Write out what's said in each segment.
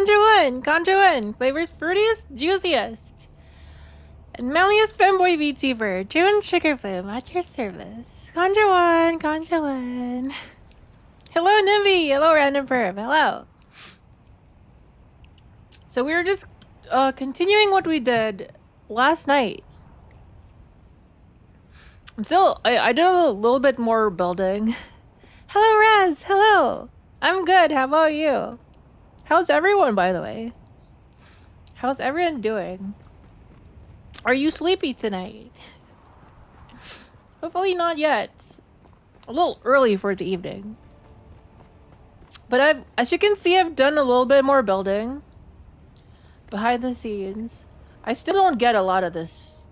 Juwun, flavor's fruitiest, juiciest, and manliest femboy VTuber, Juwun ℏ𝕗𝓵𝓮 at your service. Juwun. Hello, Nimby. Hello, Random Perv. Hello. So we were just continuing what we did last night. I did a little bit more building. Hello, Raz. Hello. I'm good. How about you? How's everyone, by the way? How's everyone doing? Are you sleepy tonight? Hopefully not yet. A little early for the evening. But as you can see, I've done a little bit more building behind the scenes. I still don't get a lot of this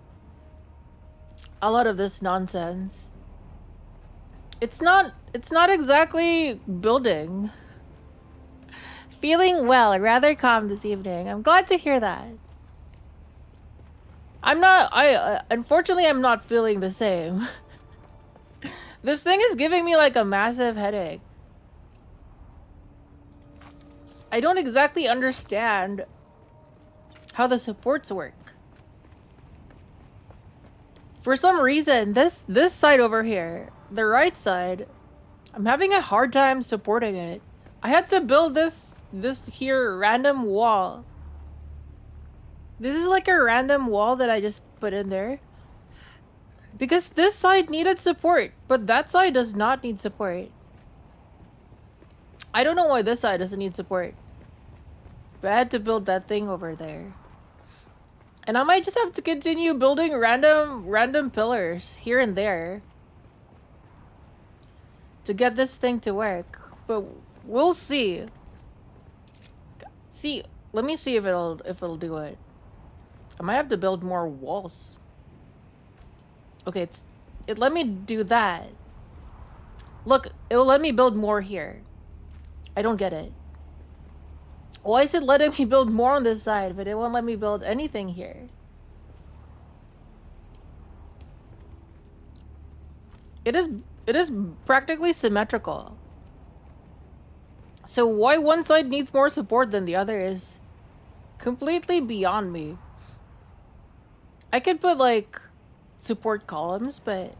nonsense. It's not exactly building. Feeling well, rather calm this evening. I'm glad to hear that. Unfortunately, I'm not feeling the same. This thing is giving me like a massive headache. I don't exactly understand how the supports work. For some reason, this side over here, the right side, I'm having a hard time supporting it. I had to build this here random wall. This is like a random wall that I just put in there. Because this side needed support, but that side does not need support. I don't know why this side doesn't need support. But I had to build that thing over there. And I might just have to continue building random pillars here and there to get this thing to work. But we'll see. Let me see if it'll do it. I might have to build more walls. Okay, it let me do that. Look, it will let me build more here. I don't get it. Why is it letting me build more on this side, but it won't let me build anything here? It is practically symmetrical. So why one side needs more support than the other is completely beyond me. I could put like support columns, but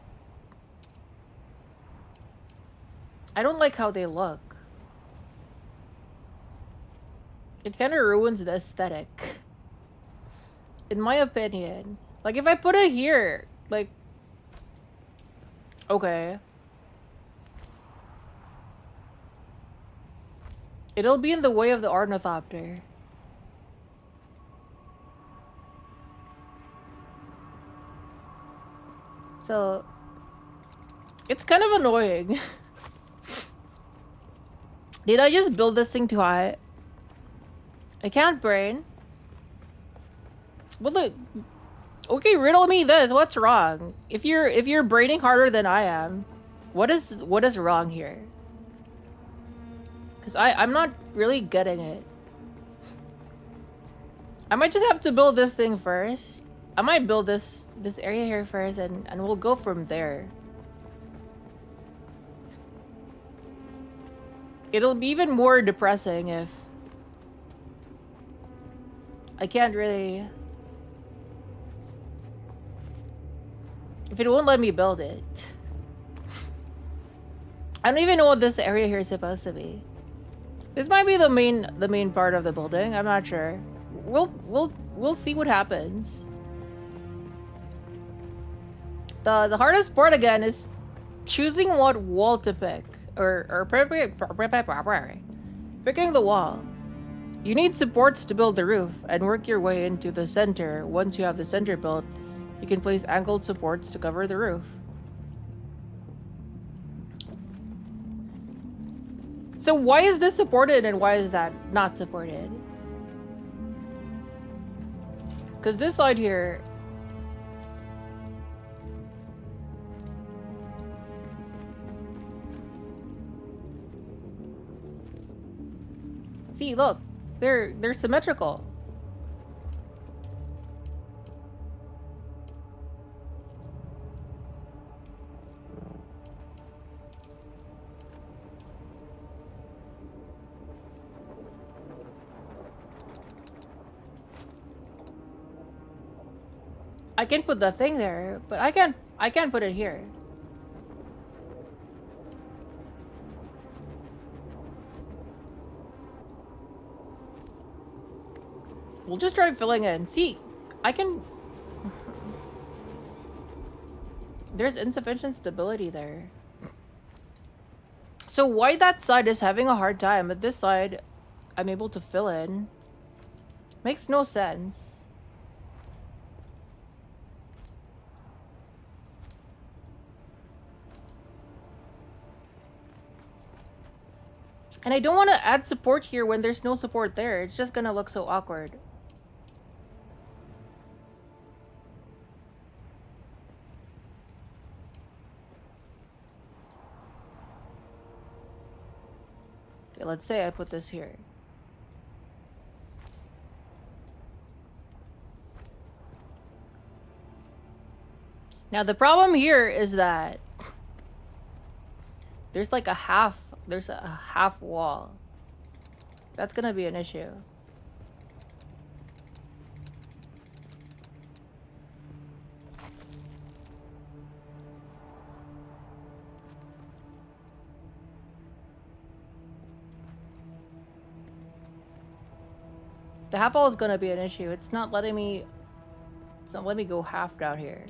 I don't like how they look. It kind of ruins the aesthetic, in my opinion. Like if I put it here, like, okay, it'll be in the way of the ornithopter. So it's kind of annoying. Did I just build this thing too high? I can't brain. Well, look. Okay, riddle me this. What's wrong? If you're braining harder than I am, what is wrong here? Because I'm not really getting it. I might just have to build this thing first. I might build this area here first, and we'll go from there. It'll be even more depressing if I can't really... If it won't let me build it. I don't even know what this area here is supposed to be. This might be the main part of the building. I'm not sure. We'll see what happens. The hardest part again is choosing what wall to pick, or picking the wall. You need supports to build the roof and work your way into the center. Once you have the center built, you can place angled supports to cover the roof. So why is this supported and why is that not supported? Because this side here... See, look. They're symmetrical. I can put the thing there, but I can't put it here. We'll just try filling in. See, I can... There's insufficient stability there. So why that side is having a hard time, but this side I'm able to fill in? Makes no sense. And I don't want to add support here when there's no support there. It's just gonna look so awkward. Okay, let's say I put this here. Now the problem here is that there's like a half wall. That's gonna be an issue. The half wall is gonna be an issue. It's not letting me go half down here.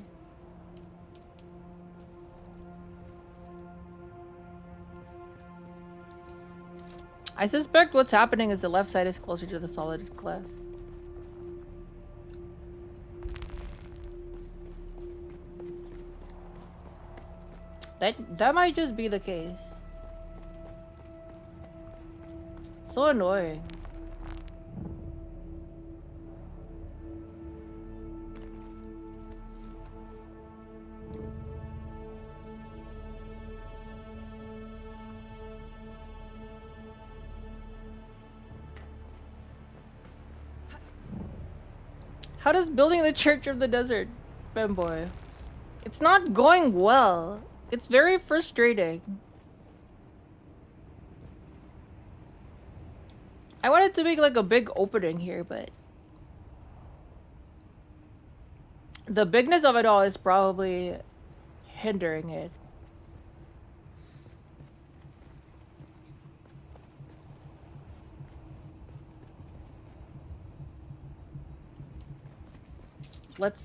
I suspect what's happening is the left side is closer to the solid cliff. That might just be the case. So annoying. How does building the Church of the Desert, femboy? It's not going well. It's very frustrating. I wanted to make like a big opening here, but the bigness of it all is probably hindering it.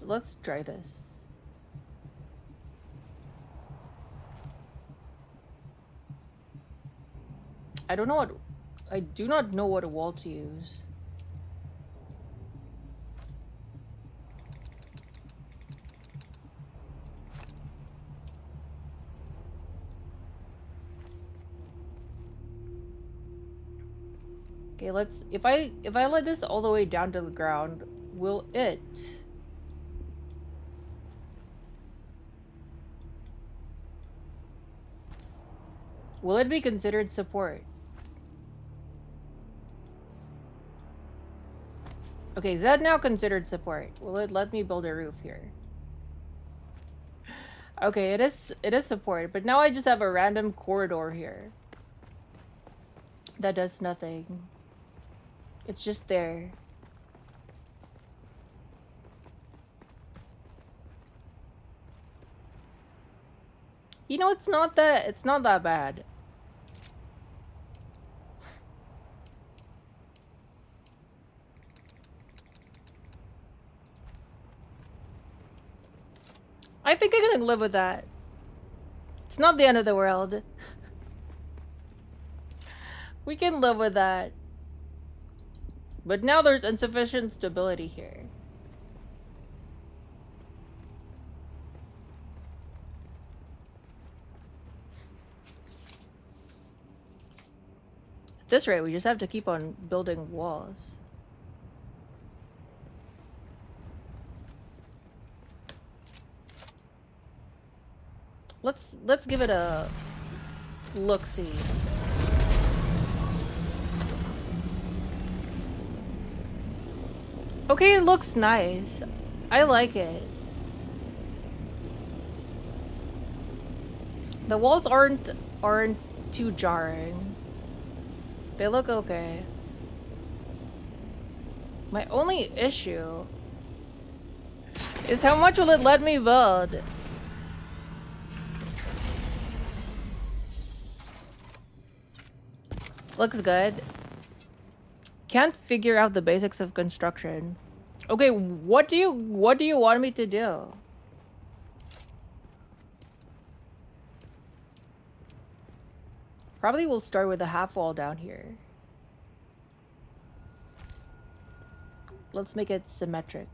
Let's try this. I do not know what wall to use. Okay, if I let this all the way down to the ground, will it? Will it be considered support? Okay, is that now considered support? Will it let me build a roof here? Okay, it is support, but now I just have a random corridor here. That does nothing. It's just there. You know, it's not that bad. I think I can live with that. It's not the end of the world. We can live with that. But now there's insufficient stability here. At this rate, we just have to keep on building walls. Let's give it a look-see. Okay, it looks nice. I like it. The walls aren't too jarring. They look okay. My only issue is how much will it let me build? Looks good. Can't figure out the basics of construction. Okay, what do you want me to do? Probably we'll start with a half wall down here. Let's make it symmetric.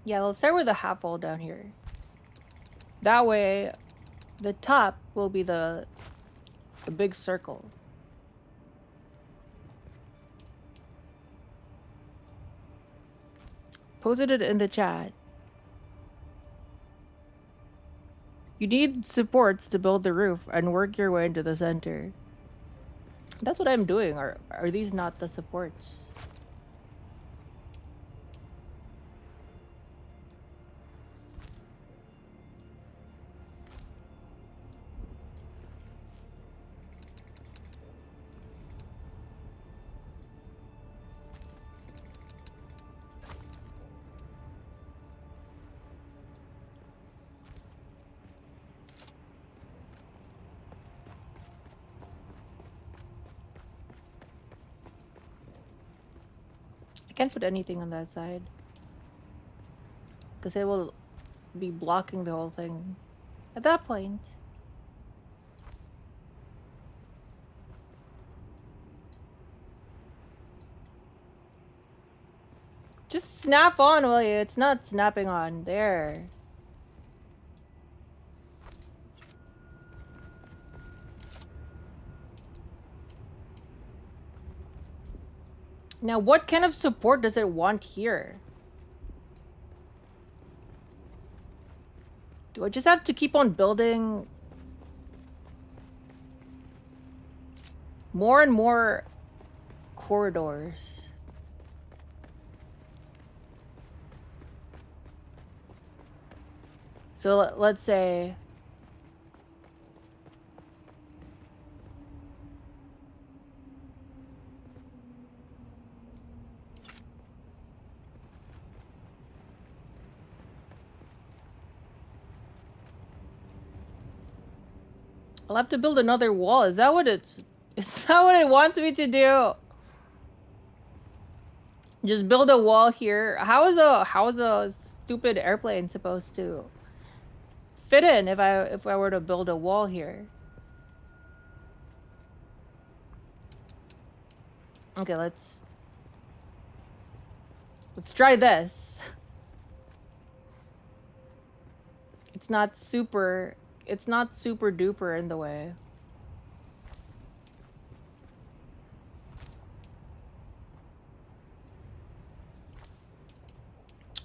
Yeah, let's start with a half wall down here. That way, the top will be the big circle. Posted it in the chat. You need supports to build the roof and work your way into the center. That's what I'm doing. Are these not the supports? Can't put anything on that side because it will be blocking the whole thing at that point. Just snap on, will you? It's not snapping on. There. Now, what kind of support does it want here? Do I just have to keep on building more and more corridors? So let's say I'll have to build another wall. Is that what it wants me to do? Just build a wall here. How is a stupid airplane supposed to fit in if I were to build a wall here? Okay, let's try this. It's not super duper in the way.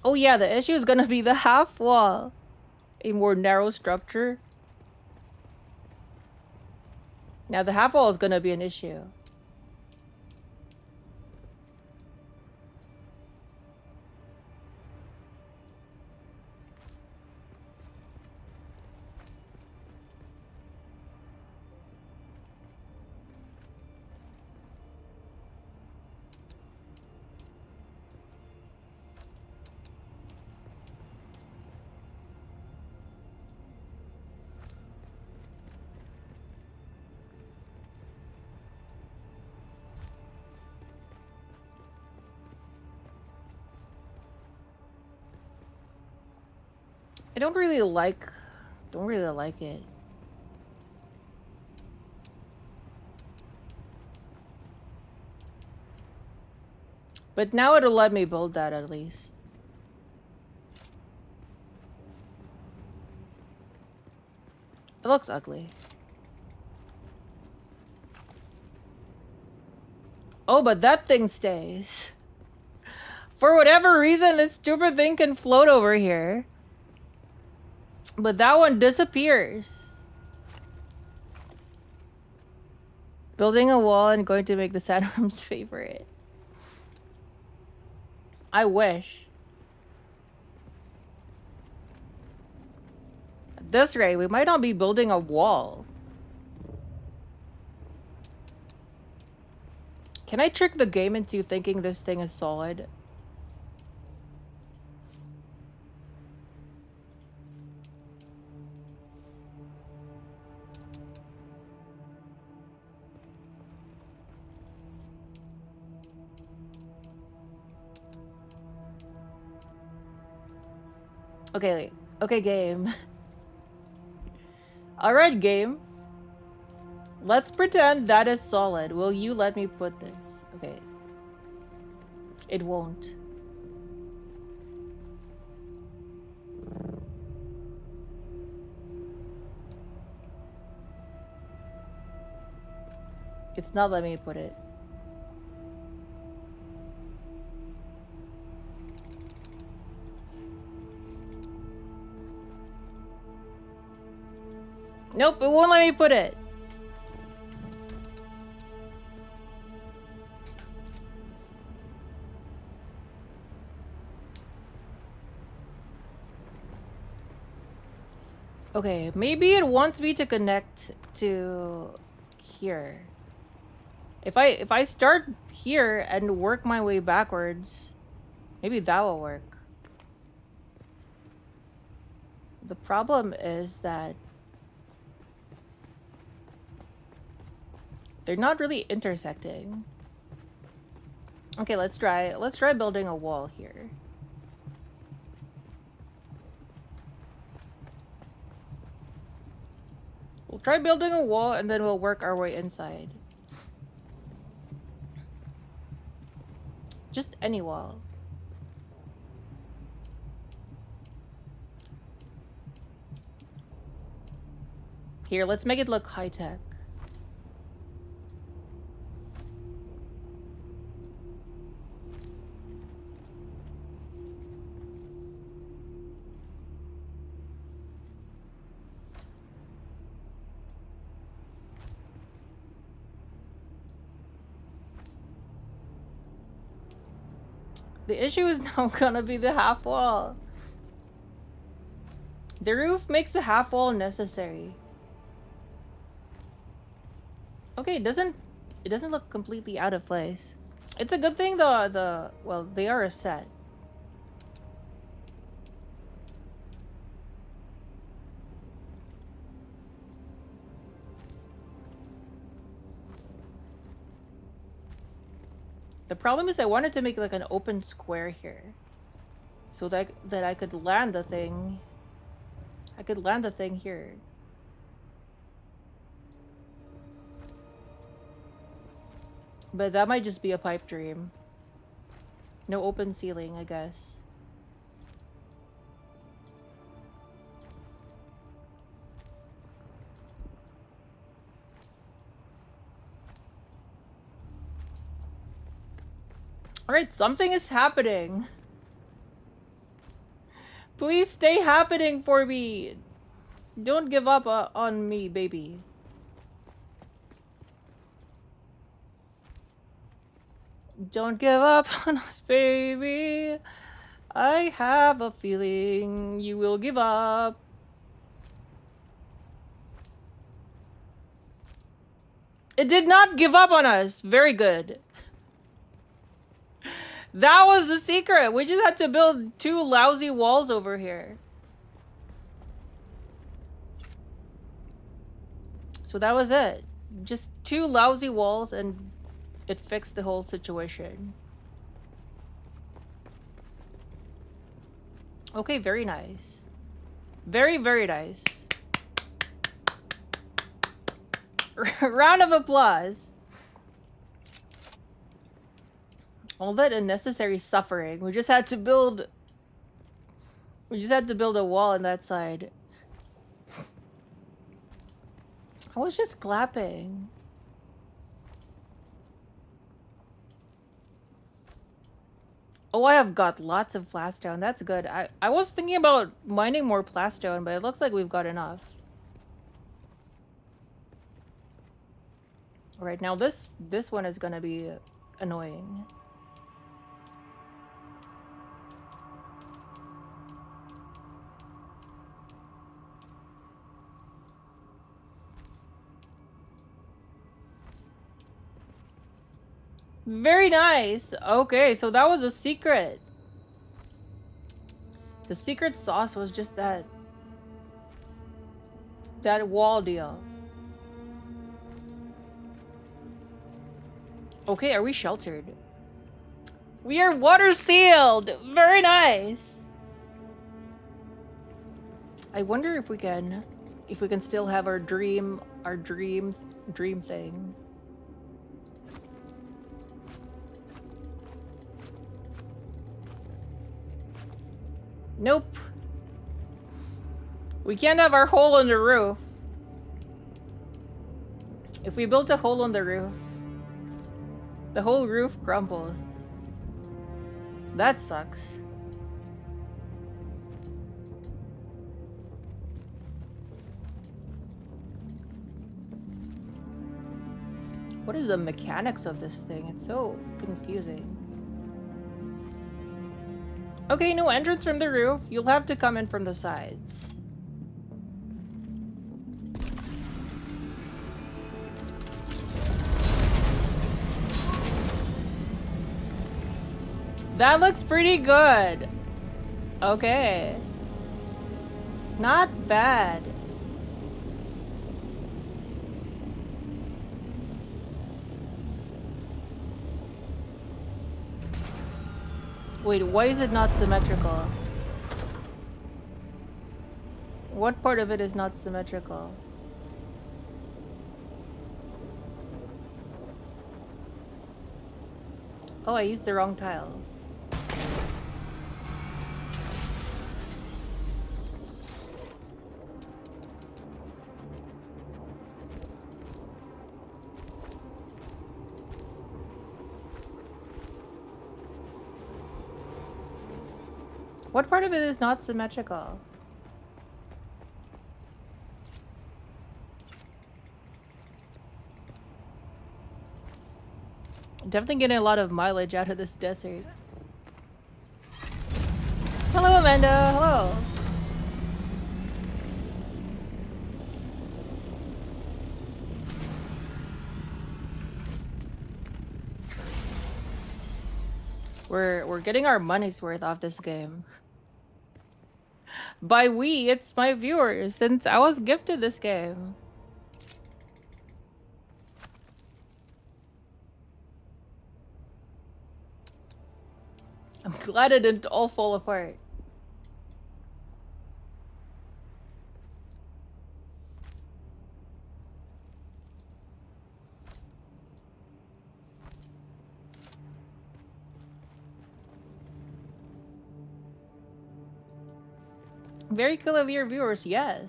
Oh yeah, the issue is gonna be the half wall. A more narrow structure. Now the half wall is gonna be an issue. I don't really like it. But now it'll let me build that at least. It looks ugly. Oh, but that thing stays. For whatever reason, this stupid thing can float over here. But that one disappears. Building a wall and going to make the sandworm's favorite. I wish. At this rate, we might not be building a wall. Can I trick the game into thinking this thing is solid? Okay, okay, game. Alright, game. Let's pretend that is solid. Will you let me put this? Okay. It won't. It's not letting me put it. Nope, it won't let me put it. Okay, maybe it wants me to connect to here. If I start here and work my way backwards, maybe that will work. The problem is that they're not really intersecting. Okay, let's try building a wall here. We'll try building a wall and then we'll work our way inside. Just any wall. Here, let's make it look high-tech. The issue is now gonna be the half wall. The roof makes the half wall necessary. Okay, it doesn't look completely out of place. It's a good thing well, they are a set. The problem is I wanted to make like an open square here. So that I could land the thing. I could land the thing here. But that might just be a pipe dream. No open ceiling, I guess. Alright, something is happening. Please stay happening for me. Don't give up on me, baby. Don't give up on us, baby. I have a feeling you will give up. It did not give up on us. Very good. That was the secret. We just had to build 2 lousy walls over here. So that was it. Just 2 lousy walls and it fixed the whole situation. Okay, very nice. Very, very nice. Round of applause. All that unnecessary suffering. We just had to build a wall on that side. I was just clapping. Oh, I have got lots of plastone. That's good. I was thinking about mining more plastone, but it looks like we've got enough. Alright, now this one is gonna be annoying. Very nice. Okay, so that was a secret. The secret sauce was just that wall deal. Okay, are we sheltered? We are water sealed. Very nice. I wonder if we can still have our dream thing. Nope. We can't have our hole in the roof. If we built a hole in the roof, the whole roof crumbles. That sucks. What is the mechanics of this thing? It's so confusing. Okay, no entrance from the roof. You'll have to come in from the sides. That looks pretty good. Okay. Not bad. Wait, why is it not symmetrical? What part of it is not symmetrical? Oh, I used the wrong tiles. What part of it is not symmetrical? Definitely getting a lot of mileage out of this desert. Hello, Amanda. Hello. We're getting our money's worth off this game. By we, it's my viewers, since I was gifted this game. I'm glad it didn't all fall apart. Very cool of your viewers, yes.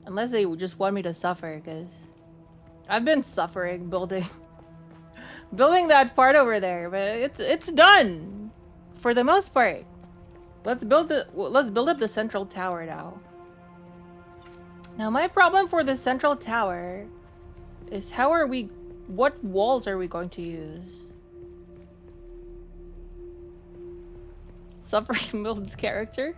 Unless they just want me to suffer, because I've been suffering building that part over there, but it's done for the most part. Let's build up the central tower now. Now my problem for the central tower is what walls are we going to use? Suffering builds character?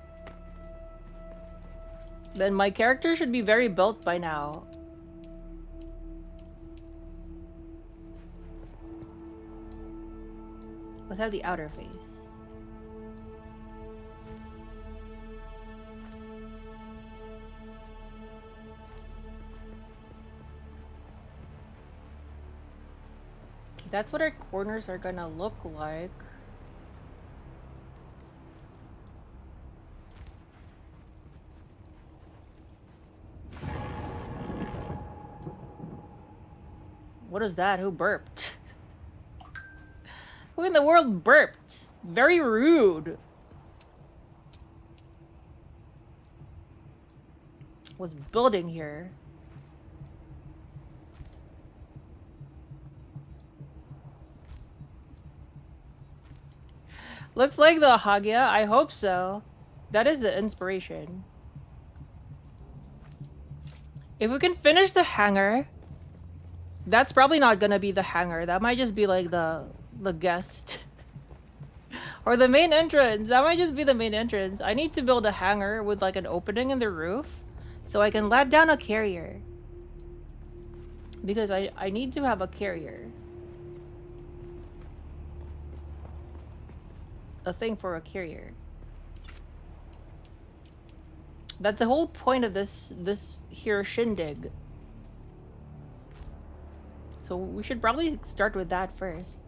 Then my character should be very built by now. Let's have the outer face. Okay, that's what our corners are gonna look like. What is that? Who burped? Who in the world burped? Very rude. Was building here. Looks like the Hagia. I hope so. That is the inspiration. If we can finish the hangar, that's probably not gonna be the hangar. That might just be like the guest. Or the main entrance. That might just be the main entrance. I need to build a hangar with like an opening in the roof so I can let down a carrier. Because I need to have a carrier. a thing for a carrier. That's the whole point of this here shindig. So we should probably start with that first.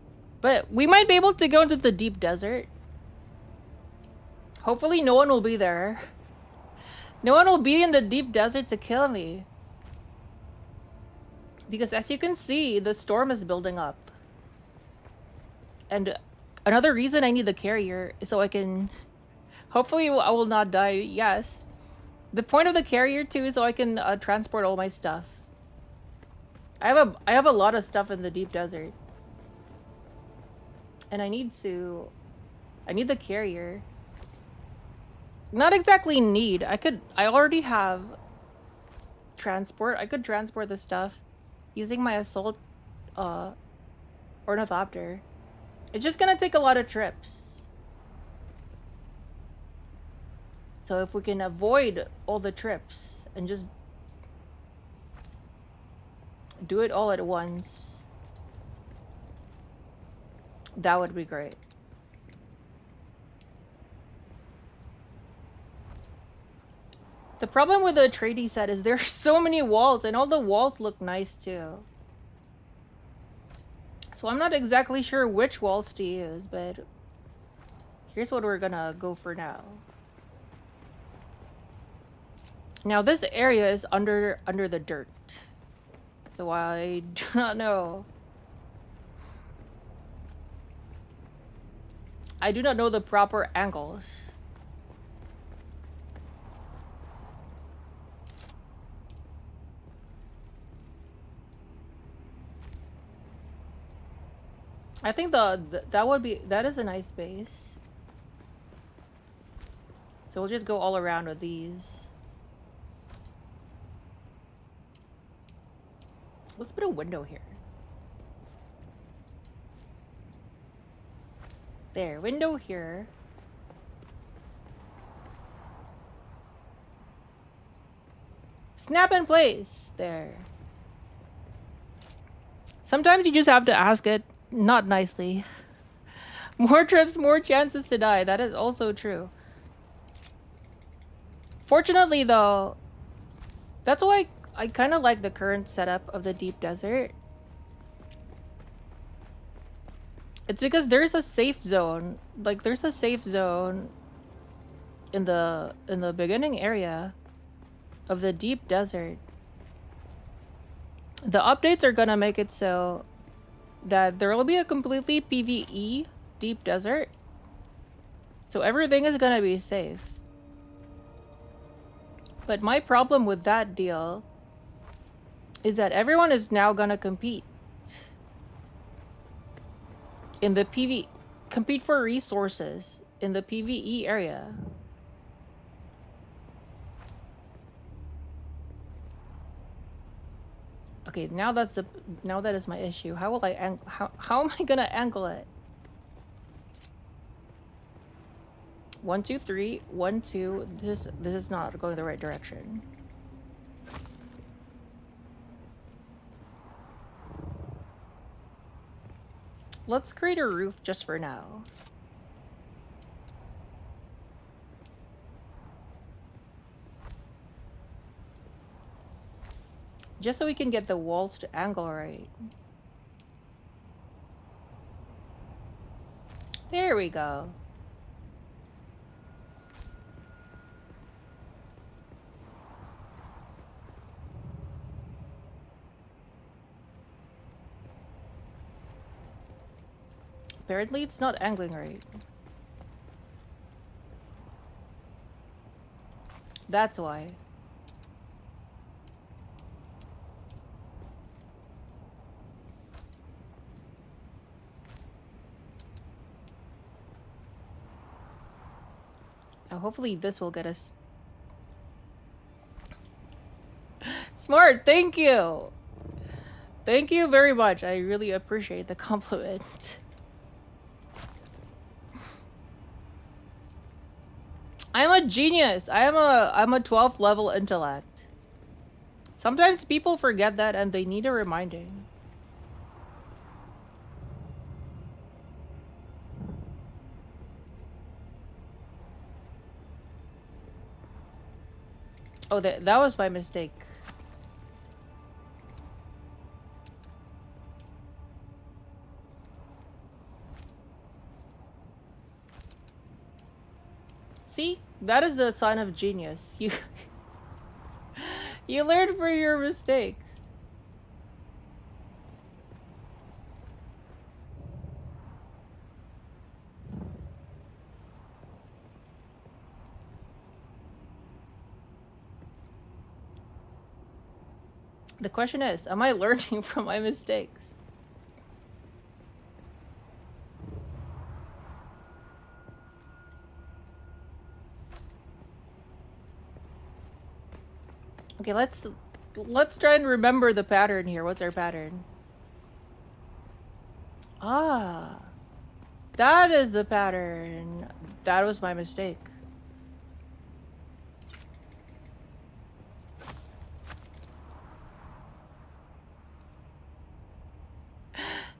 But we might be able to go into the deep desert. Hopefully no one will be there. No one will be in the deep desert to kill me. Because as you can see, the storm is building up. And another reason I need the carrier is so I can... Hopefully I will not die, yes. The point of the carrier too is so I can transport all my stuff. I have a lot of stuff in the deep desert. And I need the carrier. Not exactly need. I already have transport. I could transport the stuff using my assault ornithopter. It's just gonna take a lot of trips. So if we can avoid all the trips and just do it all at once, that would be great. The problem with the trading set is there's so many walls, and all the walls look nice too. So I'm not exactly sure which walls to use, but here's what we're gonna go for now. Now this area is under the dirt, so I do not know. I do not know the proper angles. I think that is a nice base. So we'll just go all around with these. Let's put a window here. There, window here. Snap in place. There. Sometimes you just have to ask it not nicely. More trips, more chances to die. That is also true. Fortunately though, that's why I kind of like the current setup of the deep desert. It's because there's a safe zone. Like there's a safe zone in the beginning area of the deep desert. The updates are gonna make it so that there will be a completely PvE deep desert. So everything is gonna be safe. But my problem with that deal is that everyone is now gonna compete in the compete for resources in the PvE area. Okay, now that is my issue. How will I how am I gonna angle it? 1, 2, 3, 1, 2. This is not going the right direction. Let's create a roof just for now. Just so we can get the walls to angle right. There we go. Apparently it's not angling right. That's why. Now hopefully this will get us... Smart, thank you! Thank you very much. I really appreciate the compliment. I'm a genius. I'm a 12th level intellect. Sometimes people forget that and they need a reminding. Oh, that was my mistake. See? That is the sign of genius. You learn from your mistakes. The question is, am I learning from my mistakes? Okay, let's try and remember the pattern here. What's our pattern? Ah, that is the pattern. That was my mistake.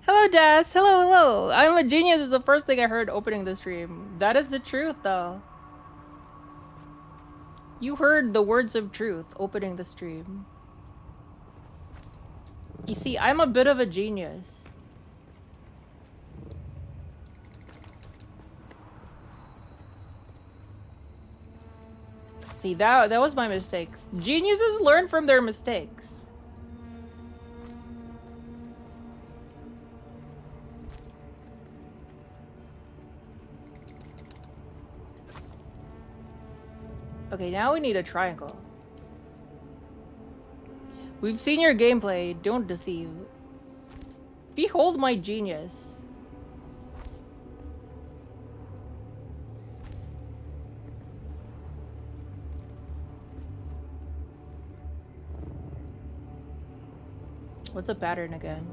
Hello, Des. Hello. I'm a genius is the first thing I heard opening the stream. That is the truth, though. You heard the words of truth opening the stream. You see, I'm a bit of a genius. See, that was my mistakes. Geniuses learn from their mistakes. Okay, now we need a triangle. We've seen your gameplay. Don't deceive. Behold my genius. What's a pattern again?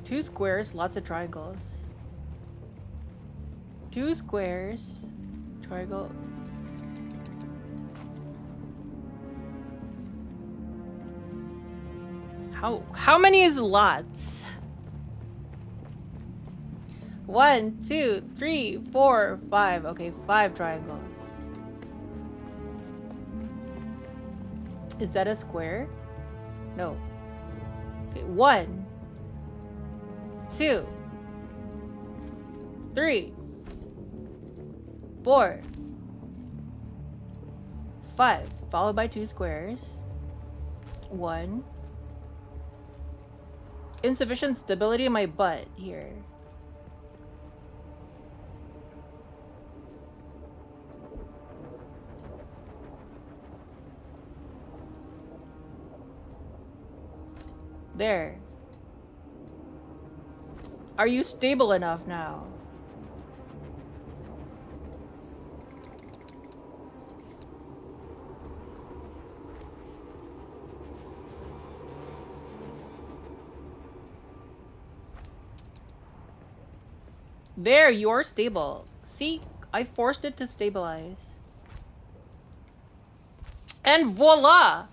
Two squares, lots of triangles. Two squares, triangle. How many is lots? 1, 2, 3, 4, 5. Okay, 5 triangles. Is that a square? No. Okay, 1, 2, 3, 4, 5, followed by 2 squares. 1. Insufficient stability in my butt here. There. Are you stable enough now? There, you're stable. See, I forced it to stabilize. And voila!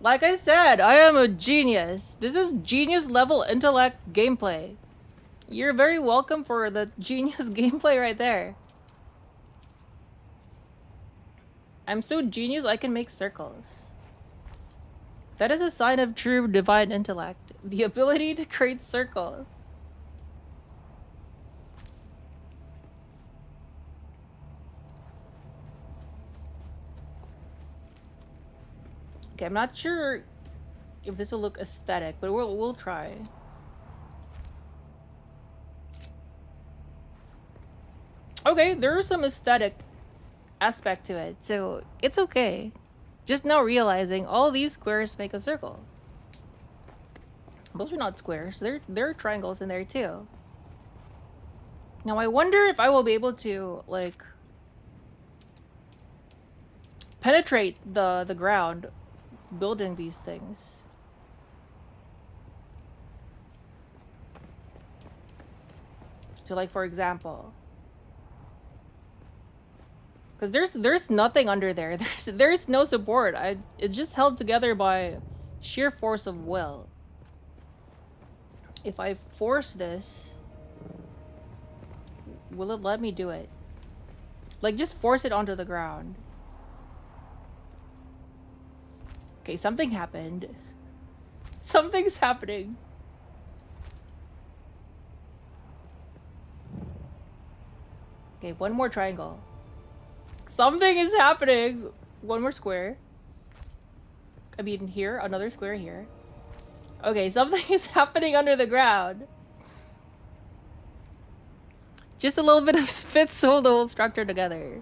Like I said, I am a genius. This is genius level intellect gameplay. You're very welcome for the genius gameplay right there. I'm so genius I can make circles. That is a sign of true divine intellect. The ability to create circles. Okay, I'm not sure if this will look aesthetic, but we'll try. Okay, there is some aesthetic aspect to it, so it's okay. Just now realizing all these squares make a circle. Those are not squares, there are triangles in there too. Now I wonder if I will be able to, like, penetrate the ground building these things. So, like, for example, because there's nothing under there. There's no support. It's just held together by sheer force of will. If I force this, Will it let me do it? Like, just force it onto the ground. Okay, something happened. Something's happening. Okay, one more triangle. Something is happening. One more square. I mean, here, another square here. Okay, something is happening under the ground. Just a little bit of spit to hold the whole structure together.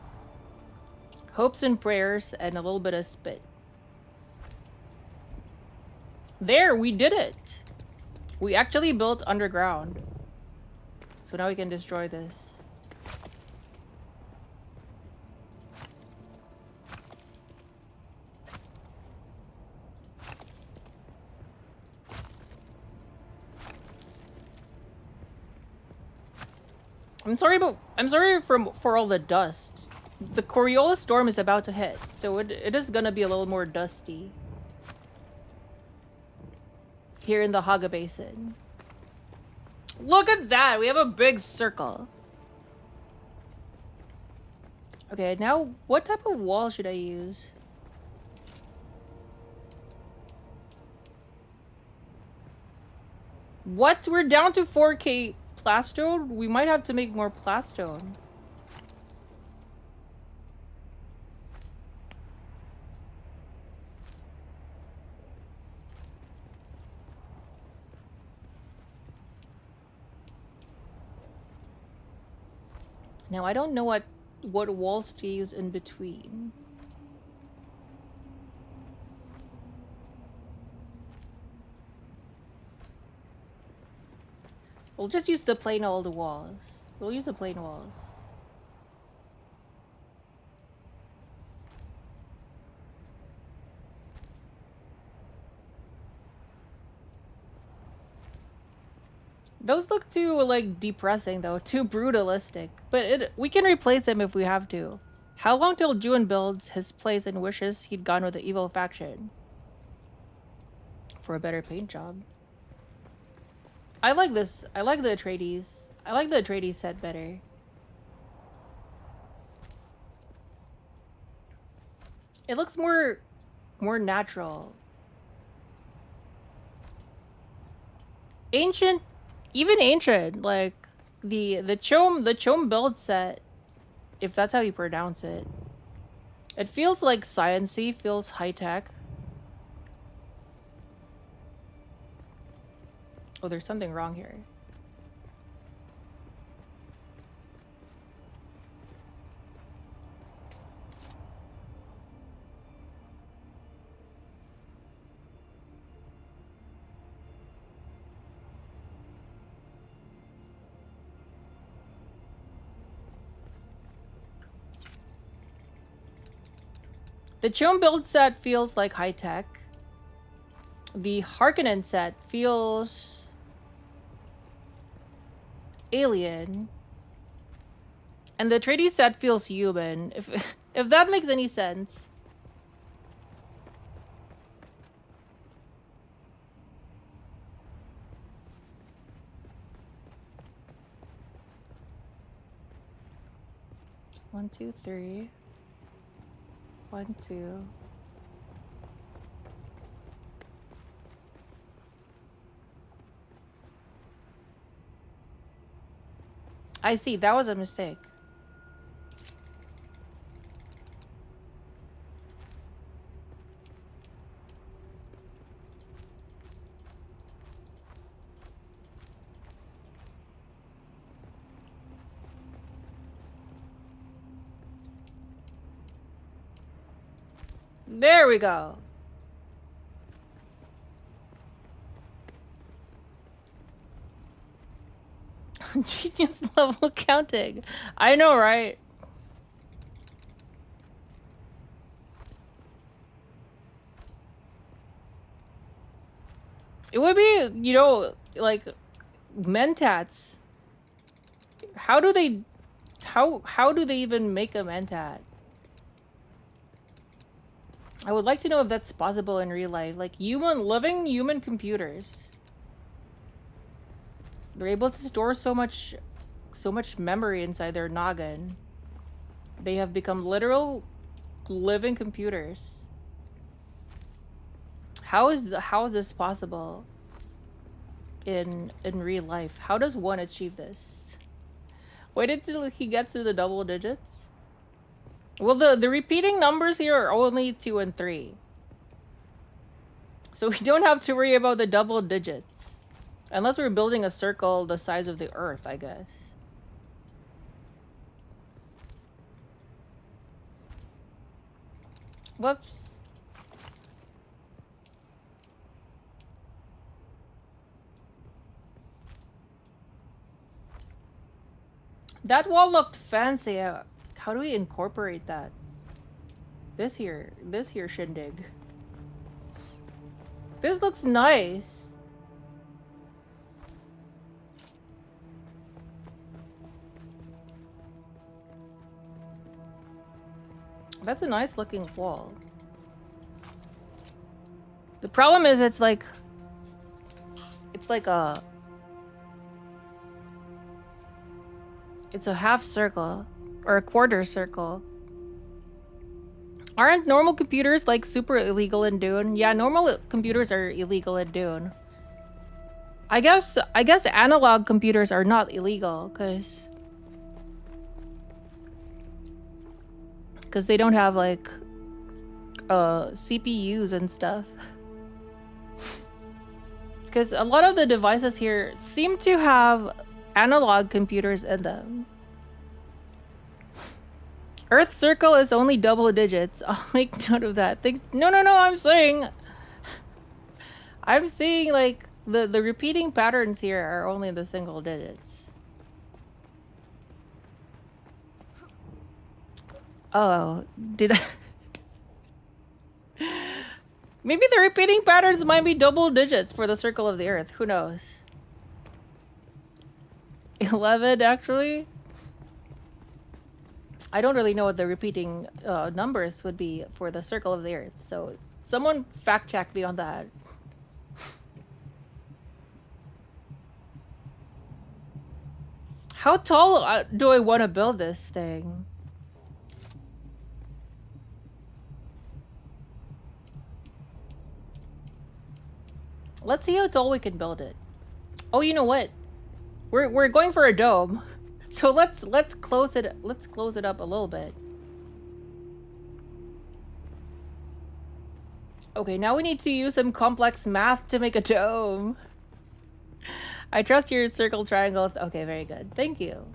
Hopes and prayers and a little bit of spit. There, we did it. We actually built underground. So now we can destroy this. I'm sorry for all the dust. The Coriolis storm is about to hit, so it is gonna be a little more dusty. Here in the ℙ𝕒𝕗 Basin. Look at that! We have a big circle. Okay, now what type of wall should I use? What? We're down to 4K plastone? We might have to make more plastone. Now I don't know what walls to use in between. We'll just use the plain old walls. We'll use the plain walls. Those look too, like, depressing, though. Too brutalistic. But we can replace them if we have to. How long till Juwun builds his place and wishes he'd gone with the evil faction? For a better paint job. I like this. I like the ℚ𝕗𝕗𝕗. I like the ℚ𝕗𝕗𝕗 set better. It looks more natural. Ancient, even ancient, like the ℡𝕝𝕗 build set, if that's how you pronounce it. It feels like sciencey, feels high tech. Oh, there's something wrong here. The ℡𝕝𝕗 build set feels like high tech. The ℚ𝕒𝕾 set feels alien, and the ℚ𝕗𝕗𝕗 set feels human. If that makes any sense. One, two, three. 1, 2. I see, that was a mistake. There we go. Genius level counting. I know, right? It would be, you know, like mentats. How do they even make a mentat? I would like to know if that's possible in real life. Like living human computers. They're able to store so much so much memory inside their noggin. They have become literal living computers. How is this possible in real life? How does one achieve this? Wait until he gets to the double digits. Well, the repeating numbers here are only 2 and 3. So we don't have to worry about the double digits. Unless we're building a circle the size of the Earth, I guess. Whoops. That wall looked fancy. How do we incorporate that? This here shindig. This looks nice. That's a nice looking wall. The problem is it's like it's a half circle or a quarter circle. Aren't normal computers like super illegal in Dune? Yeah, normal computers are illegal in Dune. I guess analog computers are not illegal because they don't have like CPUs and stuff. Because a lot of the devices here seem to have analog computers in them. Earth circle is only double digits. I'll make note of that. Thanks. No, I'm saying like the repeating patterns here are only the single digits. Oh, did I? Maybe the repeating patterns might be double digits for the circle of the Earth. Who knows? 11, actually? I don't really know what the repeating numbers would be for the circle of the Earth. So someone fact check me on that. How tall do I want to build this thing? Let's see how tall we can build it. Oh, you know what? We're going for a dome. So let's close it up a little bit. Okay, now we need to use some complex math to make a dome. I trust your circle triangle. Okay, very good. Thank you.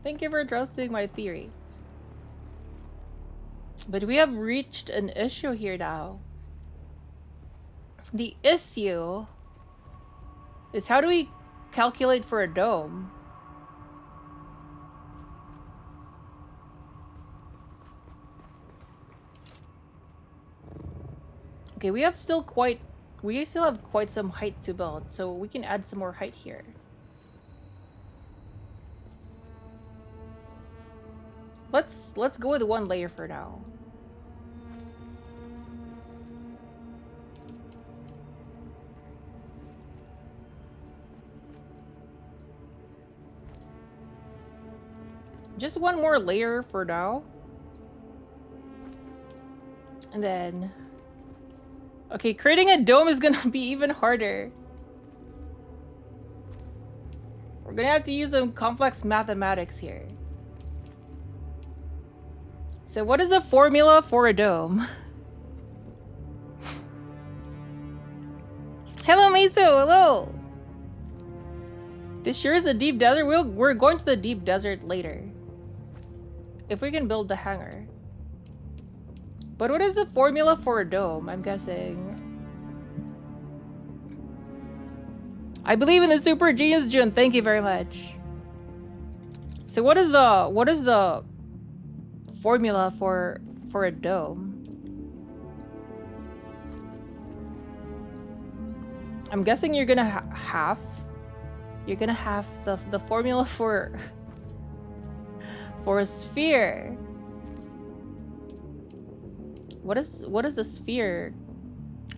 Thank you for trusting my theory. But we have reached an issue here now. The issue is how do we calculate for a dome? Okay, we still have quite some height to build, so we can add some more height here. Let's go with one layer for now. Just one more layer for now. And then... Okay, creating a dome is gonna be even harder. We're gonna have to use some complex mathematics here. So what is the formula for a dome? Hello, Misu! Hello! This sure is the deep desert. We're going to the deep desert later. If we can build the hangar. But what is the formula for a dome? I'm guessing. I believe in the super genius, Jun. Thank you very much. So what is the formula for a dome? I'm guessing you're gonna have the formula for a sphere. What is a sphere?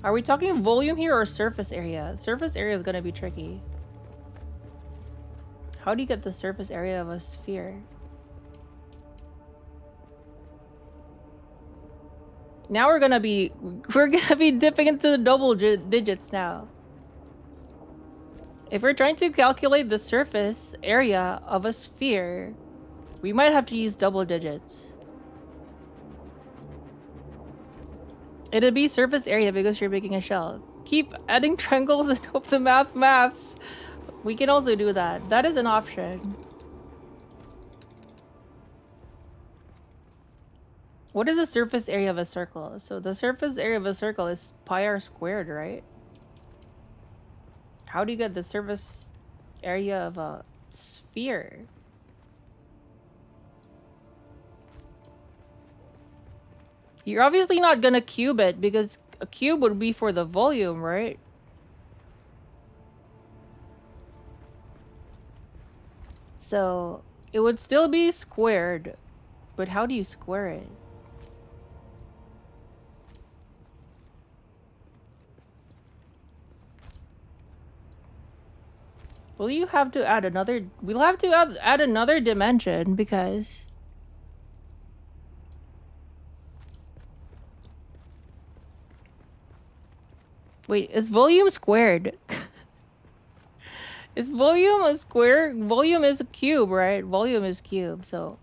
Are we talking volume here or surface area? Surface area is gonna be tricky. How do you get the surface area of a sphere? Now we're gonna be dipping into the double digits now. If we're trying to calculate the surface area of a sphere, we might have to use double digits. It'll be surface area because you're making a shell. Keep adding triangles and hope the maths. We can also do that. That is an option. What is the surface area of a circle? So the surface area of a circle is pi r squared, right? How do you get the surface area of a sphere? You're obviously not gonna cube it because a cube would be for the volume, right? So it would still be squared, but how do you square it? Will you have to add another? We'll have to add another dimension because. Wait, is volume squared? Is volume a square? Volume is a cube, right? Volume is cube, so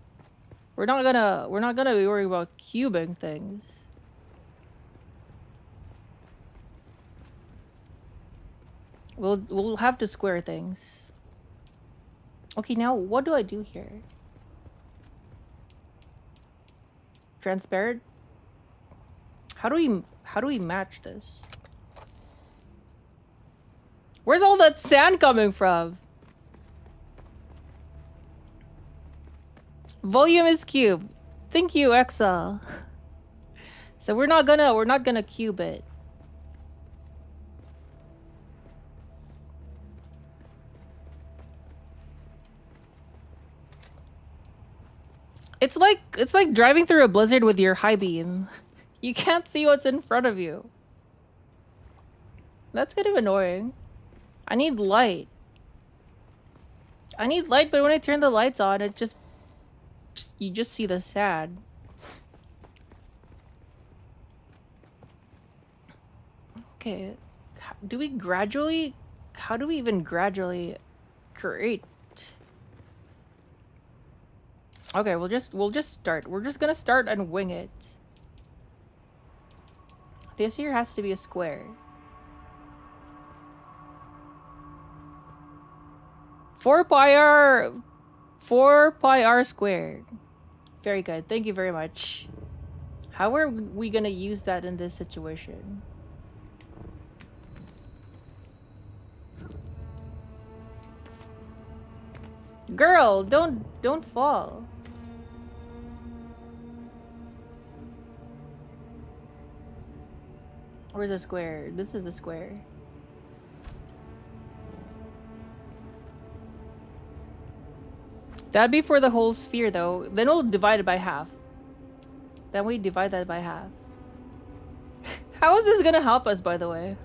we're not gonna be worried about cubing things. We'll have to square things. Okay, now what do I do here? Transparent? How do we match this? Where's all that sand coming from? Volume is cube. Thank you, ℏ𝕒𝕒. So we're not gonna cube it. It's like driving through a blizzard with your high beam. You can't see what's in front of you. That's kind of annoying. I need light. But when I turn the lights on, it you just see the sand. Okay. How do we even gradually create? Okay, we'll just start. We're just gonna start and wing it. This here has to be a square. 4 pi r squared. Very good. Thank you very much. How are we gonna use that in this situation? Girl, don't fall. Where's the square? This is the square. That'd be for the whole sphere though. Then we'll divide it by half. Then we divide that by half. How is this gonna help us, by the way?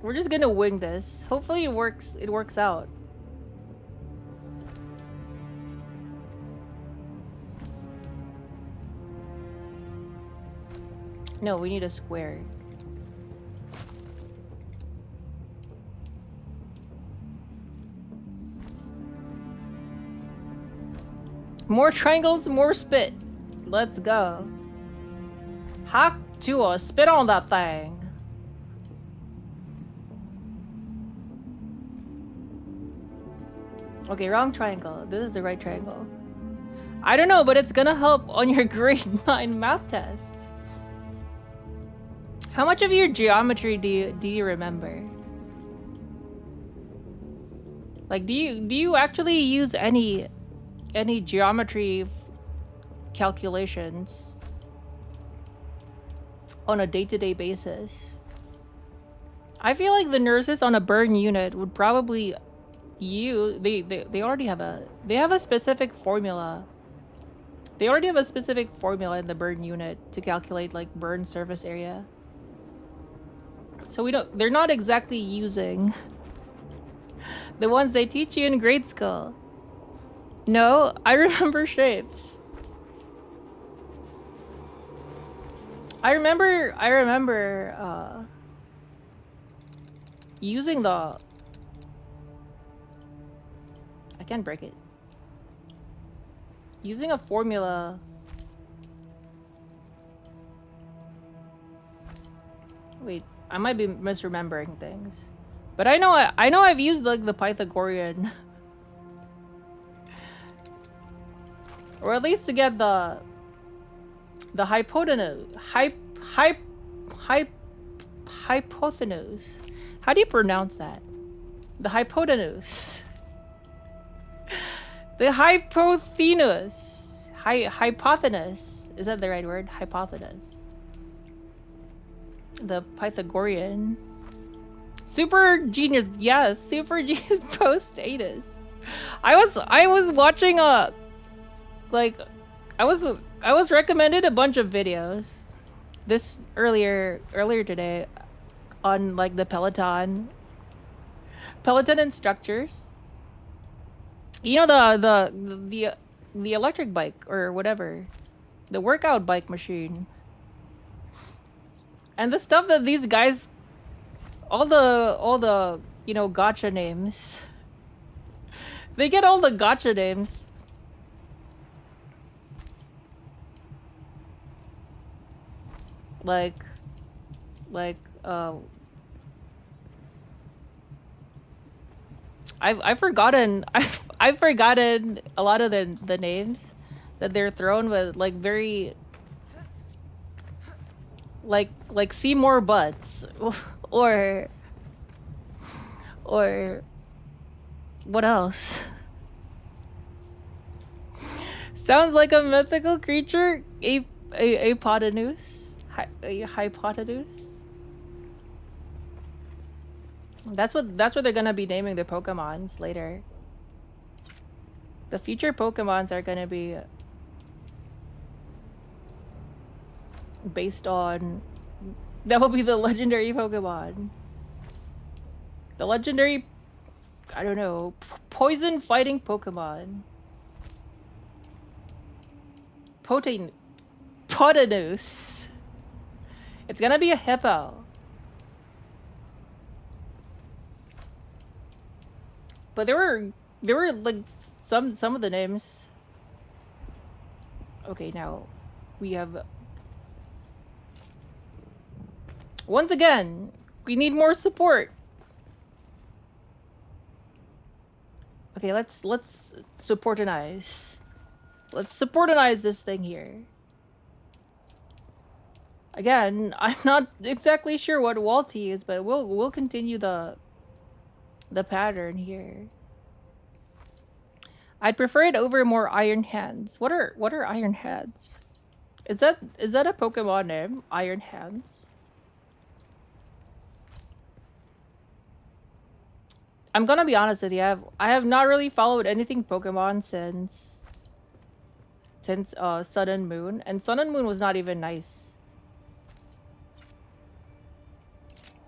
We're just gonna wing this. Hopefully it works out. No, we need a square. More triangles, more spit. Let's go. ℏ𝕒𝕒, spit on that thing. Okay, wrong triangle. This is the right triangle. I don't know, but it's gonna help on your grade 9 math test. How much of your geometry do you remember? Like, do you actually use any geometry calculations on a day-to-day basis? I feel like the nurses on a burn unit would probably use they already have a specific formula. They already have a specific formula in the burn unit to calculate like burn surface area. So we don't, they're not exactly using the ones they teach you in grade school. No, I remember shapes. I remember using the, I can't break it. Using a formula. Wait, I might be misremembering things. But I know I've used like the Pythagorean. Or at least to get the hypotenuse. Hypotenuse. How do you pronounce that? The hypotenuse. The hypotenuse. Hypotenuse. Is that the right word? Hypotenuse. The Pythagorean. Super genius. Yeah, super genius post status. I was watching a like I was recommended a bunch of videos this earlier today on like the Peloton instructors. You know the electric bike or whatever, the workout bike machine. And the stuff that these guys, all the you know, gotcha names. They get all the gotcha names. Like I've forgotten I've forgotten a lot of the names that they're thrown with, like very like Seymour Butts or what else? Sounds like a mythical creature. A hypotenuse. A hypotenuse. That's what they're gonna be naming their Pokemons later. The future Pokemons are gonna be based on, that will be the legendary Pokemon. The legendary, I don't know, poison fighting Pokemon. Potenuse. It's gonna be a hippo. But there were like some of the names. Okay, now we have, once again, we need more support. Okay, let's supportanize. Let's supportanize this thing here. Again, I'm not exactly sure what Walty is, but we'll continue the pattern here. I'd prefer it over more Iron Hands. What are Iron Hands? Is that a Pokemon name? Iron Hands? I'm gonna be honest with you. I have not really followed anything Pokemon since Sun and Moon, and Sun and Moon was not even nice.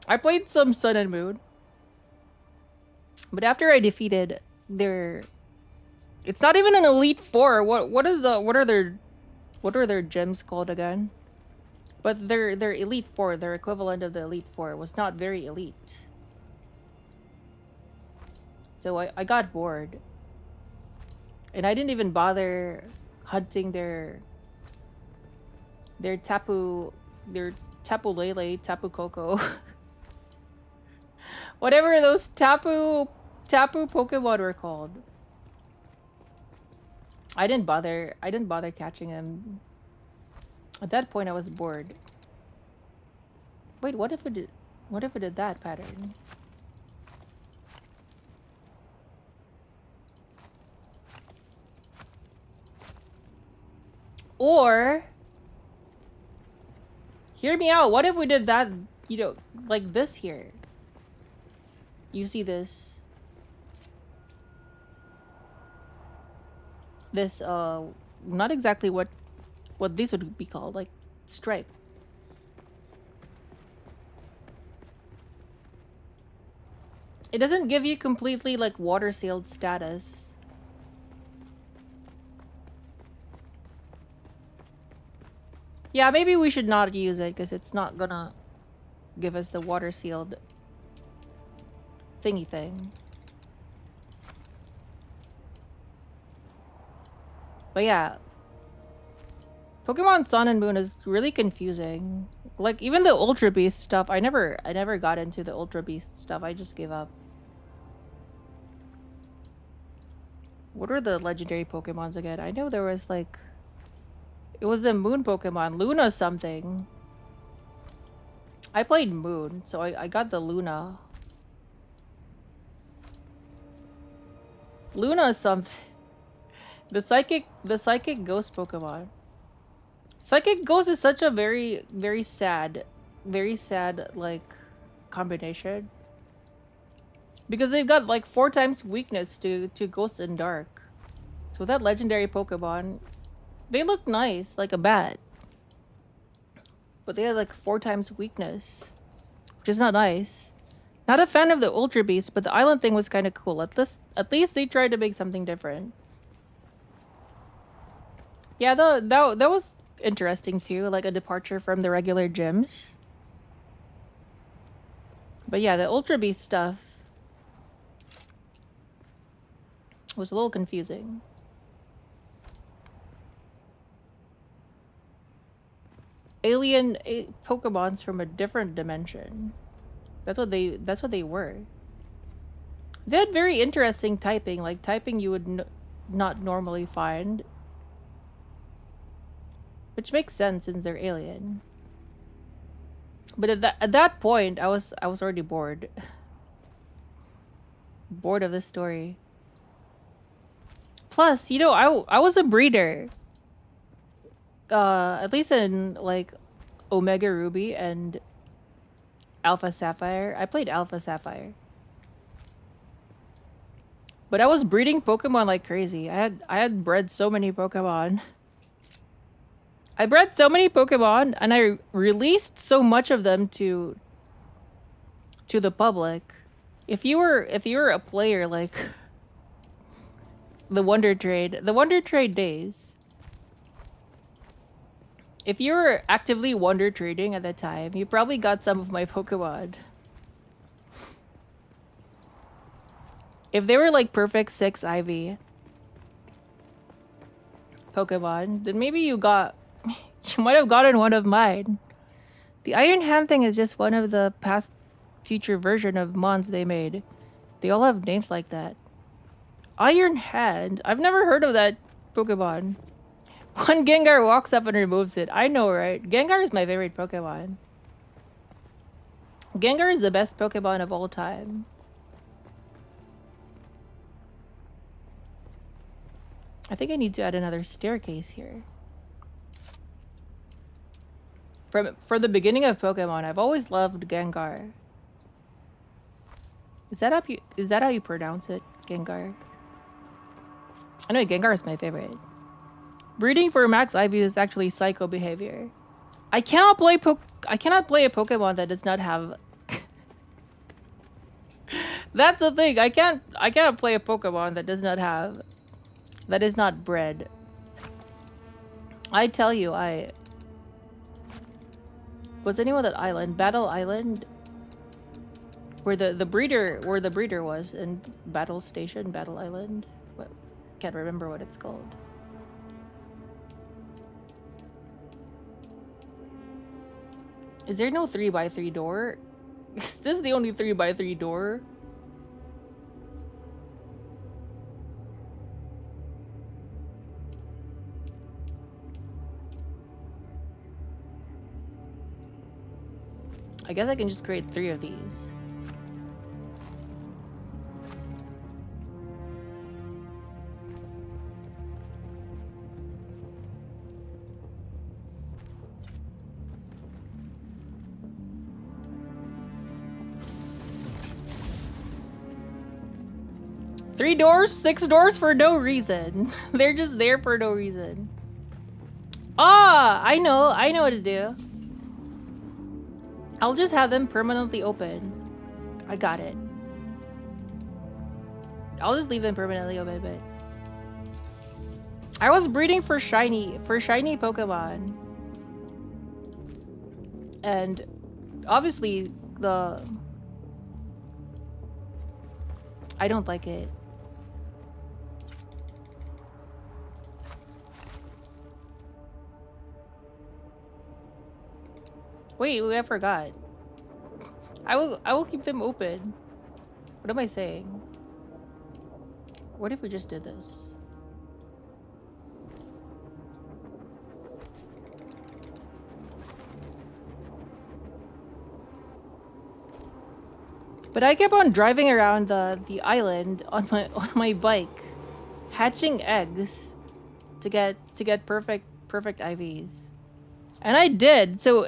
I played some Sun and Moon, but after I defeated their, it's not even an Elite Four. What are their gems called again? But their Elite Four, their equivalent of the Elite Four, was not very elite. So I got bored, and I didn't even bother hunting their Tapu Lele, Tapu Koko. Whatever those Tapu Pokemon were called. I didn't bother catching them. At that point I was bored. Wait, what if it did that pattern? Or, hear me out, what if we did that, you know, like this here? You see this? This, not exactly what this would be called, like, stripe. It doesn't give you completely like water sealed status. Yeah, maybe we should not use it because it's not gonna give us the water sealed thingy thing. But yeah, Pokemon Sun and Moon is really confusing. Like even the Ultra Beast stuff, I never got into the Ultra Beast stuff. I just gave up. What are the legendary Pokemons again? I know there was like, it was the Moon Pokemon, Luna something. I played Moon, so I got the Luna. Luna something. The psychic ghost Pokemon. Psychic ghost is such a very sad like combination. Because they've got like 4 times weakness to ghost and dark. So that legendary Pokemon, they look nice, like a bat. But they had like 4 times weakness, which is not nice. Not a fan of the Ultra Beast, but the island thing was kind of cool. At least they tried to make something different. Yeah, that was interesting too, like a departure from the regular gyms. But yeah, the Ultra Beast stuff was a little confusing. Alien Pokemons from a different dimension. That's what they were. They had very interesting typing, like typing you would not normally find. Which makes sense since they're alien. But at that point, I was already bored. Bored of this story. Plus, you know, I was a breeder. At least in like Omega Ruby and Alpha Sapphire. I played Alpha Sapphire. But I was breeding Pokemon like crazy. I had bred so many Pokemon. I bred so many Pokemon and I released so much of them to the public. If you were a player like the Wonder Trade days. If you were actively Wonder Trading at the time, you probably got some of my Pokemon. If they were like perfect 6 IV Pokemon, then maybe you might have gotten one of mine. The Iron Hand thing is just one of the past future version of Mons they made. They all have names like that. Iron Hand? I've never heard of that Pokemon. One Gengar walks up and removes it. I know, right? Gengar is my favorite Pokemon. Gengar is the best Pokemon of all time. I think I need to add another staircase here. For the beginning of Pokemon, I've always loved Gengar. Is that how you pronounce it? Gengar? I know Gengar is my favorite. Breeding for max IV is actually psycho behavior. I cannot play a Pokemon that does not have. That's the thing. I can't play a Pokemon that does not have. That is not bred. I tell you, was anyone that island? Battle Island? Where the breeder was in Battle Station, Battle Island? What? Can't remember what it's called. Is there no 3x3 door? Is this the only 3x3 door? I guess I can just create 3 of these. Three doors, 6 doors for no reason. They're just there for no reason. Ah, I know what to do. I'll just have them permanently open. I got it. I'll just leave them permanently a bit. I was breeding for shiny Pokemon. And obviously I don't like it. Wait, I forgot. I will keep them open. What am I saying? What if we just did this? But I kept on driving around the island on my bike, hatching eggs to get perfect IVs. And I did. So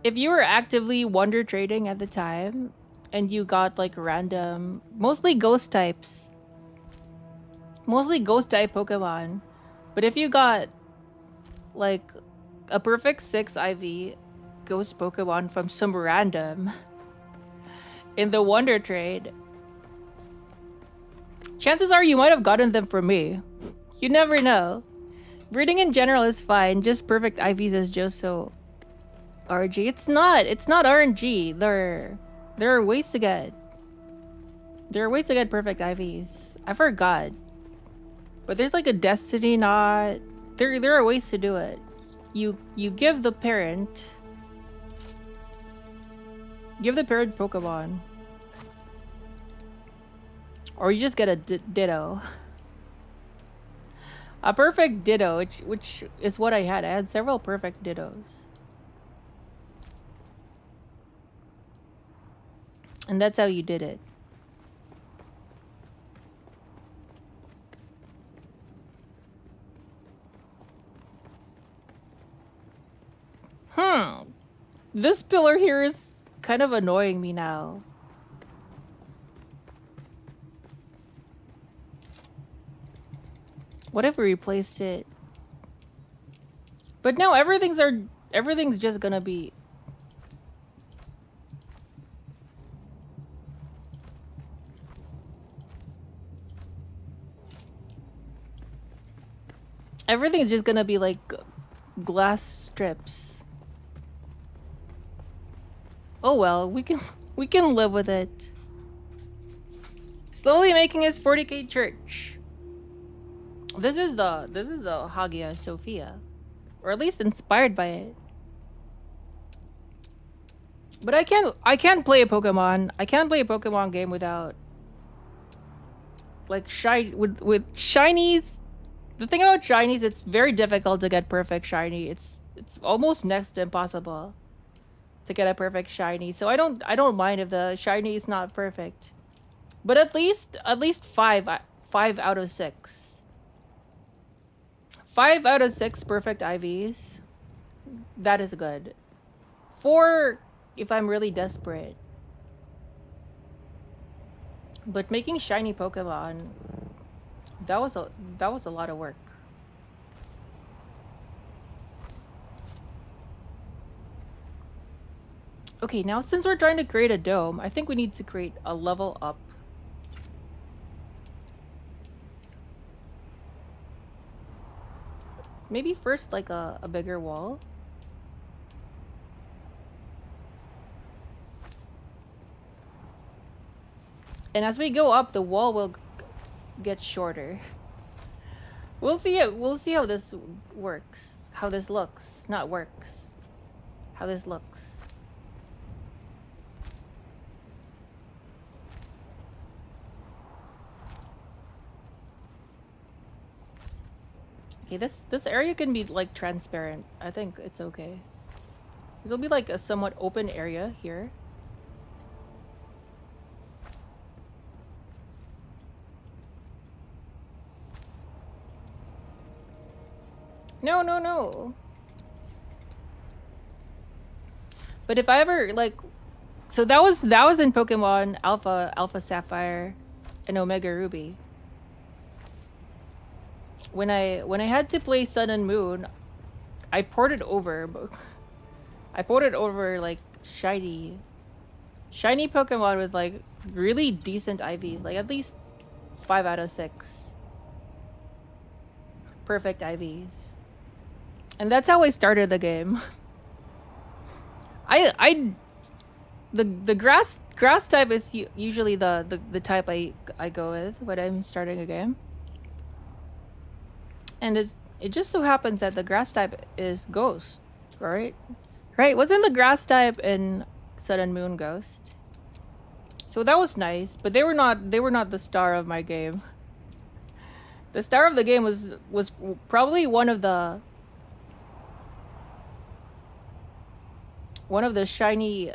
if you were actively wonder trading at the time and you got like random, mostly ghost type Pokemon, but if you got like a perfect 6 IV ghost Pokemon from some random in the wonder trade, chances are you might have gotten them from me. You never know. Breeding in general is fine, just perfect IVs is just so RNG. It's not RNG. There are ways to get perfect IVs. I forgot. But there's like a destiny knot. There are ways to do it. You give the parent Pokemon. Or you just get a Ditto. A perfect Ditto, which is what I had. I had several perfect Dittos. And that's how you did it. This pillar here is kind of annoying me now. What if we replaced it? But no, everything's just gonna be... Everything's just gonna be like glass strips. Oh well, we can live with it. Slowly making his 40k church. This is the Hagia Sophia, or at least inspired by it. But I can't play a Pokemon. I can't play a Pokemon game without like with shinies. The thing about shinies, it's very difficult to get perfect shiny. It's almost next to impossible to get a perfect shiny. So I don't mind if the shiny is not perfect. But at least 5 out of 6. 5 out of 6 perfect IVs. That is good. 4 if I'm really desperate. But making shiny Pokemon, that was a lot of work. Okay, now since we're trying to create a dome, I think we need to create a level up. Maybe first like a bigger wall. And as we go up, the wall will get shorter. We'll see how this works. How this looks. Not works. How this looks. Okay, this area can be like transparent. I think it's okay. This will be like a somewhat open area here. No. But if I ever like, so that was in Pokemon Alpha Sapphire and Omega Ruby. When I had to play Sun and Moon, I ported over like shiny Pokemon with like really decent IVs, like at least 5 out of 6 perfect IVs. And that's how I started the game. The grass type is usually the type I go with when I'm starting a game. And it just so happens that the grass type is Ghost, right? Right? Wasn't the grass type in Sun and Moon Ghost? So that was nice, but they were not the star of my game. The star of the game was probably one of the shiny.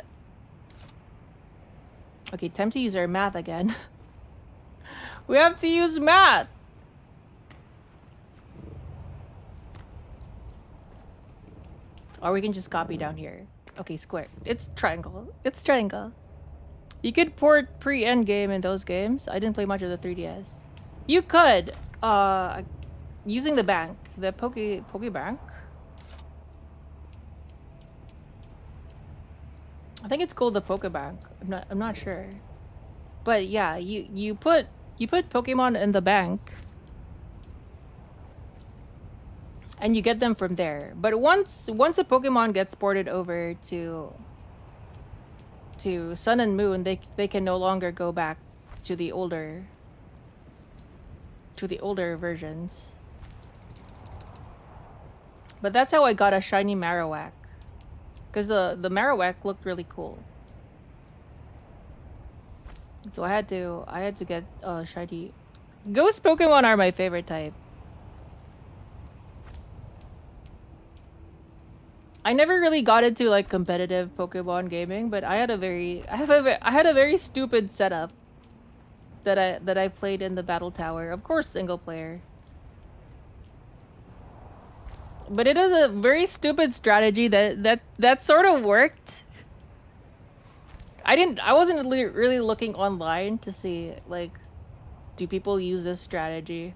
Okay, time to use our math again. We have to use math. Or we can just copy down here. Okay, square. It's triangle. It's triangle. You could port pre-end game in those games. I didn't play much of the 3DS. You could, using the bank, the Poke Bank. I think it's called the Poke Bank. I'm not sure. But yeah, you put Pokemon in the bank. And you get them from there. But once a Pokemon gets ported over to Sun and Moon, they can no longer go back to the older versions. But that's how I got a shiny Marowak. Because the Marowak looked really cool. So I had to get shiny. Ghost Pokemon are my favorite type. I never really got into like competitive Pokemon gaming, but I had a very stupid setup that I played in the battle tower. Of course, single player. But it is a very stupid strategy that sort of worked. I wasn't really looking online to see like, do people use this strategy?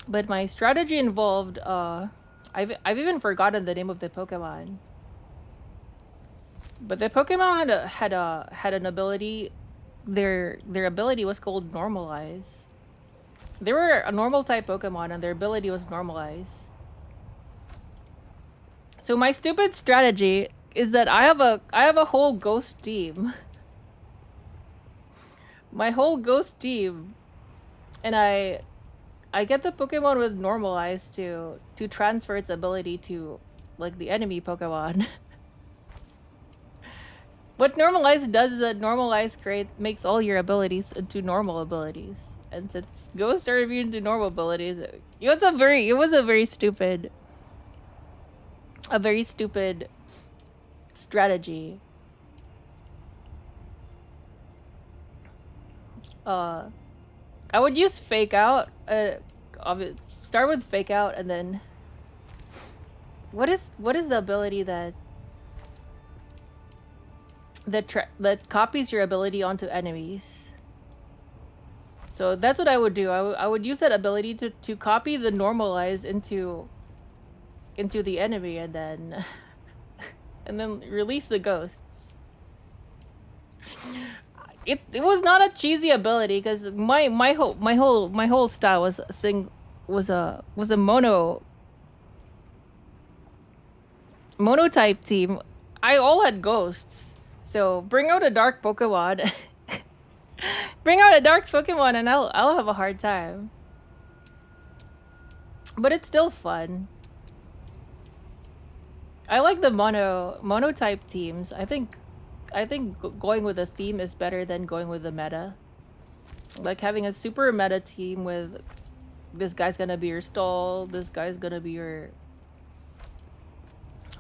But my strategy involved, I've even forgotten the name of the Pokemon. But the Pokemon had an ability. Their ability was called Normalize. They were a normal type Pokemon, and their ability was Normalize. So my stupid strategy is that I have a whole Ghost team. My whole Ghost team, and I get the Pokemon with Normalize to transfer its ability to, like, the enemy Pokemon. What Normalize does is that Normalize makes all your abilities into normal abilities. And since Ghosts are immune to normal abilities, it was a very stupid strategy. I would use Fake Out. Start with Fake Out, and then what is the ability that copies your ability onto enemies? So that's what I would do. I would use that ability to copy the Normalize into the enemy, and then release the ghosts. It was not a cheesy ability, because my whole style was a mono type team. I all had ghosts. So bring out a dark Pokemon. Bring out a dark Pokemon and I'll have a hard time. But it's still fun. I like the mono type teams. I think going with a theme is better than going with the meta. Like having a super meta team with this guy's gonna be your stall, this guy's gonna be your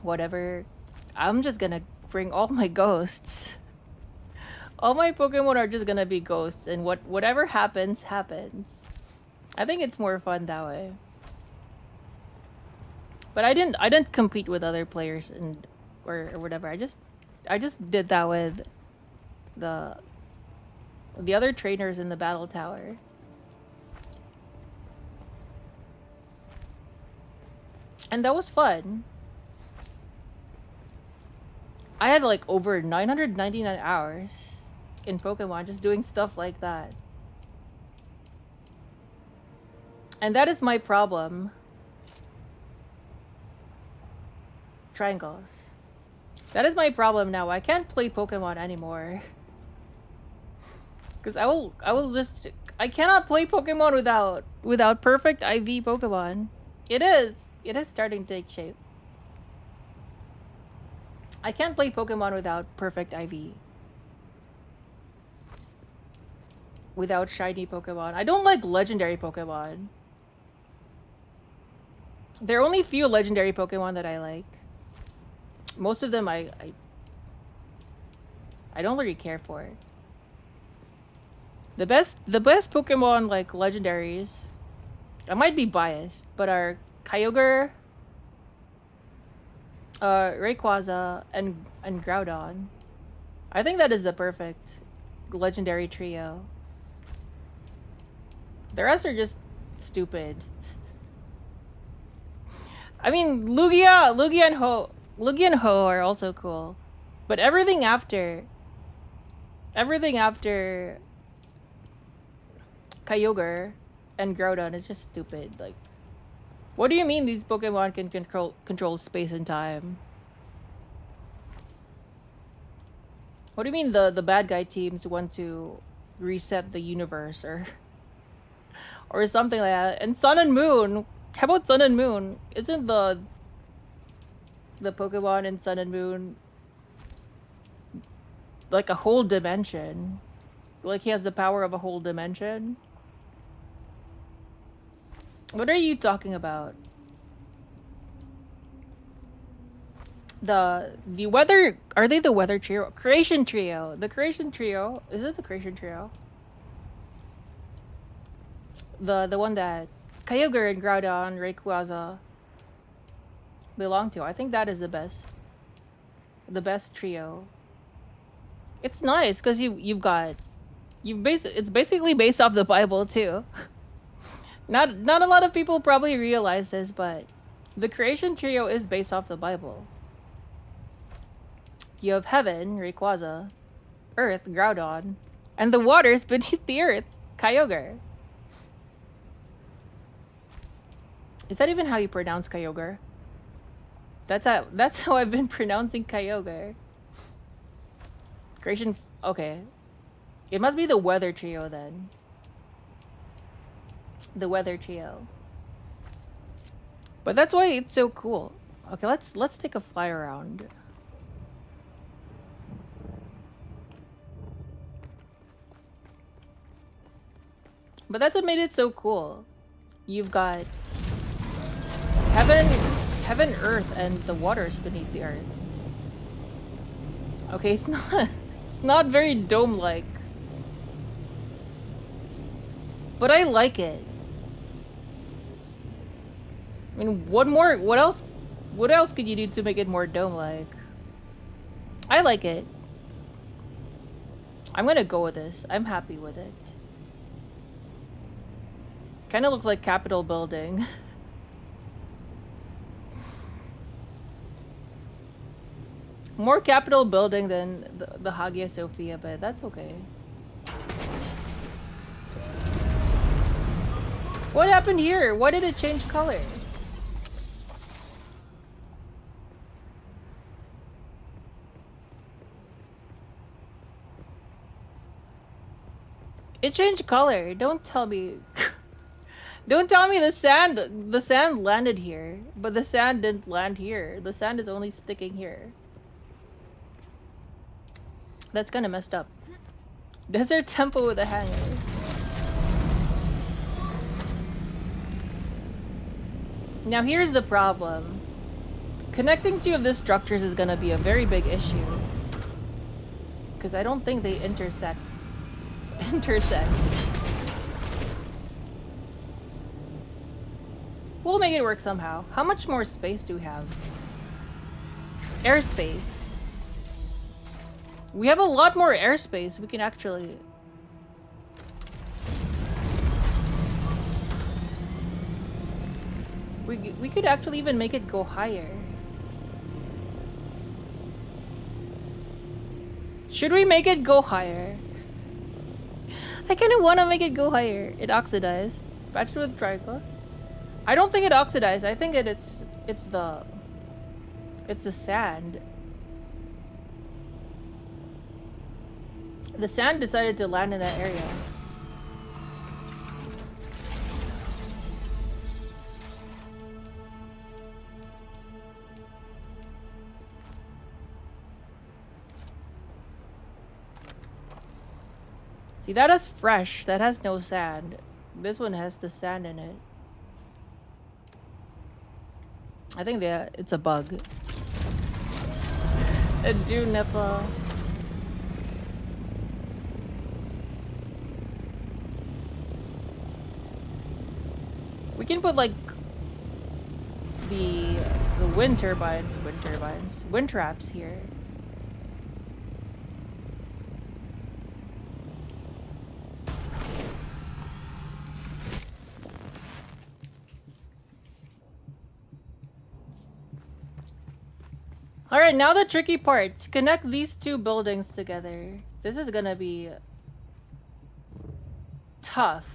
whatever. I'm just gonna bring all my ghosts. All my Pokemon are just gonna be ghosts, and whatever happens, happens. I think it's more fun that way. But I didn't compete with other players or whatever. I just did that with the other trainers in the battle tower. And that was fun. I had like over 999 hours in Pokemon just doing stuff like that. And that is my problem. Triangles. That is my problem now. I can't play Pokemon anymore. Because I cannot play Pokemon without perfect IV Pokemon. It is starting to take shape. I can't play Pokemon without perfect IV. Without shiny Pokemon. I don't like legendary Pokemon. There are only few legendary Pokemon that I like. Most of them I don't really care for. The best Pokemon like legendaries, I might be biased, but are Kyogre, Rayquaza, and Groudon. I think that is the perfect legendary trio. The rest are just stupid. I mean, Lugia and Ho are also cool, but everything after Kyogre and Groudon is just stupid. Like, what do you mean these Pokemon can control space and time? What do you mean the bad guy teams want to reset the universe or something like that? And Sun and Moon, how about Sun and Moon? Isn't the Pokemon in Sun and Moon like a whole dimension? Like he has the power of a whole dimension? What are you talking about? The weather, are they the weather trio? Creation trio. The creation trio. Is it the creation trio? The one that Kyogre and Groudon, Rayquaza belong to. I think that is the best trio. It's nice because it's basically based off the Bible too. Not a lot of people probably realize this, but the creation trio is based off the Bible. You have heaven, Rayquaza, earth, Groudon, and the waters beneath the earth, Kyogre. Is that even how you pronounce Kyogre? That's how I've been pronouncing Kyogre. Creation, okay. It must be the weather trio then. The weather trio. But that's why it's so cool. Okay, let's take a fly around. But that's what made it so cool. You've got heaven, earth, and the waters beneath the earth. Okay, it's not very dome-like. But I like it. I mean, what else could you do to make it more dome-like? I like it. I'm gonna go with this. I'm happy with it. Kind of looks like Capitol building. More Capitol building than the Hagia Sophia, but that's okay. What happened here? Why did it change color? It changed color. Don't tell me. Don't tell me the sand landed here, but the sand didn't land here. The sand is only sticking here. That's kind of messed up. Desert temple with a hanger. Now here's the problem. Connecting two of the structures is gonna be a very big issue. Because I don't think they intersect. We'll make it work somehow. How much more space do we have? Airspace. We have a lot more airspace. We can actually... We could actually even make it go higher. Should we make it go higher? I kind of want to make it go higher. It oxidized. Patched with triangles. I don't think it oxidized. I think it's the sand. The sand decided to land in that area. See, that is fresh. That has no sand. This one has the sand in it. I think it's a bug. A ℓ𝕗𝕒𝕗𝕒𝕗𝕗. We can put like the wind traps here. Alright, now the tricky part. To connect these two buildings together. This is gonna be tough.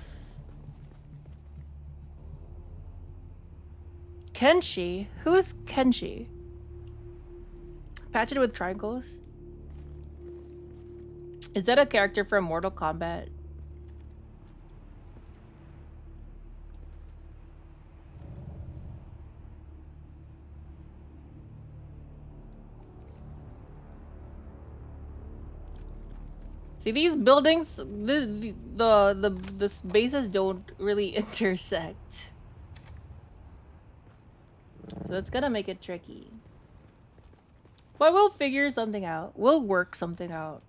Kenshi? Who is Kenshi? Patch it with triangles? Is that a character from Mortal Kombat? See, these buildings, the bases don't really intersect. So it's gonna make it tricky. But we'll figure something out. We'll work something out.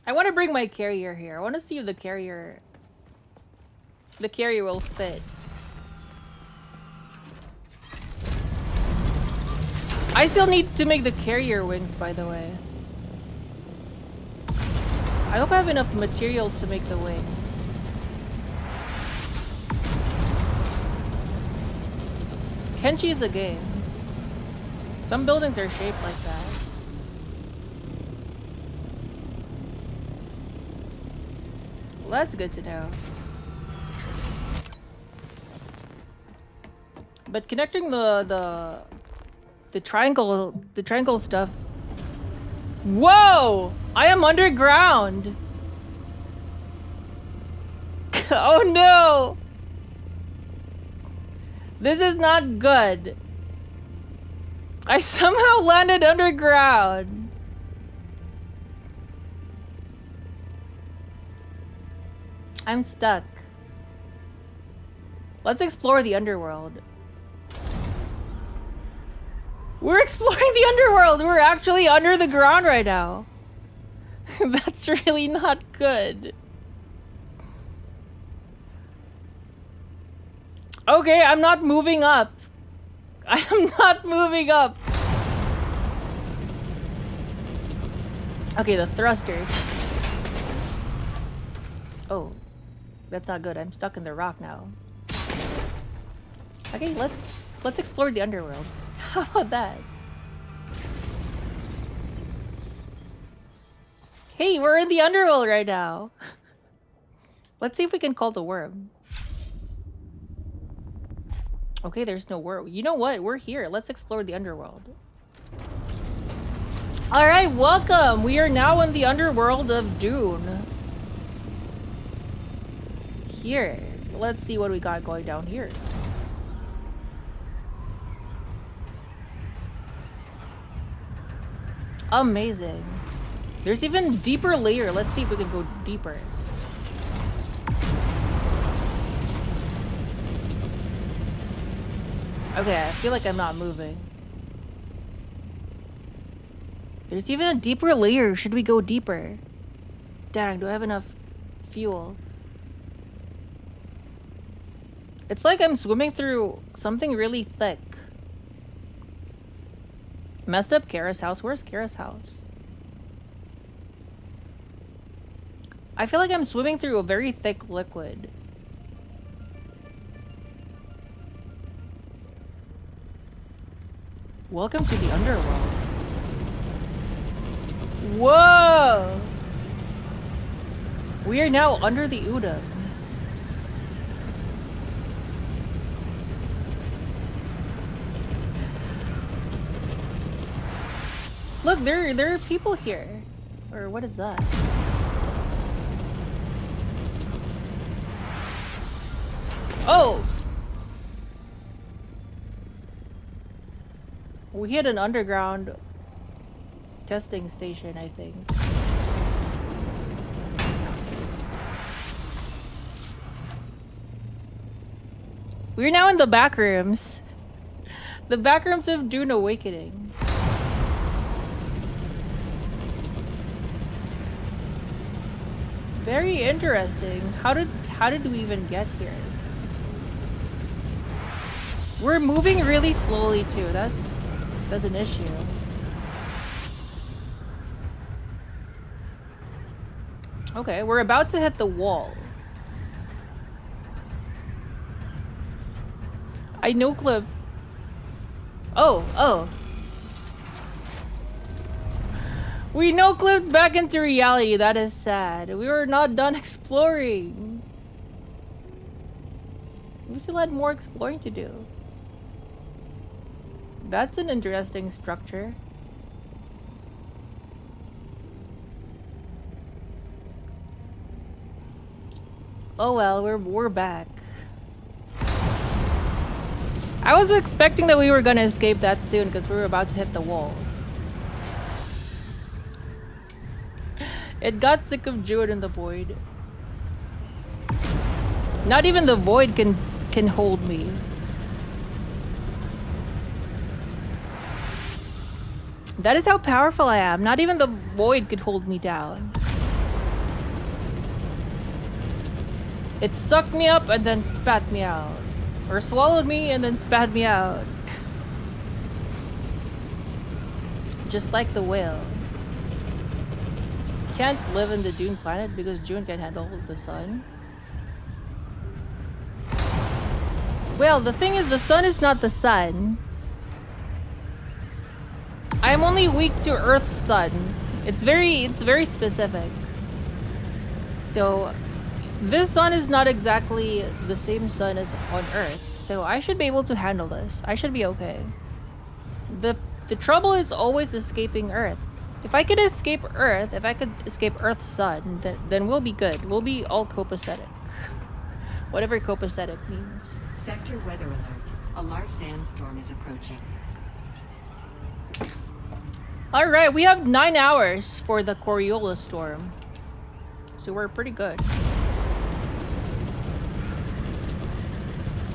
I want to bring my carrier here. I want to see if the carrier will fit. I still need to make the carrier wings, by the way. I hope I have enough material to make the wings. Kenshi is a game. Some buildings are shaped like that. Well, that's good to know. But connecting the triangle stuff. Whoa! I am underground. Oh no! This is not good. I somehow landed underground. I'm stuck. Let's explore the underworld. We're exploring the underworld! We're actually under the ground right now. That's really not good. Okay, I'm not moving up. I am not moving up. Okay, the thrusters. Oh, that's not good. I'm stuck in the rock now. Okay, let's explore the underworld. How about that? Hey, we're in the underworld right now. Let's see if we can call the worm. Okay, there's no worm. You know what? We're here. Let's explore the underworld. Alright, welcome! We are now in the underworld of Dune. Here. Let's see what we got going down here. Amazing. There's even deeper layer. Let's see if we can go deeper. Okay, I feel like I'm not moving. There's even a deeper layer. Should we go deeper? Dang, do I have enough fuel? It's like I'm swimming through something really thick. Messed up Kara's house. Where's Kara's house? I feel like I'm swimming through a very thick liquid. Welcome to the underworld. Whoa! We are now under the ℚ𝕚. Look, there are people here. Or what is that? Oh! We hit an underground testing station, I think. We're now in the back rooms. The back rooms of Dune Awakening. Very interesting. How did we even get here? We're moving really slowly too. That's an issue. Okay, we're about to hit the wall. I no-clip. Oh. We no-clipped back into reality. That is sad. We were not done exploring. We still had more exploring to do. That's an interesting structure. Oh well, we're back. I was expecting that we were gonna escape that soon because we were about to hit the wall. It got sick of Juwun in the void. Not even the void can hold me. That is how powerful I am. Not even the void could hold me down. It sucked me up and then spat me out. Or swallowed me and then spat me out. Just like the whale. Can't live in the Dune planet because Juwun can handle the sun. Well, the thing is, the sun is not the sun. I'm only weak to Earth's sun. It's very specific. So this sun is not exactly the same sun as on Earth. So I should be able to handle this. I should be okay. The trouble is always escaping Earth. If I could escape Earth, if I could escape Earth's sun, then we'll be good. We'll be all copacetic. Whatever copacetic means. Sector weather alert. A large sandstorm is approaching. Alright, we have 9 hours for the Coriolis storm. So we're pretty good.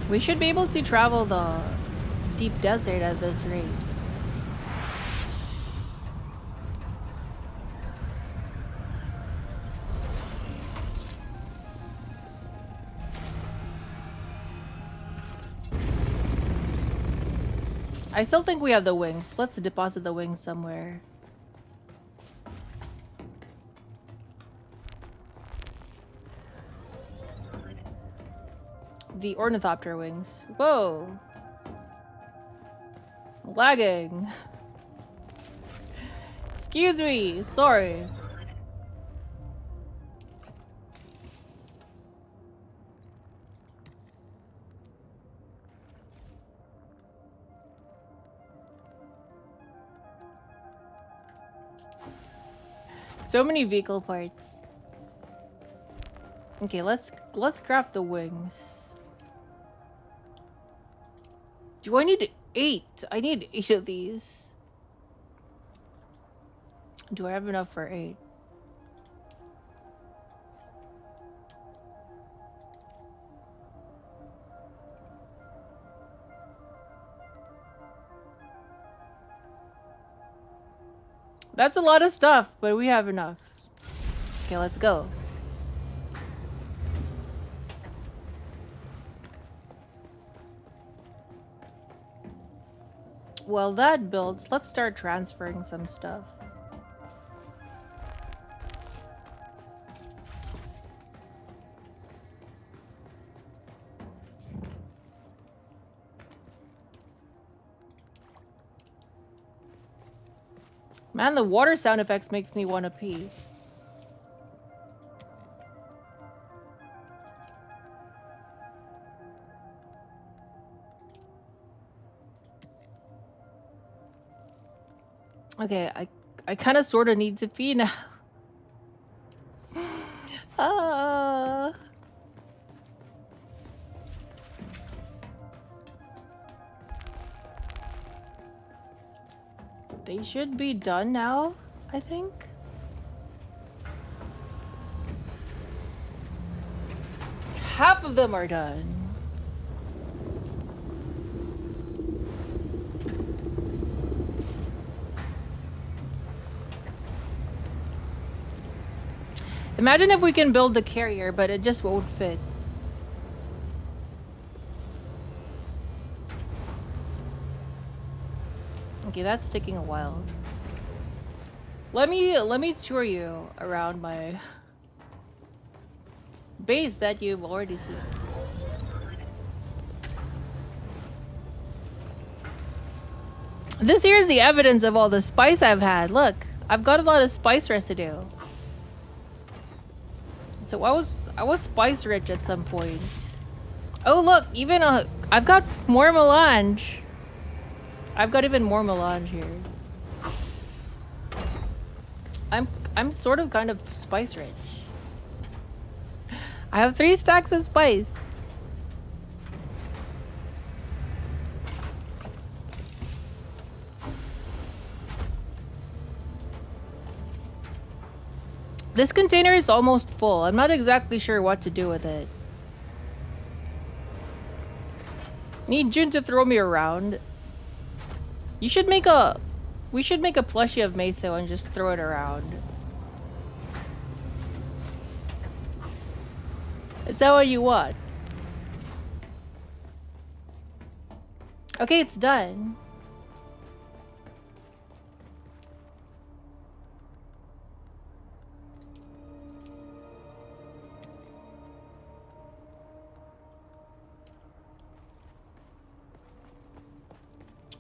We should be able to travel the deep desert at this rate. I still think we have the wings. Let's deposit the wings somewhere. The ornithopter wings. Whoa! I'm lagging. Excuse me. Sorry. So many vehicle parts. Okay, let's craft the wings. Do I need 8? I need 8 of these. Do I have enough for 8? That's a lot of stuff, but we have enough. Okay, let's go. Well, that builds. Let's start transferring some stuff. Man, the water sound effects makes me want to pee. Okay, I kind of sort of need to pee now. They should be done now, I think. Half of them are done. Imagine if we can build the carrier, but it just won't fit. Okay, that's taking a while. Let me tour you around my base that you've already seen. This here's the evidence of all the spice I've had. Look, I've got a lot of spice residue. So I was spice rich at some point. Oh look, even I've got more melange. I've got even more melange here. I'm sort of kind of spice rich. I have 3 stacks of spice. This container is almost full. I'm not exactly sure what to do with it. Need June to throw me around. We should make a plushie of Meso and just throw it around. Is that what you want? Okay, it's done.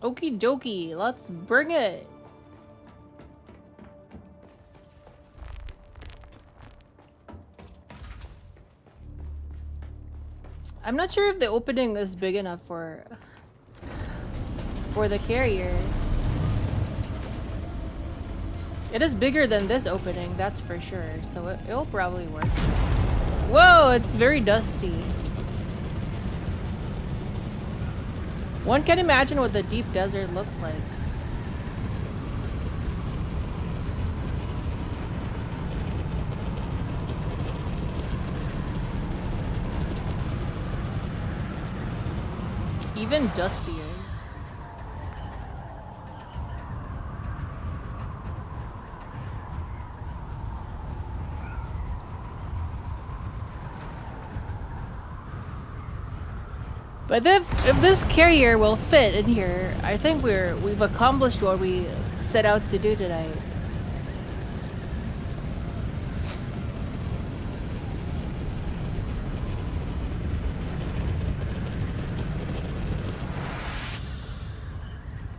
Okie dokie, let's bring it. I'm not sure if the opening is big enough for the carrier. It is bigger than this opening, that's for sure, so it'll probably work. Whoa, it's very dusty. One can imagine what the deep desert looks like. Even dustier. But if this carrier will fit in here, I think we've accomplished what we set out to do tonight.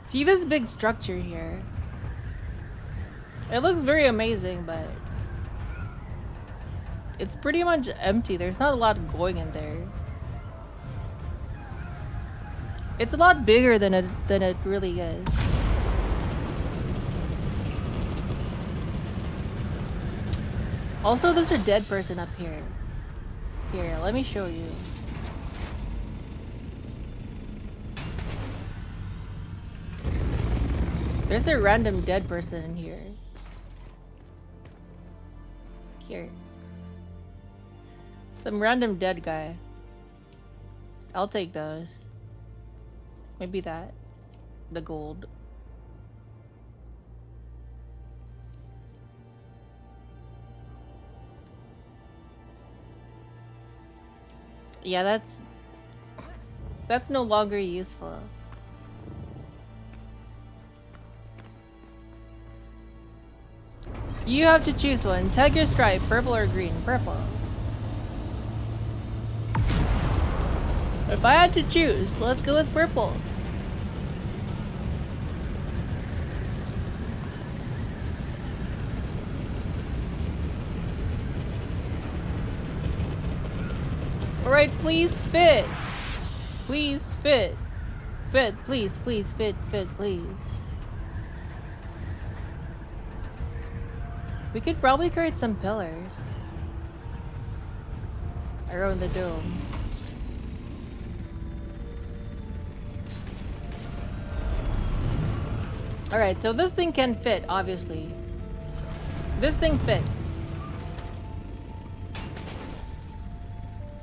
See this big structure here? It looks very amazing, but it's pretty much empty. There's not a lot going in there. It's a lot bigger than it really is. Also, there's a dead person up here. Here, let me show you. There's a random dead person in here. Here. Some random dead guy. I'll take those. Maybe that. The gold. Yeah, that's no longer useful. You have to choose one. Tag your stripe, purple or green. Purple. If I had to choose, let's go with purple. Alright, please fit. Please fit. Fit, please, please, fit, please. We could probably create some pillars around the dome. Alright, so this thing can fit, obviously. This thing fits.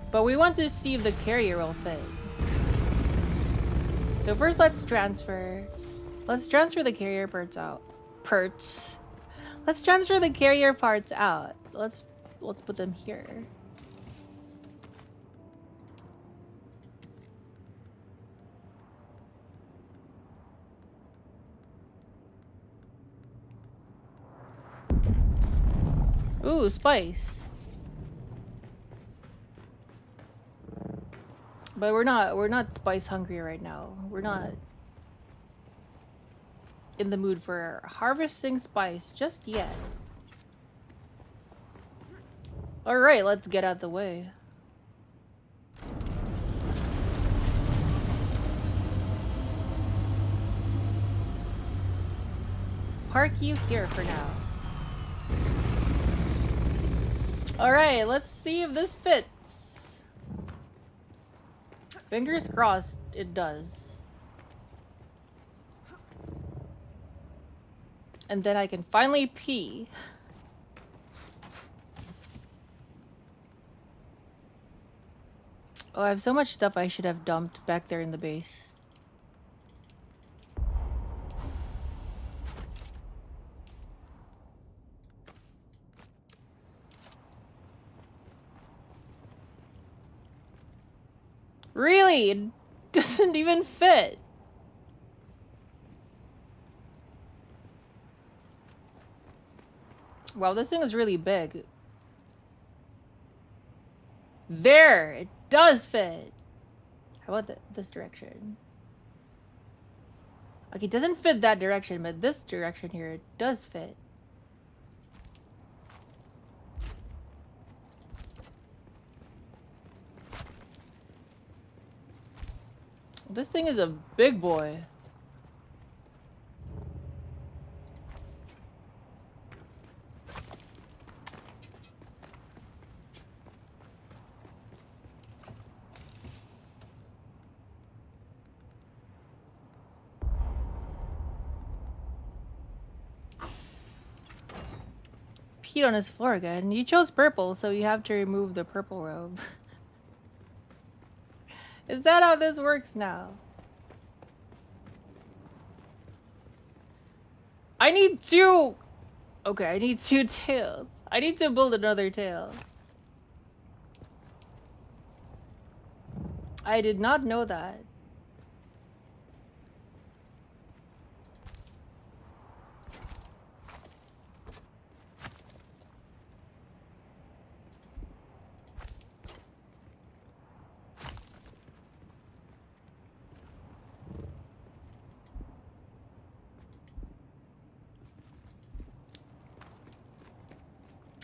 But we want to see if the carrier will fit. So first let's transfer. Let's transfer the carrier parts out. Let's transfer the carrier parts out. Let's put them here. Ooh, spice. But we're not spice hungry right now. We're not in the mood for harvesting spice just yet. Alright, let's get out the way. Let's park you here for now. Alright, let's see if this fits. Fingers crossed, it does. And then I can finally pee. Oh, I have so much stuff I should have dumped back there in the base. Really? It doesn't even fit. Wow, this thing is really big. There! It does fit! How about this direction? Okay, it doesn't fit that direction, but this direction here, it does fit. This thing is a big boy. Peed on his floor again. You chose purple, so you have to remove the purple robe. Is that how this works now? I need two! Okay, I need two tails. I need to build another tail. I did not know that.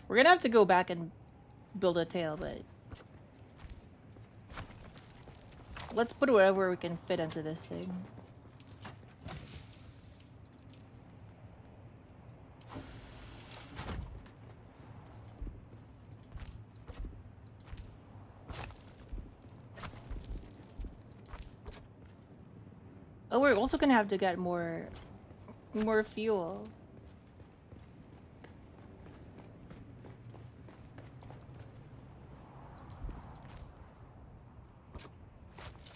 We're gonna have to go back and build a tail, but let's put whatever we can fit into this thing. Oh, we're also gonna have to get more fuel.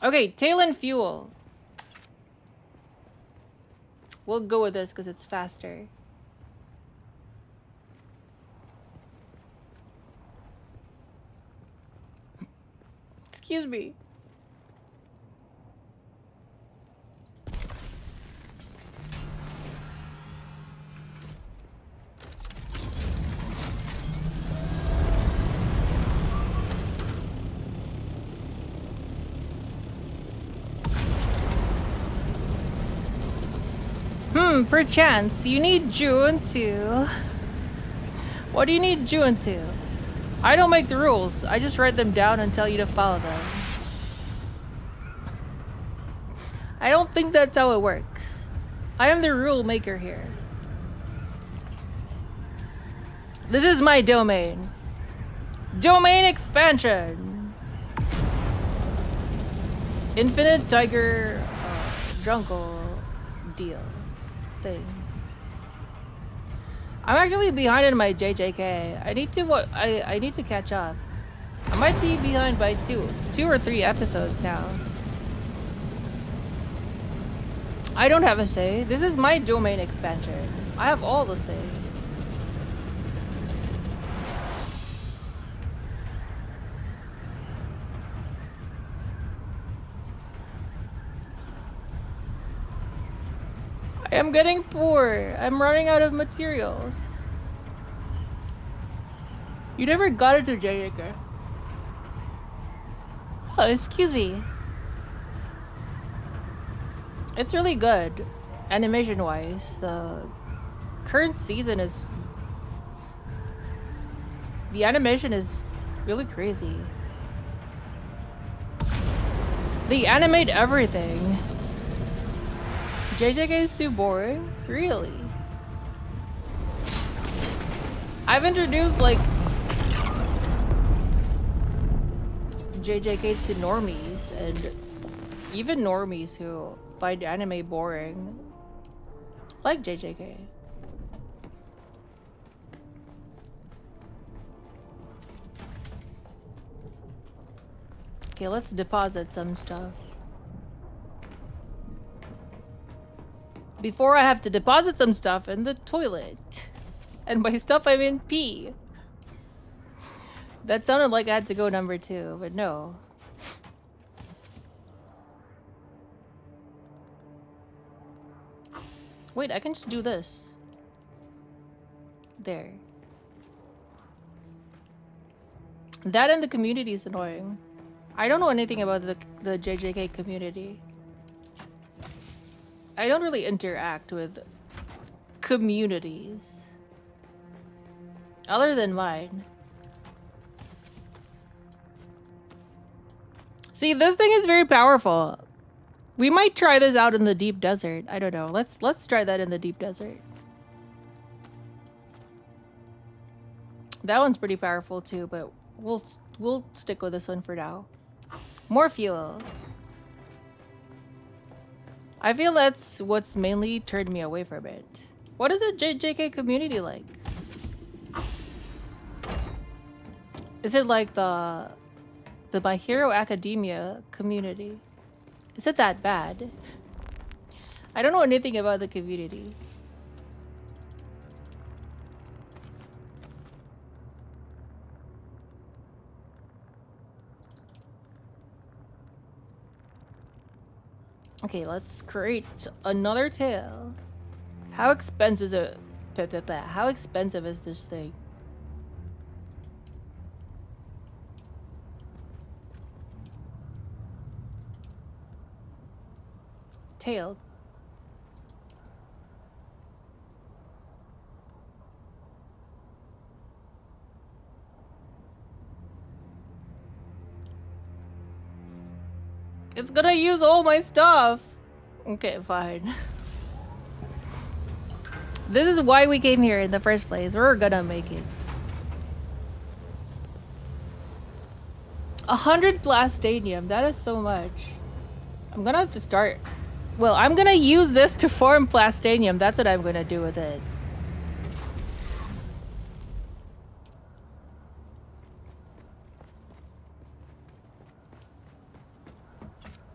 Okay, tail and fuel. We'll go with this because it's faster. Excuse me. Perchance you need Juwun to. What do you need Juwun to? I don't make the rules. I just write them down and tell you to follow them. I don't think that's how it works. I am the rule maker here. This is my domain. Domain expansion. Infinite tiger jungle deal thing. I'm actually behind in my JJK. I need to catch up. I might be behind by two or three episodes now. I don't have a say. This is my domain expansion. I have all the say. I am getting poor. I'm running out of materials. You never got it to JJK. Oh, excuse me. It's really good, animation-wise. The current season is... The animation is really crazy. They animate everything. JJK is too boring? Really? I've introduced, like, JJK to normies, and even normies who find anime boring like JJK. Okay, let's deposit some stuff. Before I have to deposit some stuff in the toilet. And by stuff I mean pee. That sounded like I had to go number 2, but no. Wait, I can just do this. There. That and the community is annoying. I don't know anything about the JJK community. I don't really interact with communities. Other than mine. See, this thing is very powerful. We might try this out in the deep desert. I don't know. Let's try that in the deep desert. That one's pretty powerful too, but we'll stick with this one for now. More fuel. I feel that's what's mainly turned me away from it. What is the JJK community like? Is it like the My Hero Academia community? Is it that bad? I don't know anything about the community. Okay, let's create another tale. How expensive is it? How expensive is this thing? Tale. It's gonna use all my stuff. Okay, fine. This is why we came here in the first place. We're gonna make it. 100 plastanium. That is so much. I'm gonna have to start. Well, I'm gonna use this to form plastanium. That's what I'm gonna do with it.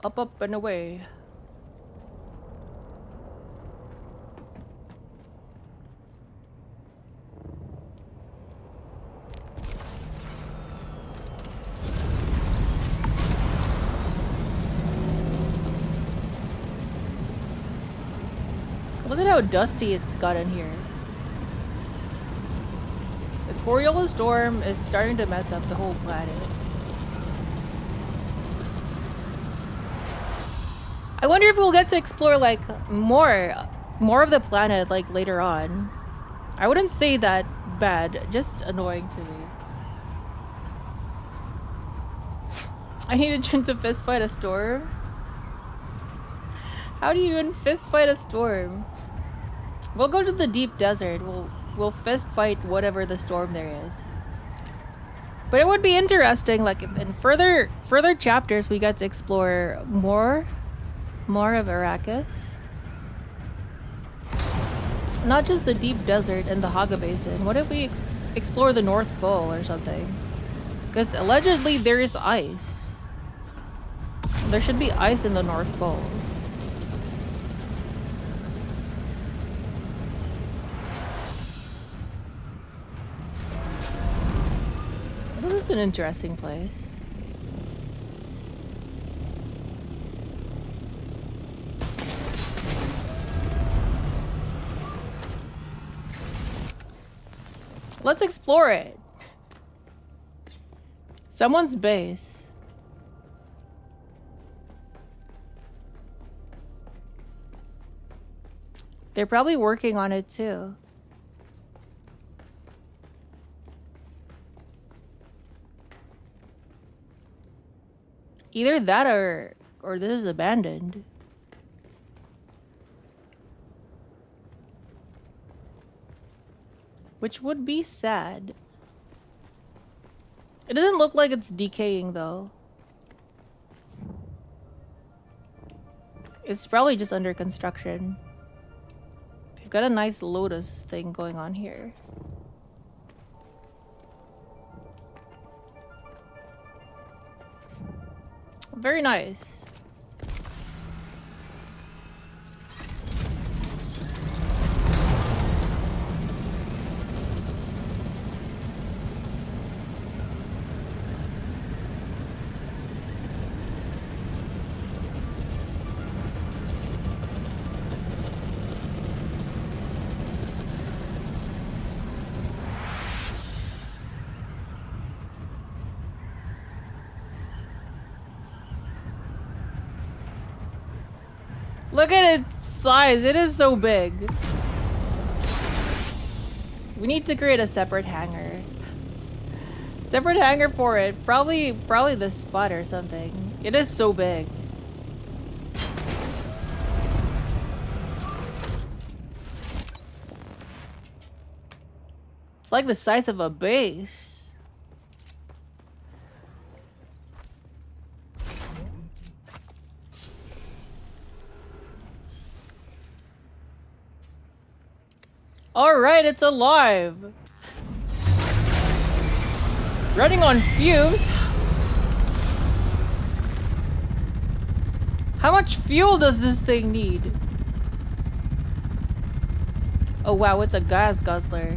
Up, up, and away. Look at how dusty it's got in here. The Coriolis storm is starting to mess up the whole planet. I wonder if we'll get to explore like more of the planet like later on. I wouldn't say that bad, just annoying to me. I need a June to fist fight a storm. How do you even fist fight a storm? We'll go to the deep desert. We'll fist fight whatever the storm there is. But it would be interesting, like in further chapters, we get to explore more of Arrakis. Not just the deep desert and the Haga Basin. What if we explore the North Pole or something? Because allegedly there is ice. There should be ice in the North Pole. This is an interesting place. Let's explore it. Someone's base. They're probably working on it too. Either that or this is abandoned. Which would be sad. It doesn't look like it's decaying though. It's probably just under construction. They've got a nice lotus thing going on here. Very nice. Look at its size, it is so big. We need to create a separate hangar. Separate hangar for it. Probably this spot or something. It is so big. It's like the size of a base. Alright, it's alive! Running on fumes? How much fuel does this thing need? Oh wow, it's a gas guzzler.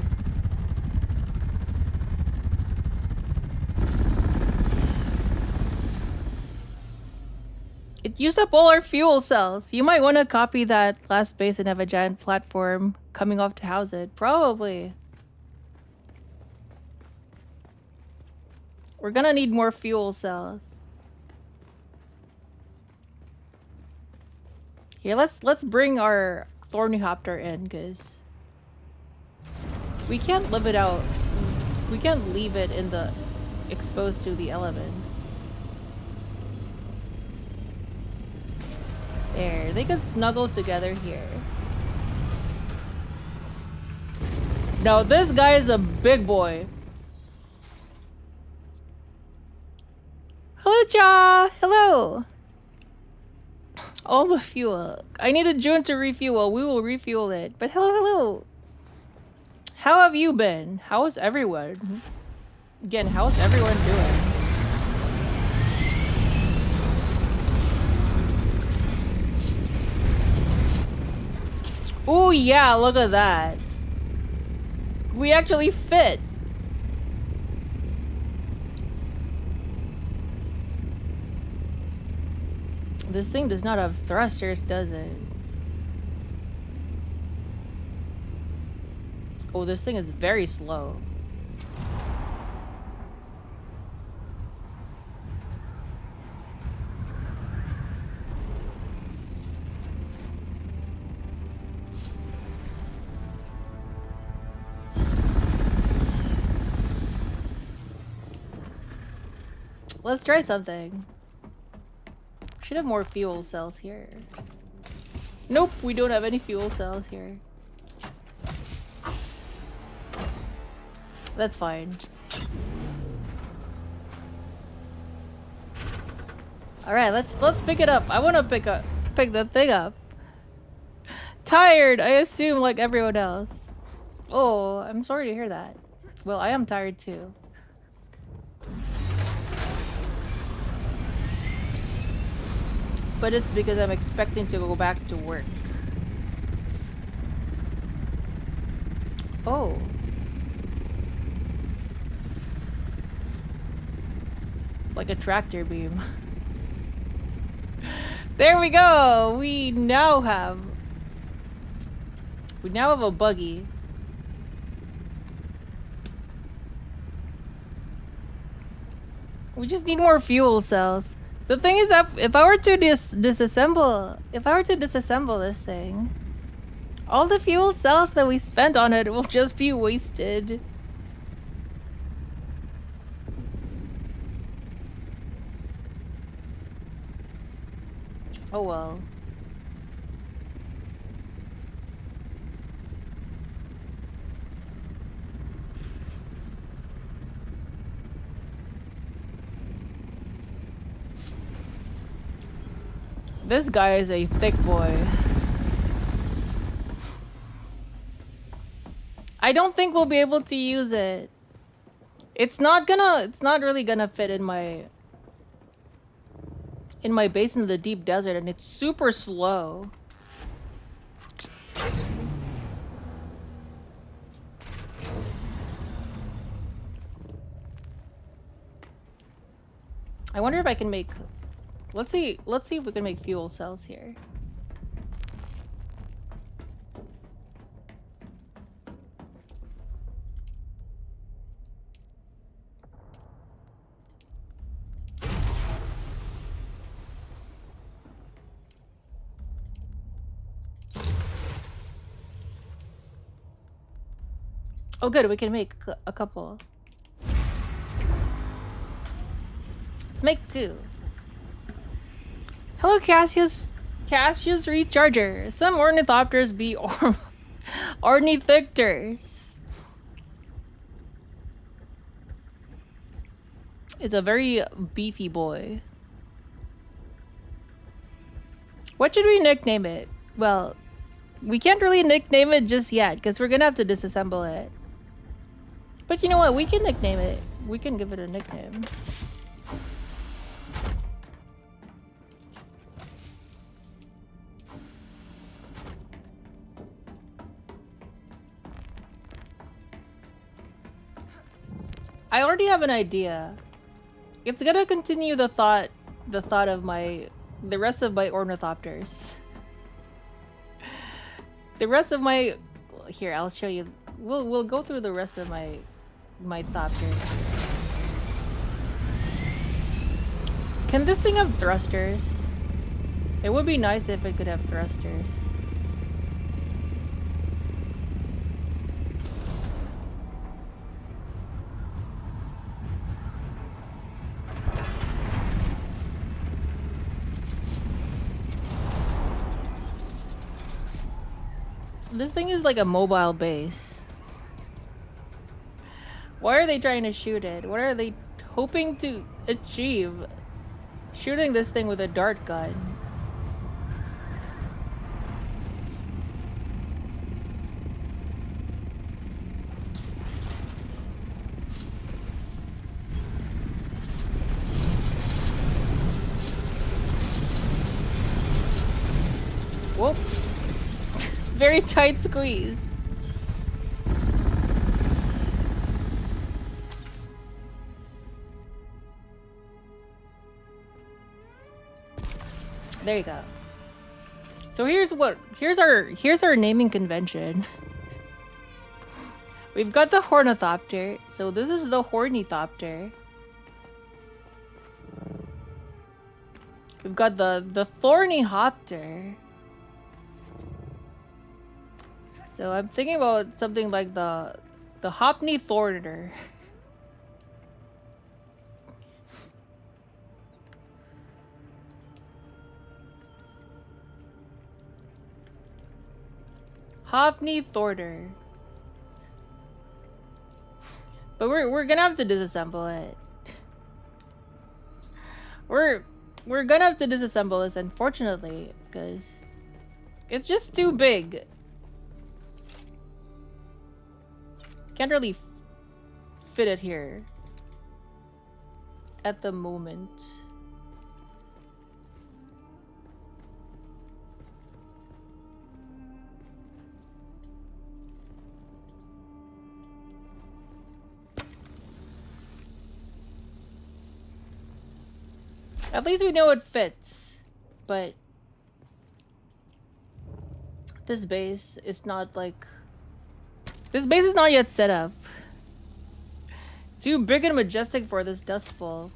It used up all our fuel cells. You might want to copy that last base and have a giant platform coming off to house it. Probably. We're gonna need more fuel cells. Here, let's bring our Thornyhopter in, because we can't live it out. We can't leave it in the exposed to the elements. There, they can snuggle together here. No, this guy is a big boy. Hello, Cha! Hello! All the fuel. I need a June to refuel. We will refuel it. But hello. How have you been? How is everyone? Again, how's everyone doing? Oh yeah, look at that. We actually fit. This thing does not have thrusters, does it? Oh, this thing is very slow. Let's try something. Should have more fuel cells here. Nope, we don't have any fuel cells here. That's fine. Alright, let's pick it up. I wanna pick that thing up. Tired, I assume, like everyone else. Oh, I'm sorry to hear that. Well, I am tired too. But it's because I'm expecting to go back to work. Oh. It's like a tractor beam. There we go! We now have a buggy. We just need more fuel cells. The thing is that if I were to disassemble this thing, all the fuel cells that we spent on it will just be wasted. Oh well. This guy is a thick boy. I don't think we'll be able to use it. It's not really gonna fit in my base in the deep desert, and it's super slow. I wonder if I can make... Let's see if we can make fuel cells here. Oh good, we can make a couple. Let's make 2. Hello, Cassius Recharger. Some ornithopters be ornithopters. It's a very beefy boy. What should we nickname it? Well, we can't really nickname it just yet because we're gonna have to disassemble it. But you know what? We can nickname it. We can give it a nickname. I already have an idea. It's gonna continue the thought of the rest of my ornithopters. The rest of my... Here, I'll show you. We'll go through the rest of my thopters. Can this thing have thrusters? It would be nice if it could have thrusters. This thing is like a mobile base. Why are they trying to shoot it? What are they hoping to achieve? Shooting this thing with a dart gun. Whoop. Very tight squeeze. There you go. So here's our naming convention. We've got the Hornithopter. So this is the Hornithopter. We've got the Thornyhopter. So I'm thinking about something like the Hopney Thorniter. ℙ𝕒𝕝𝕄𝕙𝕉. But we're gonna have to disassemble it. We're gonna have to disassemble this, unfortunately, because it's just too big. Can't really fit it here at the moment. At least we know it fits, but this base is not like... This base is not yet set up. Too big and majestic for this dust bowl.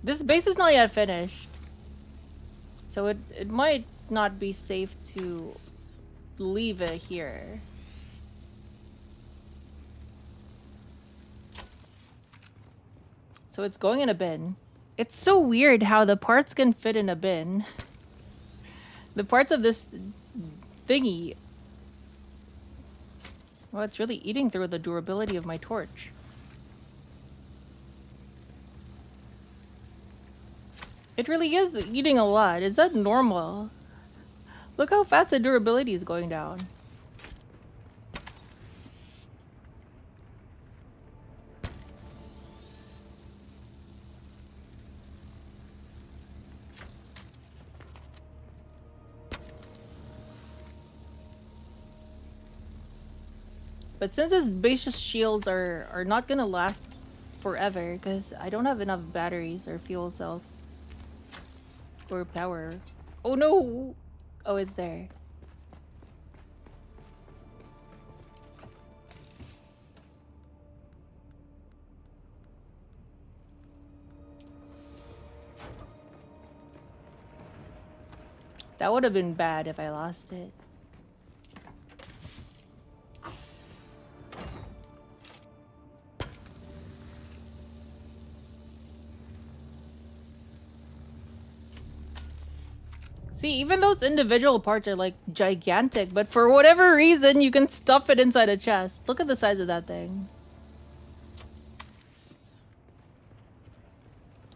This base is not yet finished. So it might not be safe to leave it here. So it's going in a bin. It's so weird how the parts can fit in a bin. The parts of this thingy. Well, it's really eating through the durability of my torch. It really is eating a lot. Is that normal? Look how fast the durability is going down. But since this base's shields are not gonna last forever, because I don't have enough batteries or fuel cells or power. Oh no! Oh, it's there. That would have been bad if I lost it. See, even those individual parts are like gigantic, but for whatever reason, you can stuff it inside a chest. Look at the size of that thing.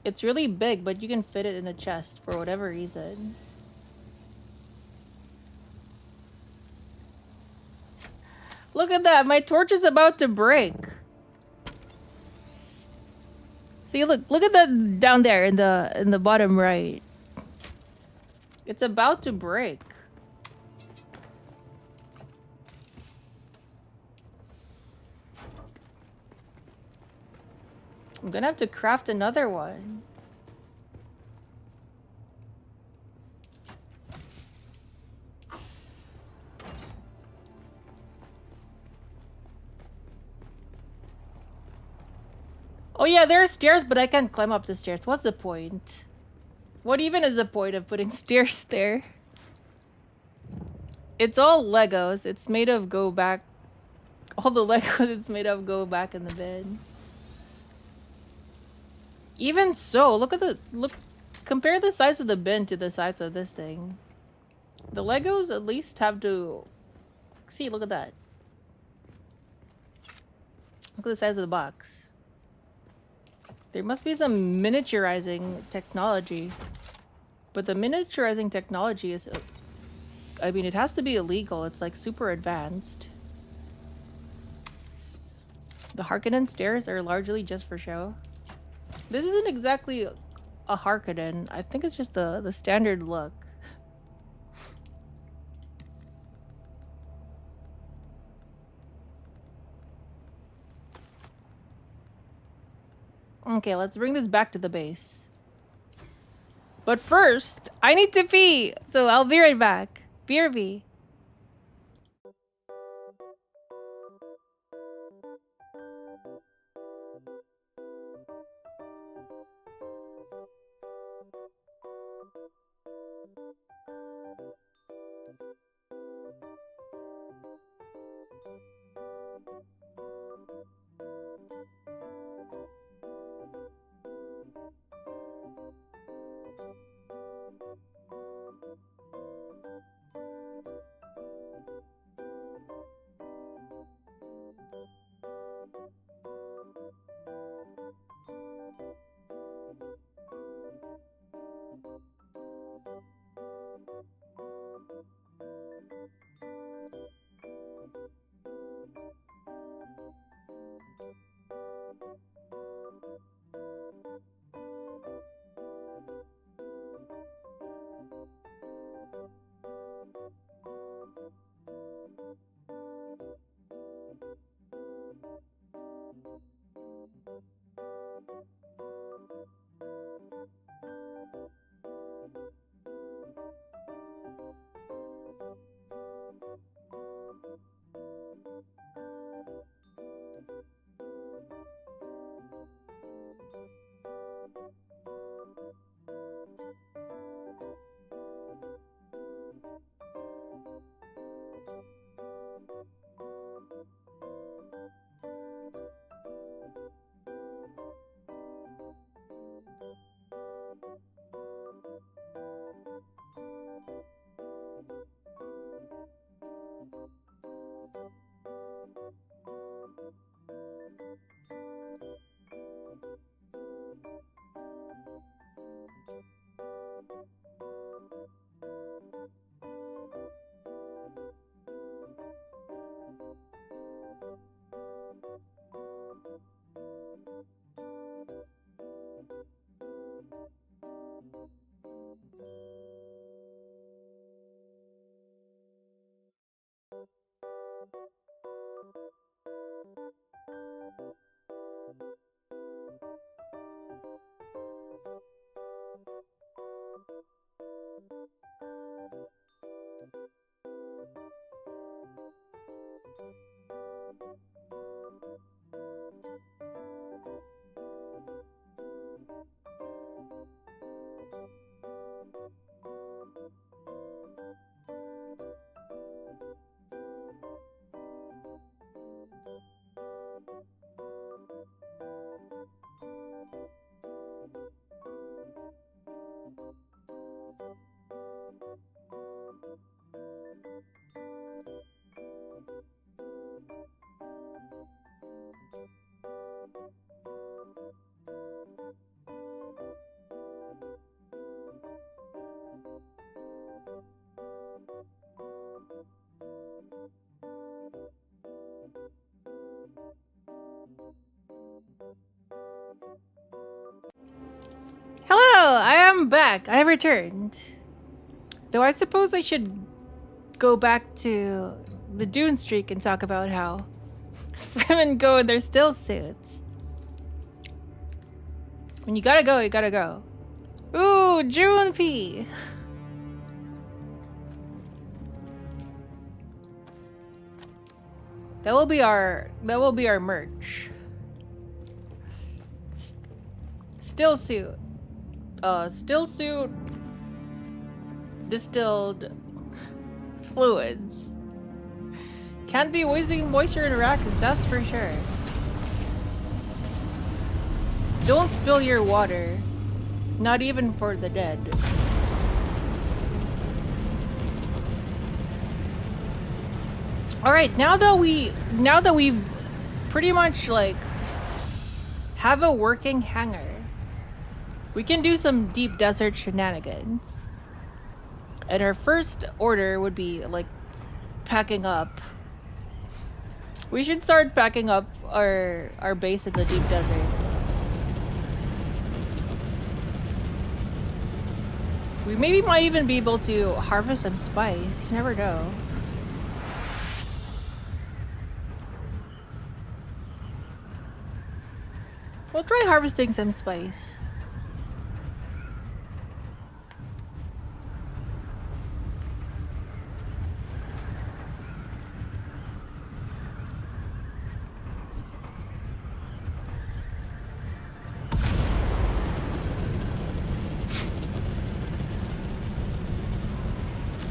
It's really big, but you can fit it in a chest for whatever reason. Look at that, my torch is about to break. See, look at that down there in the bottom right. It's about to break. I'm gonna have to craft another one. Oh yeah, there are stairs, but I can't climb up the stairs. What's the point? What even is the point of putting stairs there? It's all Legos. It's made of go back. All the Legos it's made of go back in the bin. Even so, look. Compare the size of the bin to the size of this thing. The Legos at least have to... See, look at that. Look at the size of the box. There must be some miniaturizing technology. But the miniaturizing technology is... I mean, it has to be illegal. It's like super advanced. The Harkonnen stairs are largely just for show. This isn't exactly a Harkonnen. I think it's just the standard look. Okay, let's bring this back to the base. But first, I need to pee! So I'll be right back. BRB. Hello, I am back. I have returned. Though I suppose I should go back to the Dune streak and talk about how women go in their still suits. When you gotta go, you gotta go. Ooh, Juwun P. That will be our merch. Still suit. Still suit. Distilled fluids. Can't be wasting moisture in rackets, that's for sure. Don't spill your water. Not even for the dead. Alright, now that we've pretty much like have a working hangar, we can do some deep desert shenanigans. And our first order would be like packing up. We should start packing up our base in the deep desert. We maybe might even be able to harvest some spice. You never know. We'll try harvesting some spice.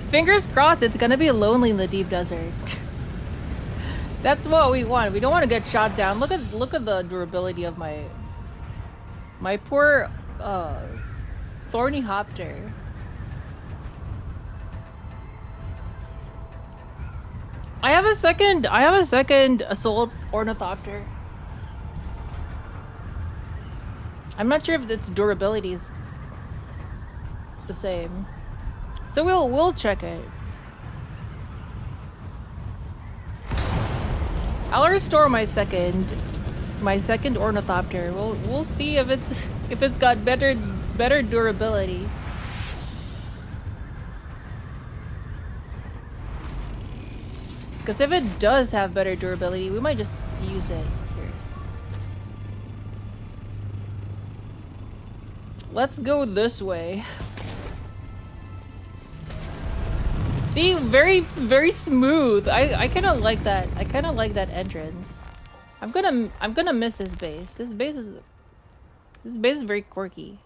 Fingers crossed it's gonna be lonely in the deep desert. That's what we want. We don't want to get shot down. Look at the durability of my poor thorny hopter. I have a second assault ornithopter. I'm not sure if its durability is the same. So we'll check it. I'll restore my second ornithopter. We'll see if it's got better durability. Because if it does have better durability, we might just use it here. Let's go this way. See, very smooth. I kind of like that. I kind of like that entrance. I'm gonna miss this base. This base is very quirky.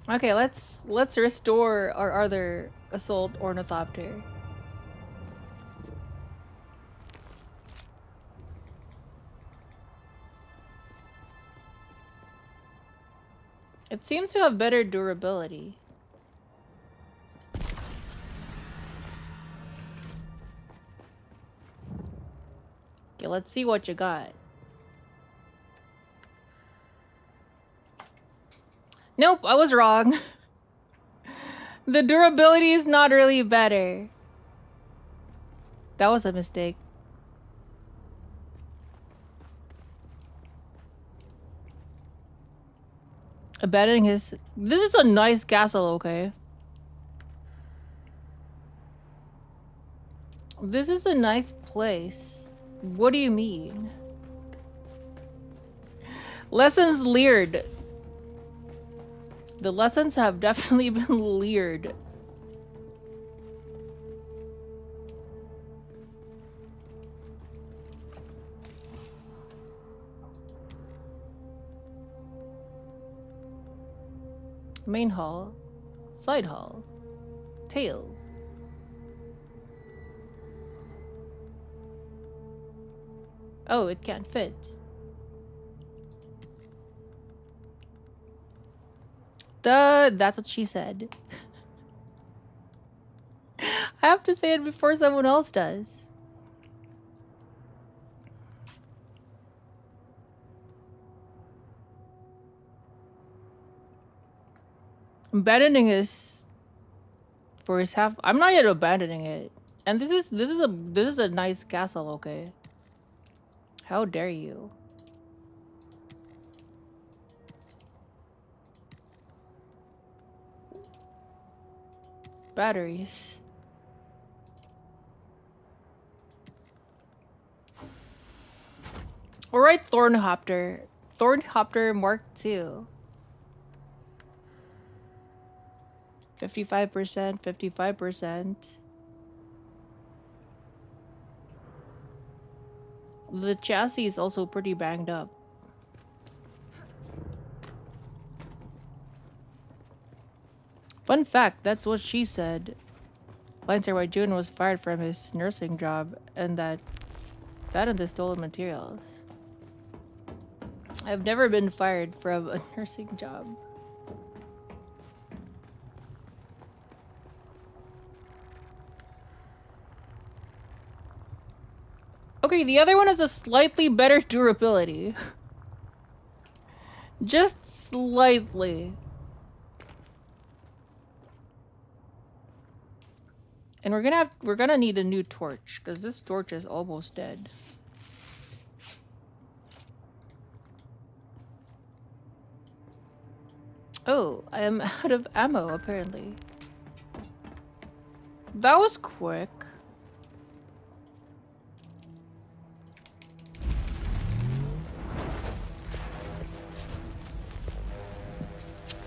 Okay, let's restore our other assault ornithopter. It seems to have better durability. Okay, let's see what you got. Nope, I was wrong. The durability is not really better. That was a mistake. Abandoning his... This is a nice castle, okay? This is a nice place. What do you mean? Lessons leered. The lessons have definitely been leered. Main hall, side hall, tail. Oh, it can't fit. That's what she said. I have to say it before someone else does. Abandoning is for his half. I'm not yet abandoning it. And this is a nice castle, okay? How dare you? Batteries. Alright, ℡𝕉𝕗. ℡𝕉𝕗 Mark II. 55%, 55%. The chassis is also pretty banged up. Fun fact, that's what she said. Lines are why Juwun was fired from his nursing job, and that and the stolen materials. I've never been fired from a nursing job. Okay, the other one has a slightly better durability. Just slightly. And we're gonna need a new torch, because this torch is almost dead. Oh, I am out of ammo, apparently. That was quick.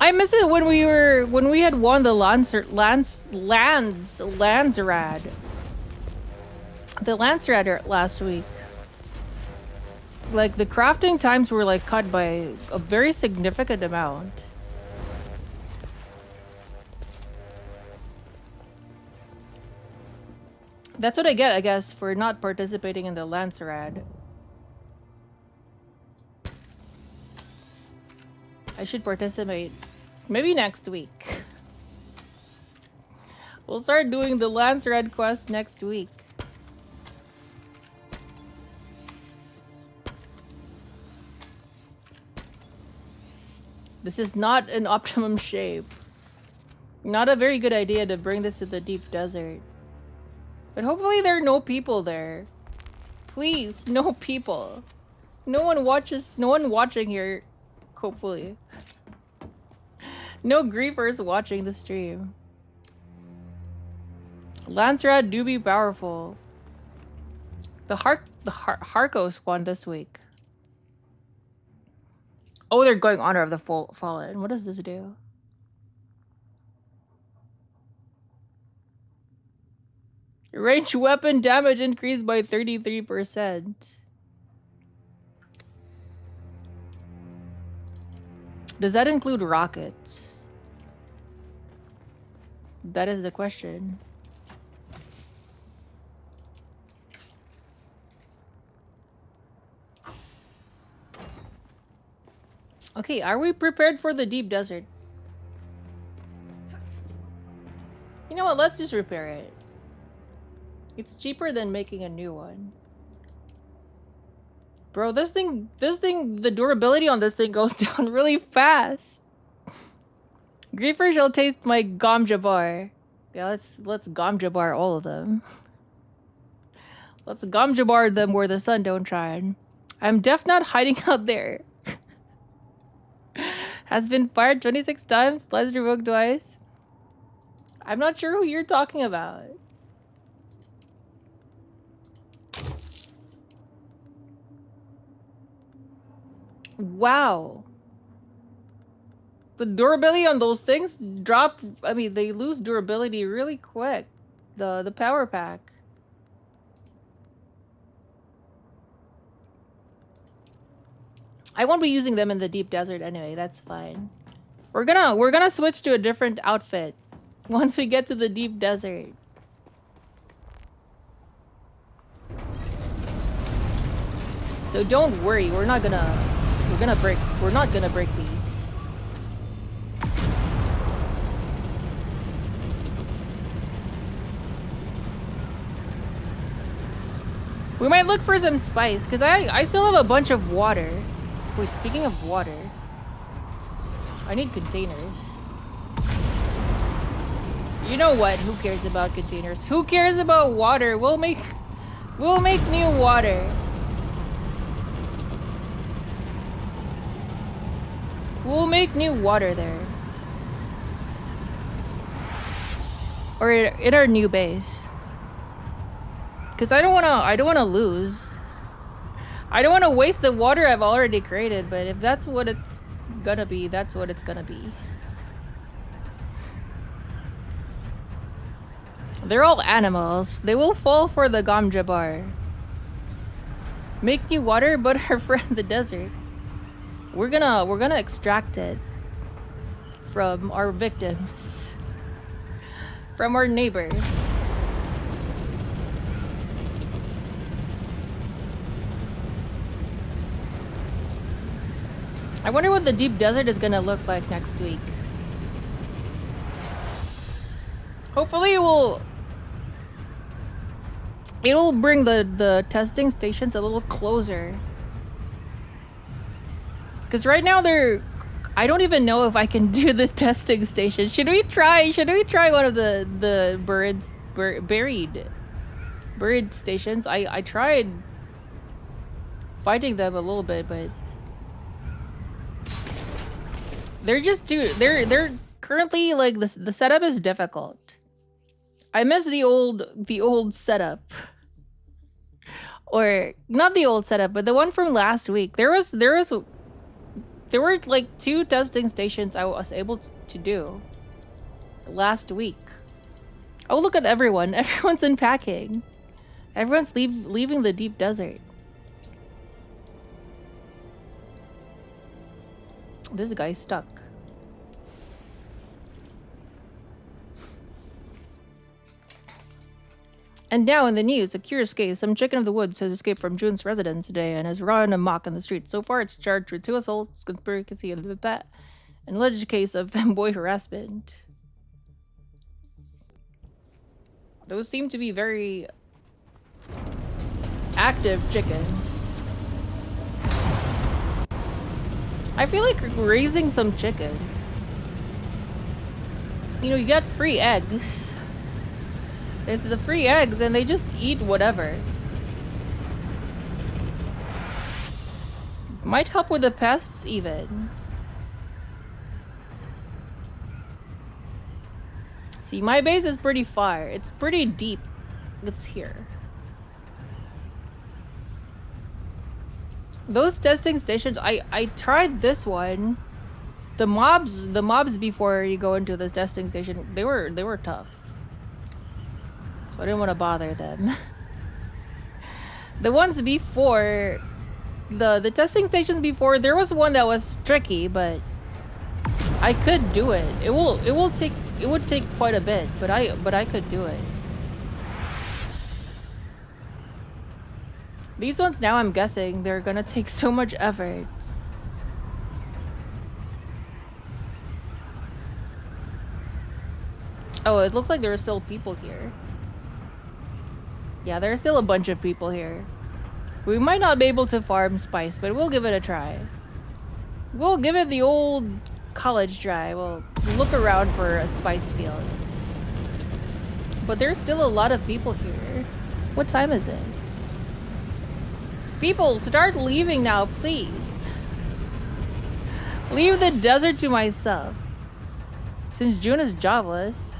I miss it when we had won the Landsrad. The Landsrad last week. Like, the crafting times were like cut by a very significant amount. That's what I get, I guess, for not participating in the Landsrad. I should participate. Maybe next week. We'll start doing the Landsrad quest next week. This is not an optimum shape. Not a very good idea to bring this to the deep desert. But hopefully there are no people there. Please, no people. No one watching here, hopefully. No griefers watching the stream. Landsrad do be powerful. The Harkos won this week. Oh, they're going Honor of the Fallen. What does this do? Range weapon damage increased by 33%. Does that include rockets? That is the question. Okay, are we prepared for the deep desert? You know what? Let's just repair it. It's cheaper than making a new one. Bro, this thing, the durability on this thing goes down really fast. Griefer shall taste my ℡𝕝𝕗𝕗. Yeah, let's ℡𝕝𝕗𝕗 all of them. Let's ℡𝕝𝕗𝕗 them where the sun don't shine. I'm deaf not hiding out there. Has been fired 26 times, license revoked twice. I'm not sure who you're talking about. Wow. The durability on those things drop. I mean, they lose durability really quick. The power pack. I won't be using them in the deep desert anyway. That's fine. We're gonna switch to a different outfit once we get to the deep desert. So don't worry. We're not gonna break these. We might look for some spice, because I still have a bunch of water. Wait, speaking of water, I need containers. You know what? Who cares about containers? Who cares about water? We'll make new water. We'll make new water there. Or in our new base. Cause I don't wanna lose. I don't wanna waste the water I've already created, but if that's what it's gonna be, that's what it's gonna be. They're all animals. They will fall for the ℡𝕝𝕒𝕟𝕒𝕟𝕒. Make new water, but our friend the desert. We're gonna extract it from our victims. From our neighbors. I wonder what the deep desert is gonna look like next week. Hopefully it'll bring the testing stations a little closer. Because right now I don't even know if I can do the testing station. Should we try one of the buried stations? I tried fighting them a little bit, but they're just they're currently like the setup is difficult. I miss the old setup. Or not the old setup, but the one from last week. There were like 2 testing stations I was able to do last week. Oh, look at everyone. Everyone's unpacking. Everyone's leaving the deep desert. This guy's stuck. And now in the news, a curious case. Some chicken of the woods has escaped from Juwun's residence today and has run amok on the streets. So far, it's charged with 2 assaults, conspiracy, and an alleged case of femboy harassment. Those seem to be very active chickens. I feel like raising some chickens. You know, you get free eggs. There's the free eggs and they just eat whatever. Might help with the pests even. See, my base is pretty far. It's pretty deep. It's here. Those testing stations, I tried this one. The mobs before you go into the testing station, they were tough. So I didn't want to bother them. The ones before, the testing stations before, there was one that was tricky, but I could do it. It would take quite a bit, but I could do it. These ones now, I'm guessing they're gonna take so much effort. Oh, it looks like there are still people here. Yeah, there are still a bunch of people here. We might not be able to farm spice, but we'll give it a try. We'll give it the old college try. We'll look around for a spice field. But there's still a lot of people here. What time is it? People, start leaving now, please. Leave the desert to myself. Since Juwun is jobless.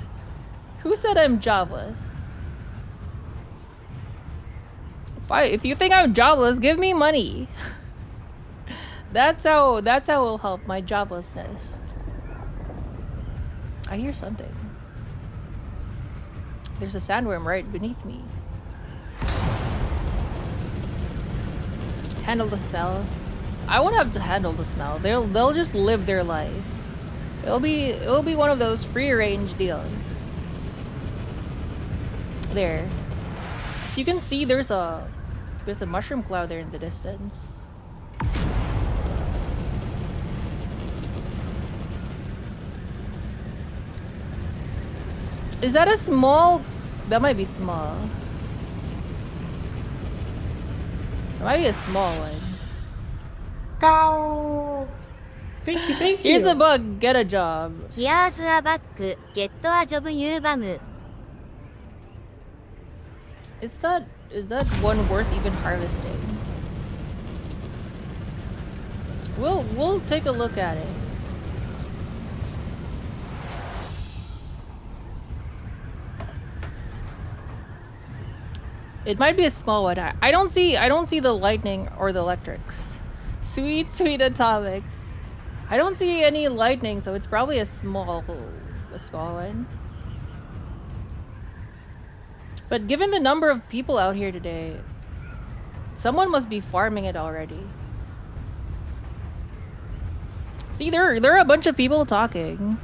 Who said I'm jobless? If you think I'm jobless, give me money. That's how it'll help my joblessness. I hear something. There's a sandworm right beneath me. Handle the smell. I won't have to handle the smell. They'll just live their life. It'll be one of those free range deals. There. So you can see there's a mushroom cloud there in the distance. Is that a small? That might be small. It might be a small one. Cow. Thank you, thank you. Here's a bug. Get a job. ℡𝕒𝕗𝓵𝓮𝓼 Is that one worth even harvesting? We'll take a look at it. It might be a small one. I don't see the lightning or the electrics. Sweet atomics. I don't see any lightning, so it's probably a small one. But given the number of people out here today, someone must be farming it already. See, there are a bunch of people talking.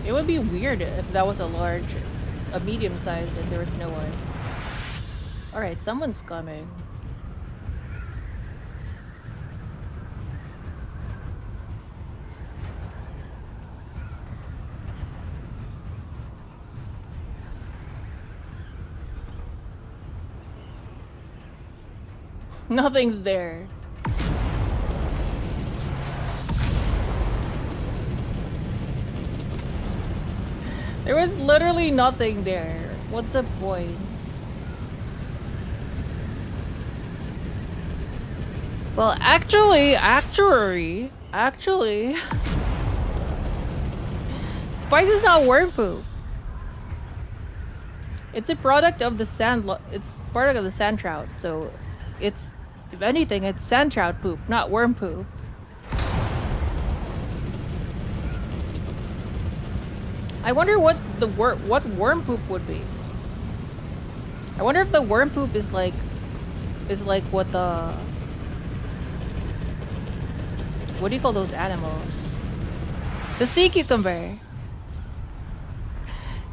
It would be weird if that was a medium size and there was no one. Alright, someone's coming. Nothing's there. There was literally nothing there. What's the point? Well, actually, spice is not worm poop. It's a product of the sand trout. So, it's, if anything, it's sand trout poop, not worm poop. I wonder what worm poop would be. I wonder if the worm poop is like what the, what do you call those animals? The sea cucumber.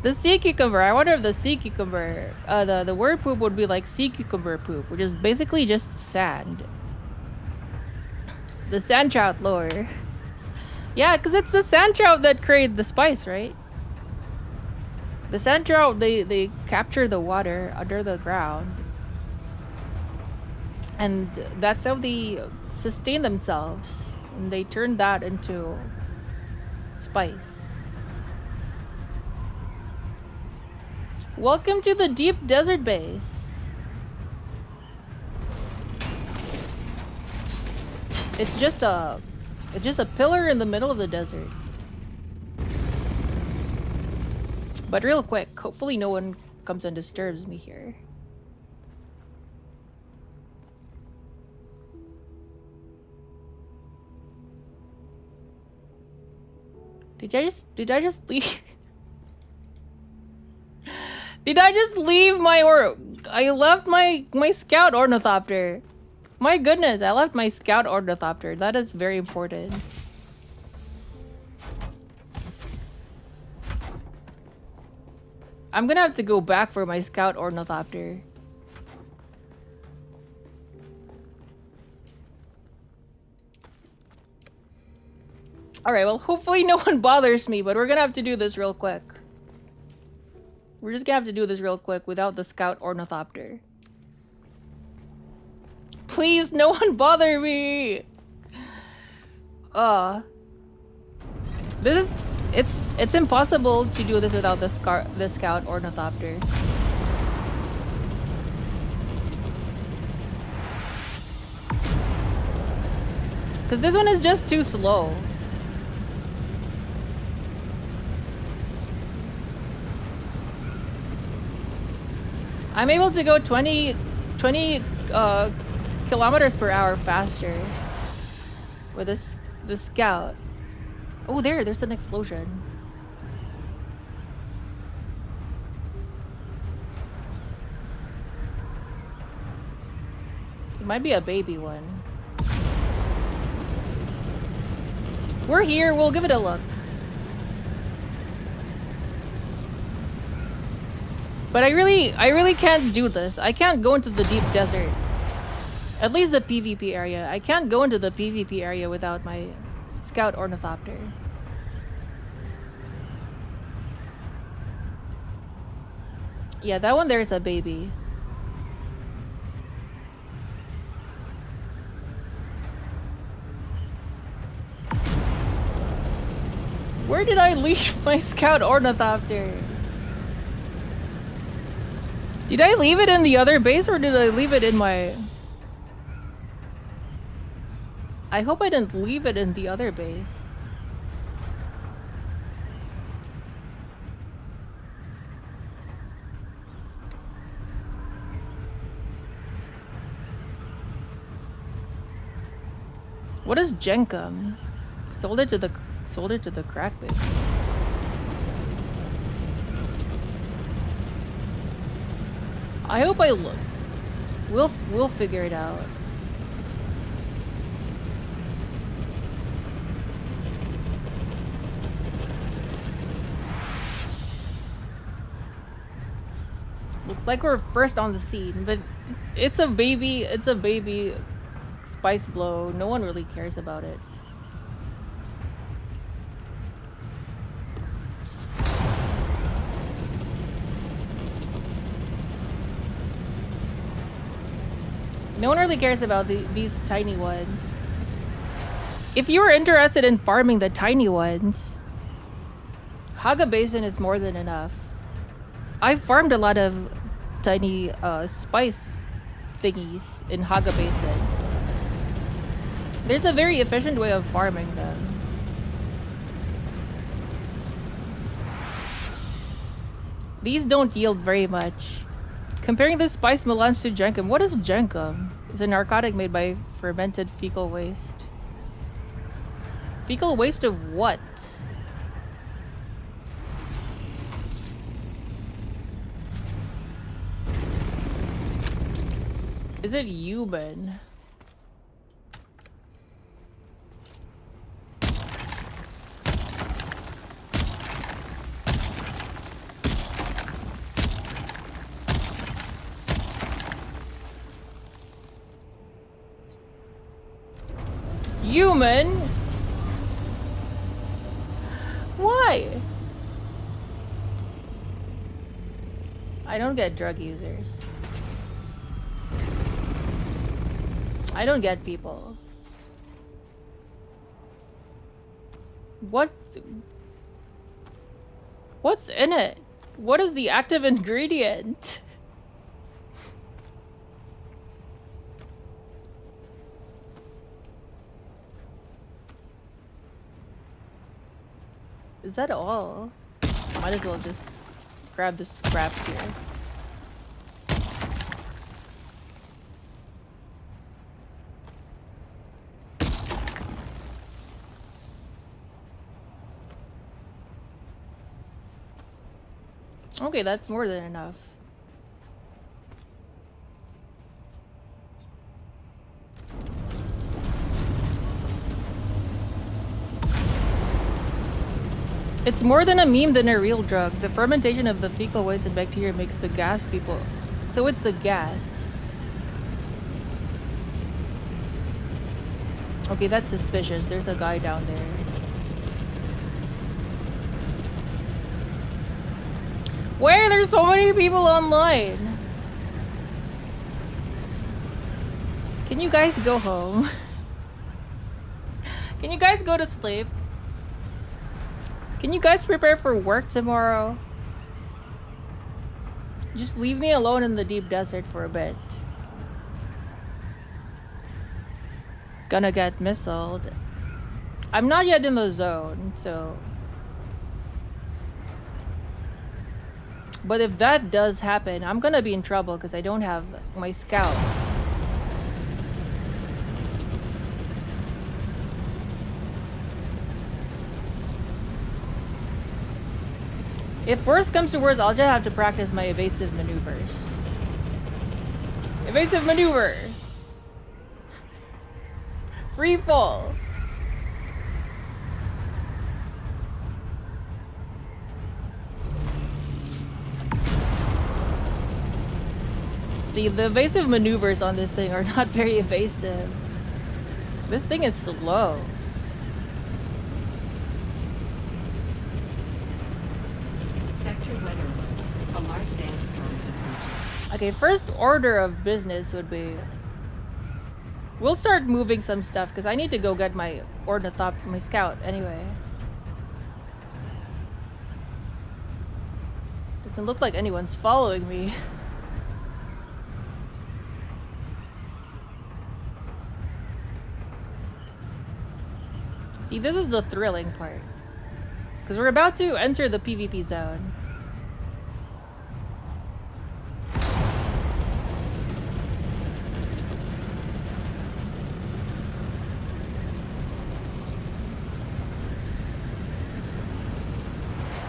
The sea cucumber. I wonder if the sea cucumber, the worm poop would be like sea cucumber poop, which is basically just sand. The sand trout lore. Yeah, because it's the sand trout that created the spice, right? The sand trout, they capture the water under the ground. And that's how they sustain themselves. And they turn that into spice. Welcome to the deep desert base. It's just a pillar in the middle of the desert. But real quick, hopefully no one comes and disturbs me here. Did I just leave? Did I just leave I left my scout ornithopter. My goodness, I left my scout ornithopter. That is very important. I'm gonna have to go back for my scout ornithopter. Alright, well, hopefully no one bothers me, but we're gonna have to do this real quick. We're just gonna have to do this real quick without the scout ornithopter. Please, no one bother me! It's impossible to do this without the scout ornithopter. Because this one is just too slow. I'm able to go 20 kilometers per hour faster with this scout. Oh, there's an explosion. It might be a baby one. We're here, we'll give it a look. But I really can't do this. I can't go into the deep desert. At least the PvP area. I can't go into the PvP area without my scout ornithopter. Yeah, that one there's a baby. Where did I leave my scout ornithopter? Did I leave it in the other base or did I leave it in my... I hope I didn't leave it in the other base. What is ℡𝕝𝕚𝕟𝕟𝕼? Sold it to the crack base. I hope I look. We'll figure it out. Looks like we're first on the scene, but it's a baby spice blow. No one really cares about it. No one really cares about these tiny ones. If you were interested in farming the tiny ones, Haga Basin is more than enough. I've farmed a lot of tiny spice thingies in Haga Basin. There's a very efficient way of farming them. These don't yield very much. Comparing the spice melons to ℡𝕝𝕚𝕟𝕚, what is ℡𝕝𝕚𝕚? It's a narcotic made by fermented fecal waste. Fecal waste of what? Is it human? Human? Why? I don't get drug users. I don't get people. What's in it? What is the active ingredient? Is that all? Might as well just grab the scraps here. Okay, that's more than enough. It's more than a meme than a real drug. The fermentation of the fecal waste and bacteria makes the gas people. So it's the gas. Okay, that's suspicious. There's a guy down there. Where? There's so many people online. Can you guys go home? Can you guys go to sleep? Can you guys prepare for work tomorrow? Just leave me alone in the deep desert for a bit. Gonna get missiled. I'm not yet in the zone, so... But if that does happen, I'm gonna be in trouble because I don't have my scout. If worst comes to worst, I'll just have to practice my evasive maneuvers. Evasive maneuver! Free fall! See, the evasive maneuvers on this thing are not very evasive. This thing is slow. Sector weather alert. A large sandstorm is approaching. Okay, first order of business would be... We'll start moving some stuff because I need to go get my my scout anyway. Doesn't look like anyone's following me. See, this is the thrilling part. Because we're about to enter the PvP zone.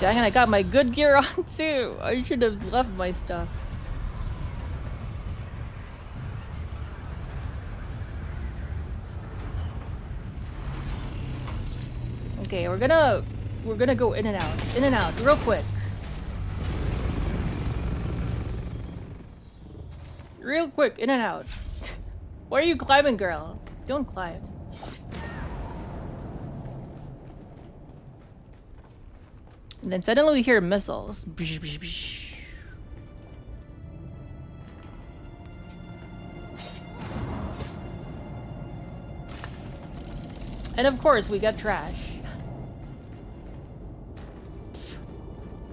Dang it, I got my good gear on too. I should have left my stuff. Okay, we're gonna go in and out real quick. Real quick, in and out. Why are you climbing, girl? Don't climb. And then suddenly we hear missiles. Bish, bish, bish. And of course, we get trash.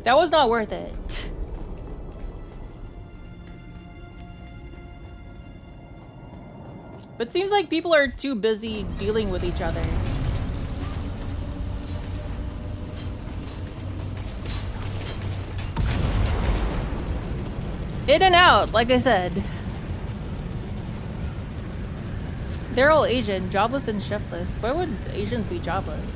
That was not worth it. But seems like people are too busy dealing with each other. In and out, like I said. They're all Asian, jobless and shiftless. Why would Asians be jobless?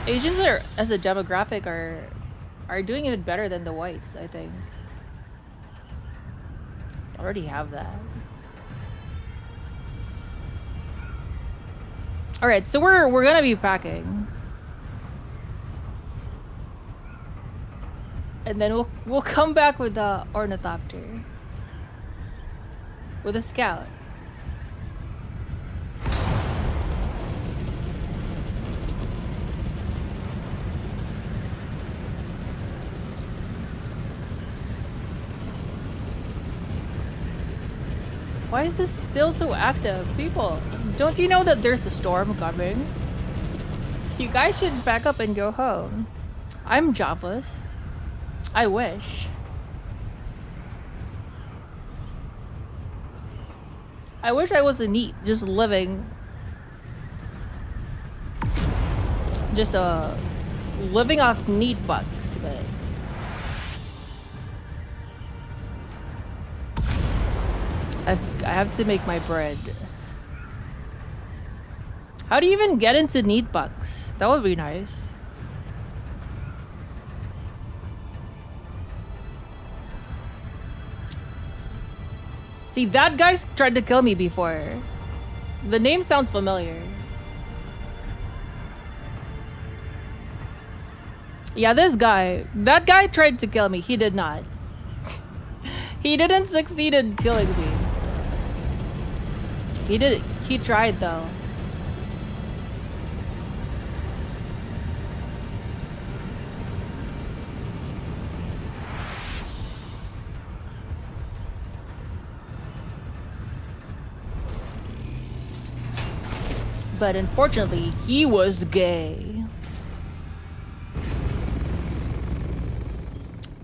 Asians are, as a demographic, are doing even better than the whites, I think. Already have that. All right, so we're gonna be packing, and then we'll come back with the ornithopter, with a scout. Why is this still so active? People, don't you know that there's a storm coming? You guys should back up and go home. I'm jobless. I wish. I wish I was a neat, just living. Just living off neat bucks, but... I have to make my bread. How do you even get into neat bucks? That would be nice. See, that guy tried to kill me before. The name sounds familiar. Yeah, this guy. That guy tried to kill me. He did not. He didn't succeed in killing me. He did. He tried though. But unfortunately, he was gay.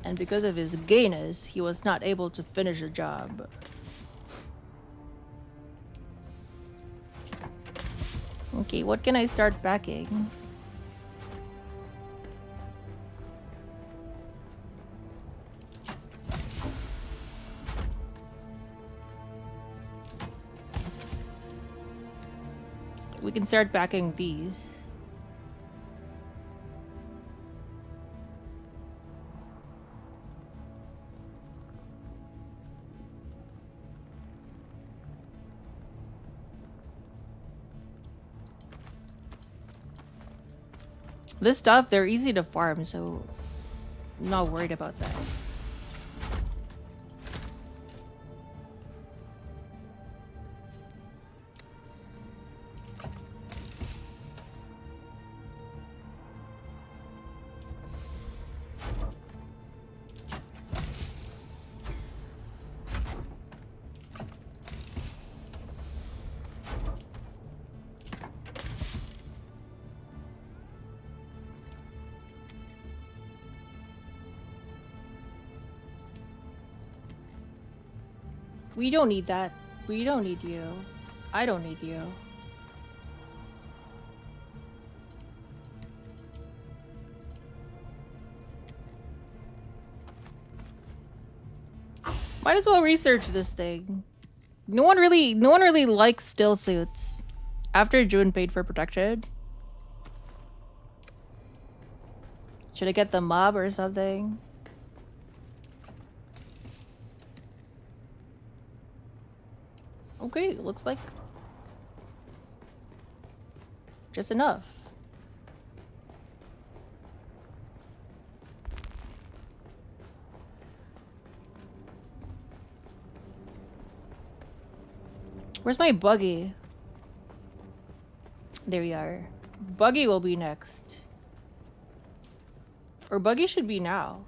And because of his gayness, he was not able to finish the job. Okay, what can I start backing? We can start backing these. This stuff, they're easy to farm, so I'm not worried about that. We don't need that. We don't need you. I don't need you. Might as well research this thing. No one really likes still suits after Juwun paid for protection. Should I get the mob or something? Okay, looks like just enough. Where's my buggy? There we are. Buggy will be next. Or buggy should be now.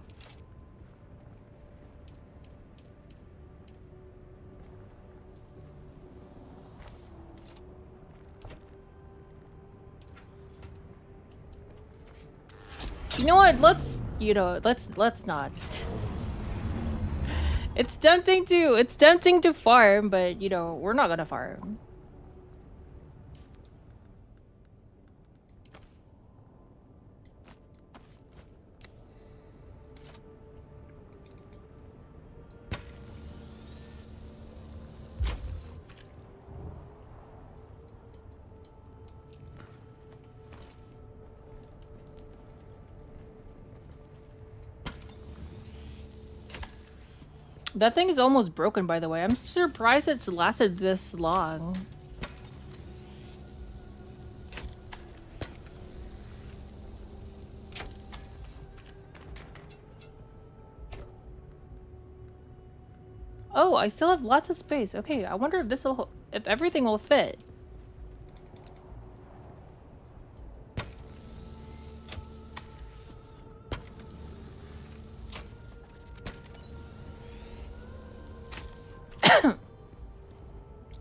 You know what? Let's not. It's tempting to farm, but you know, we're not gonna farm. That thing is almost broken, by the way. I'm surprised it's lasted this long. Oh, I still have lots of space. Okay, I wonder if everything will fit.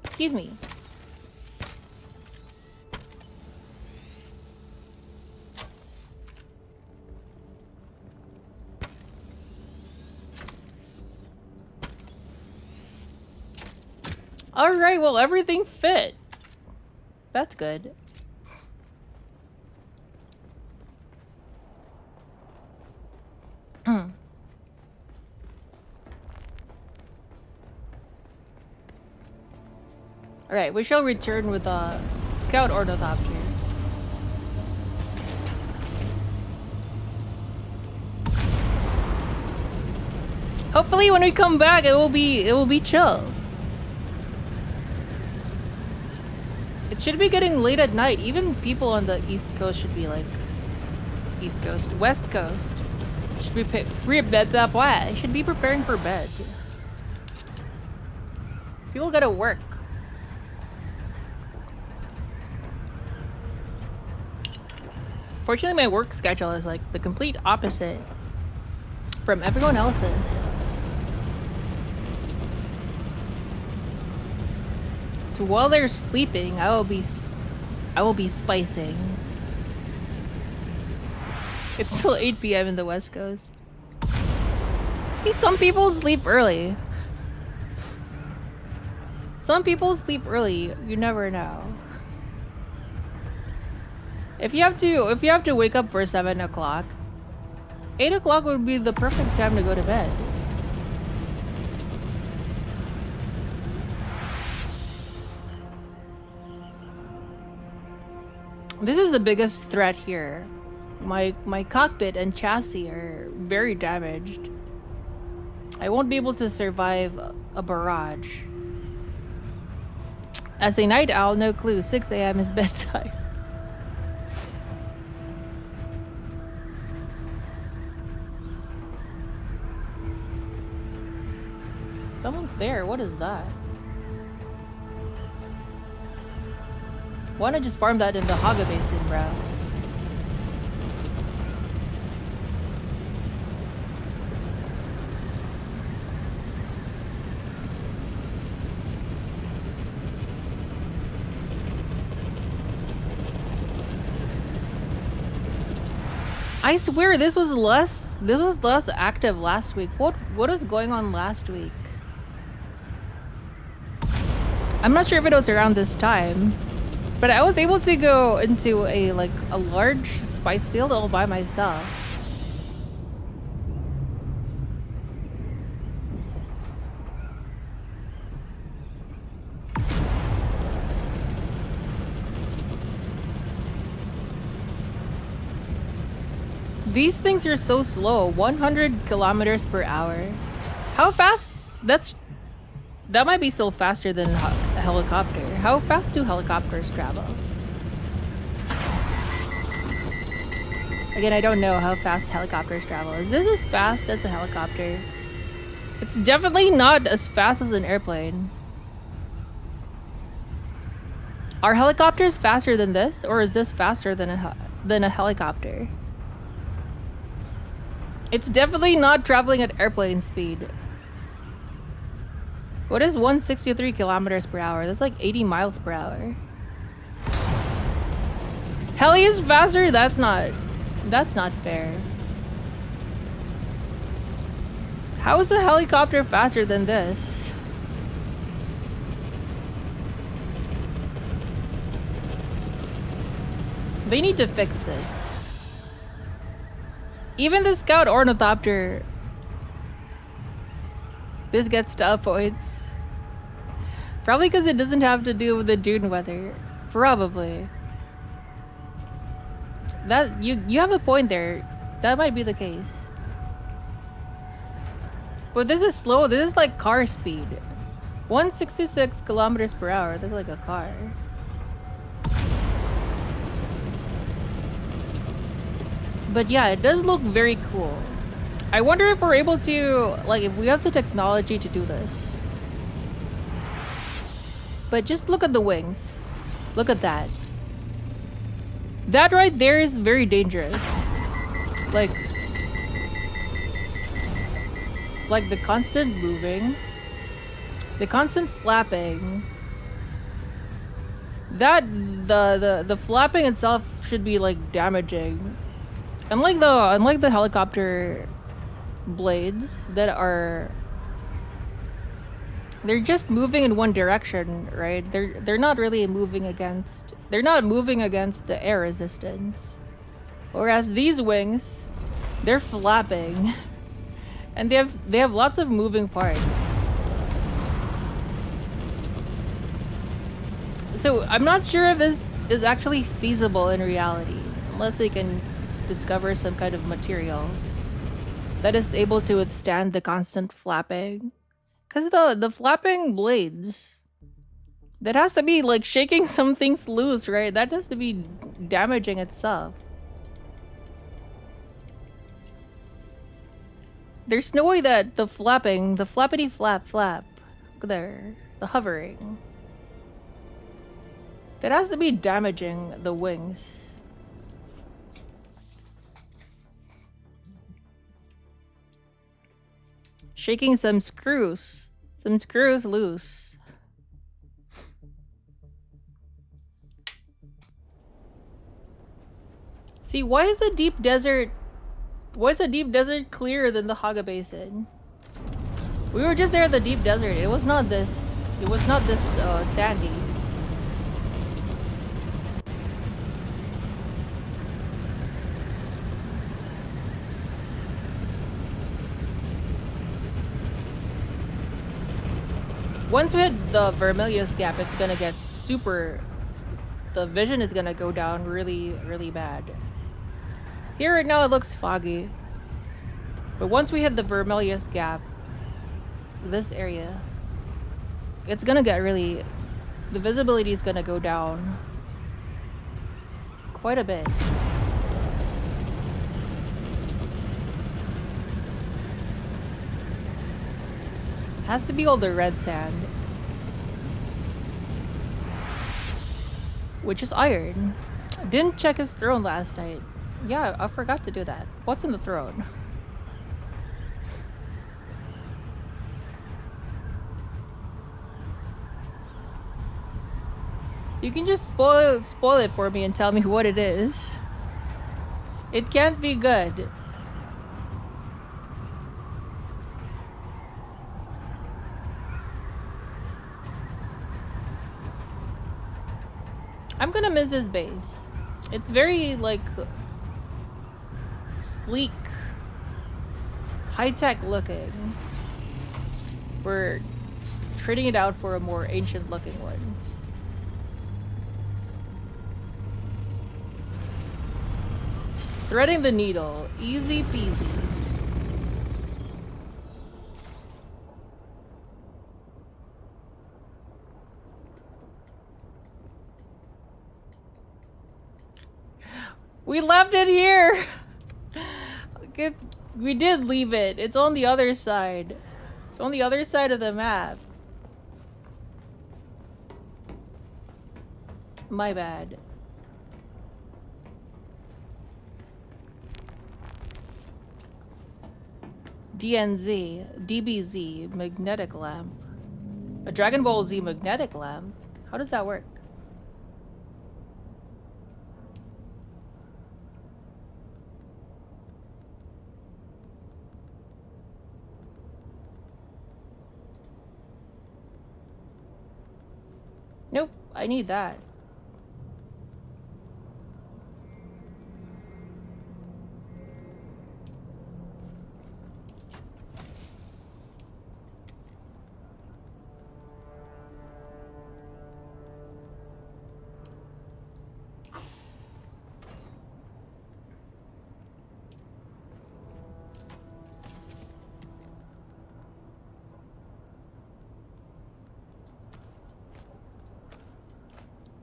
Excuse me. All right, well, everything fit. That's good. Alright, we shall return with a scout ornithopter. Hopefully when we come back it will be chill. It should be getting late at night. Even people on the East Coast should be like West Coast should be should be preparing for bed. People gotta work. Fortunately, my work schedule is like the complete opposite from everyone else's. So while they're sleeping, I will be spicing. It's still 8 p.m. in the West Coast. Hey, some people sleep early. Some people sleep early. You never know. If you have to wake up for 7 o'clock, 8 o'clock would be the perfect time to go to bed. This is the biggest threat here. My cockpit and chassis are very damaged. I won't be able to survive a barrage. As a night owl, no clue. 6 a.m. is bedtime. Someone's there. What is that? Why not just farm that in the ℙ𝕒𝕑 basin, bro? I swear this was less active last week. What is going on last week? I'm not sure if it was around this time, but I was able to go into a large spice field all by myself. These things are so slow. 100 kilometers per hour. How fast? That might be still faster than a helicopter. How fast do helicopters travel? Again, I don't know how fast helicopters travel. Is this as fast as a helicopter? It's definitely not as fast as an airplane. Are helicopters faster than this, or is this faster than a helicopter? It's definitely not traveling at airplane speed. What is 163 kilometers per hour? That's like 80 miles per hour. Heli is faster? That's not fair. How is a helicopter faster than this? They need to fix this. Even the scout ornithopter, this gets top points. Probably because it doesn't have to do with the dune weather. Probably. That you have a point there. That might be the case. But this is slow. This is like car speed. 166 kilometers per hour. That's like a car. But yeah, it does look very cool. I wonder if we're able to, if we have the technology to do this. But just look at the wings. Look at that. That right there is very dangerous. Like the constant moving, the constant flapping. That the flapping itself should be damaging. Unlike the helicopter blades that are, they're just moving in one direction, right? They're not really moving against, the air resistance. Whereas these wings, they're flapping and they have lots of moving parts. So I'm not sure if this is actually feasible in reality, unless they can discover some kind of material that is able to withstand the constant flapping. Because the flapping blades, that has to be shaking some things loose, right? That has to be damaging itself. There's no way that the flappity flap, there, the hovering, that has to be damaging the wings. Shaking some screws loose. See, why is the deep desert clearer than the ℙ𝕒𝕑 basin? We were just there in the deep desert. It was not this sandy. Once we hit the Vermilius gap, it's gonna get super... The vision is gonna go down really, really bad. Here right now it looks foggy. But once we hit the Vermilius gap, this area, it's gonna get really... The visibility is gonna go down quite a bit. Has to be all the red sand. Which is iron. I didn't check his throne last night. Yeah, I forgot to do that. What's in the throne? You can just spoil it for me and tell me what it is. It can't be good. I'm gonna miss this base. It's very, like, sleek, high-tech looking. We're trading it out for a more ancient-looking one. Threading the needle. Easy peasy. We left it here! We did leave it. It's on the other side. It's on the other side of the map. My bad. DNZ, DBZ, magnetic lamp. A Dragon Ball Z magnetic lamp? How does that work? Nope, I need that.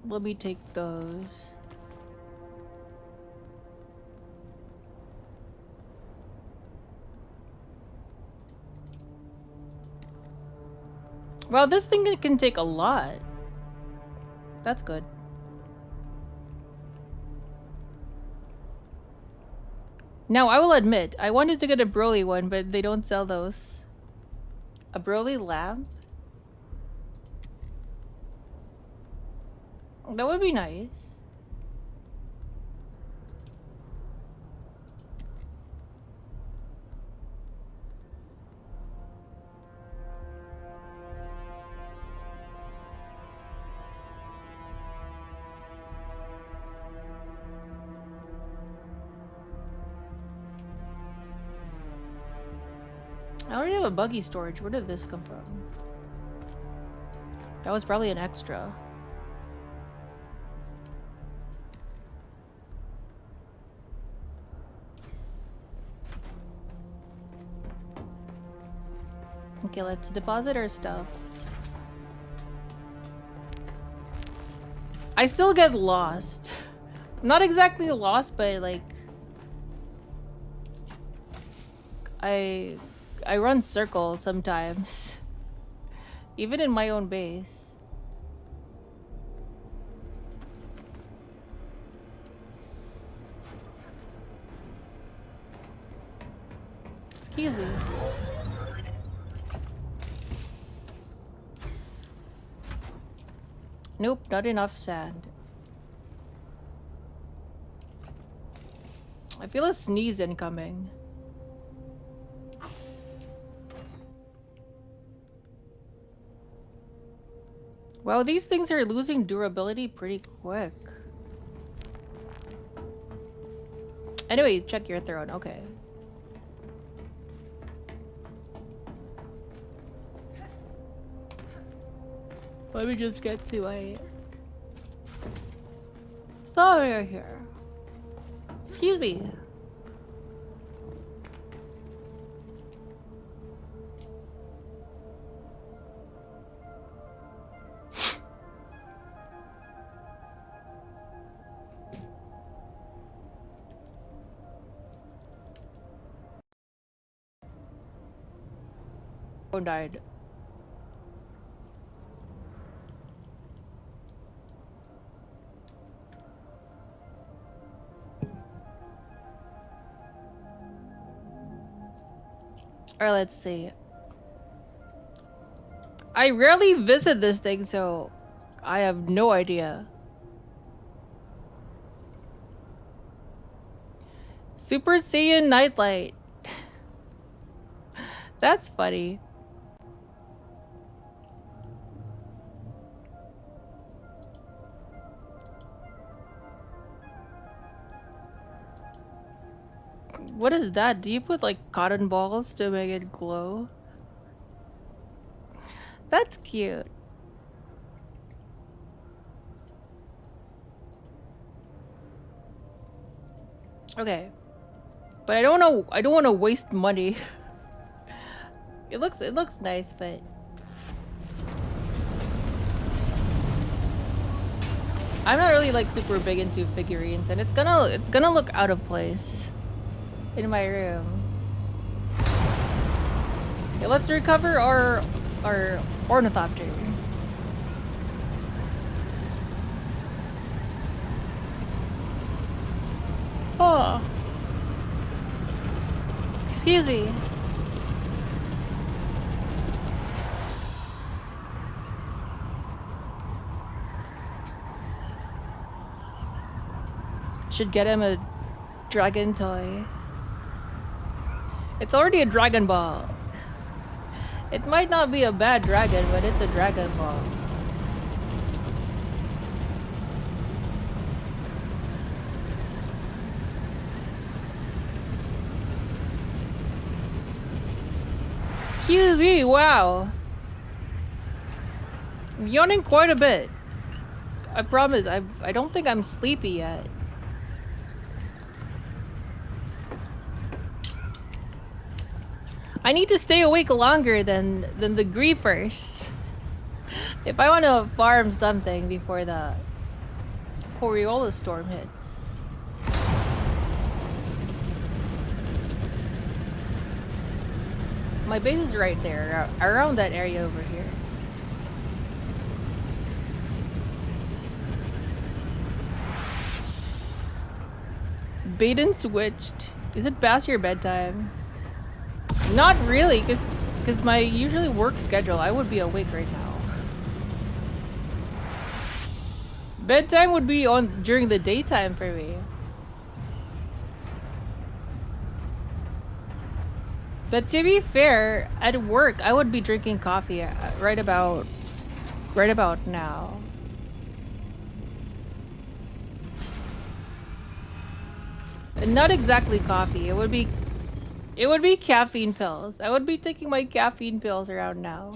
Let me take those. Wow, this thing can take a lot. That's good. Now, I will admit, I wanted to get a Broly one, but they don't sell those. A Broly lamp? That would be nice. I already have a buggy storage. Where did this come from? That was probably an extra. Okay, let's deposit our stuff. I still get lost. Not exactly lost, but like... I run circles sometimes. Even in my own base. Excuse me. Nope, not enough sand. I feel a sneeze incoming. Wow, these things are losing durability pretty quick. Anyway, check your throne. Okay. Let me just get to my software here. Excuse me. Phone died. Or let's see. I rarely visit this thing, so I have no idea. Super Saiyan Nightlight. That's funny. What is that? Do you put like cotton balls to make it glow? That's cute. Okay. But I don't want to waste money. It looks nice, but I'm not really like super big into figurines, and it's gonna look out of place in my room. Okay, let's recover our ornithopter. Oh. Excuse me. Should get him a dragon toy. It's already a Dragon Ball. It might not be a bad dragon, but it's a Dragon Ball. Excuse me, wow. I'm yawning quite a bit. I promise, I don't think I'm sleepy yet. I need to stay awake longer than the griefers. If I want to farm something before the Coriolis storm hits. My base is right there, around that area over here. Baden switched. Is it past your bedtime? Not really, because my usually work schedule, I would be awake right now. Bedtime would be on during the daytime for me. But to be fair, at work, I would be drinking coffee right about now. Not exactly coffee. It would be caffeine pills. I would be taking my caffeine pills around now.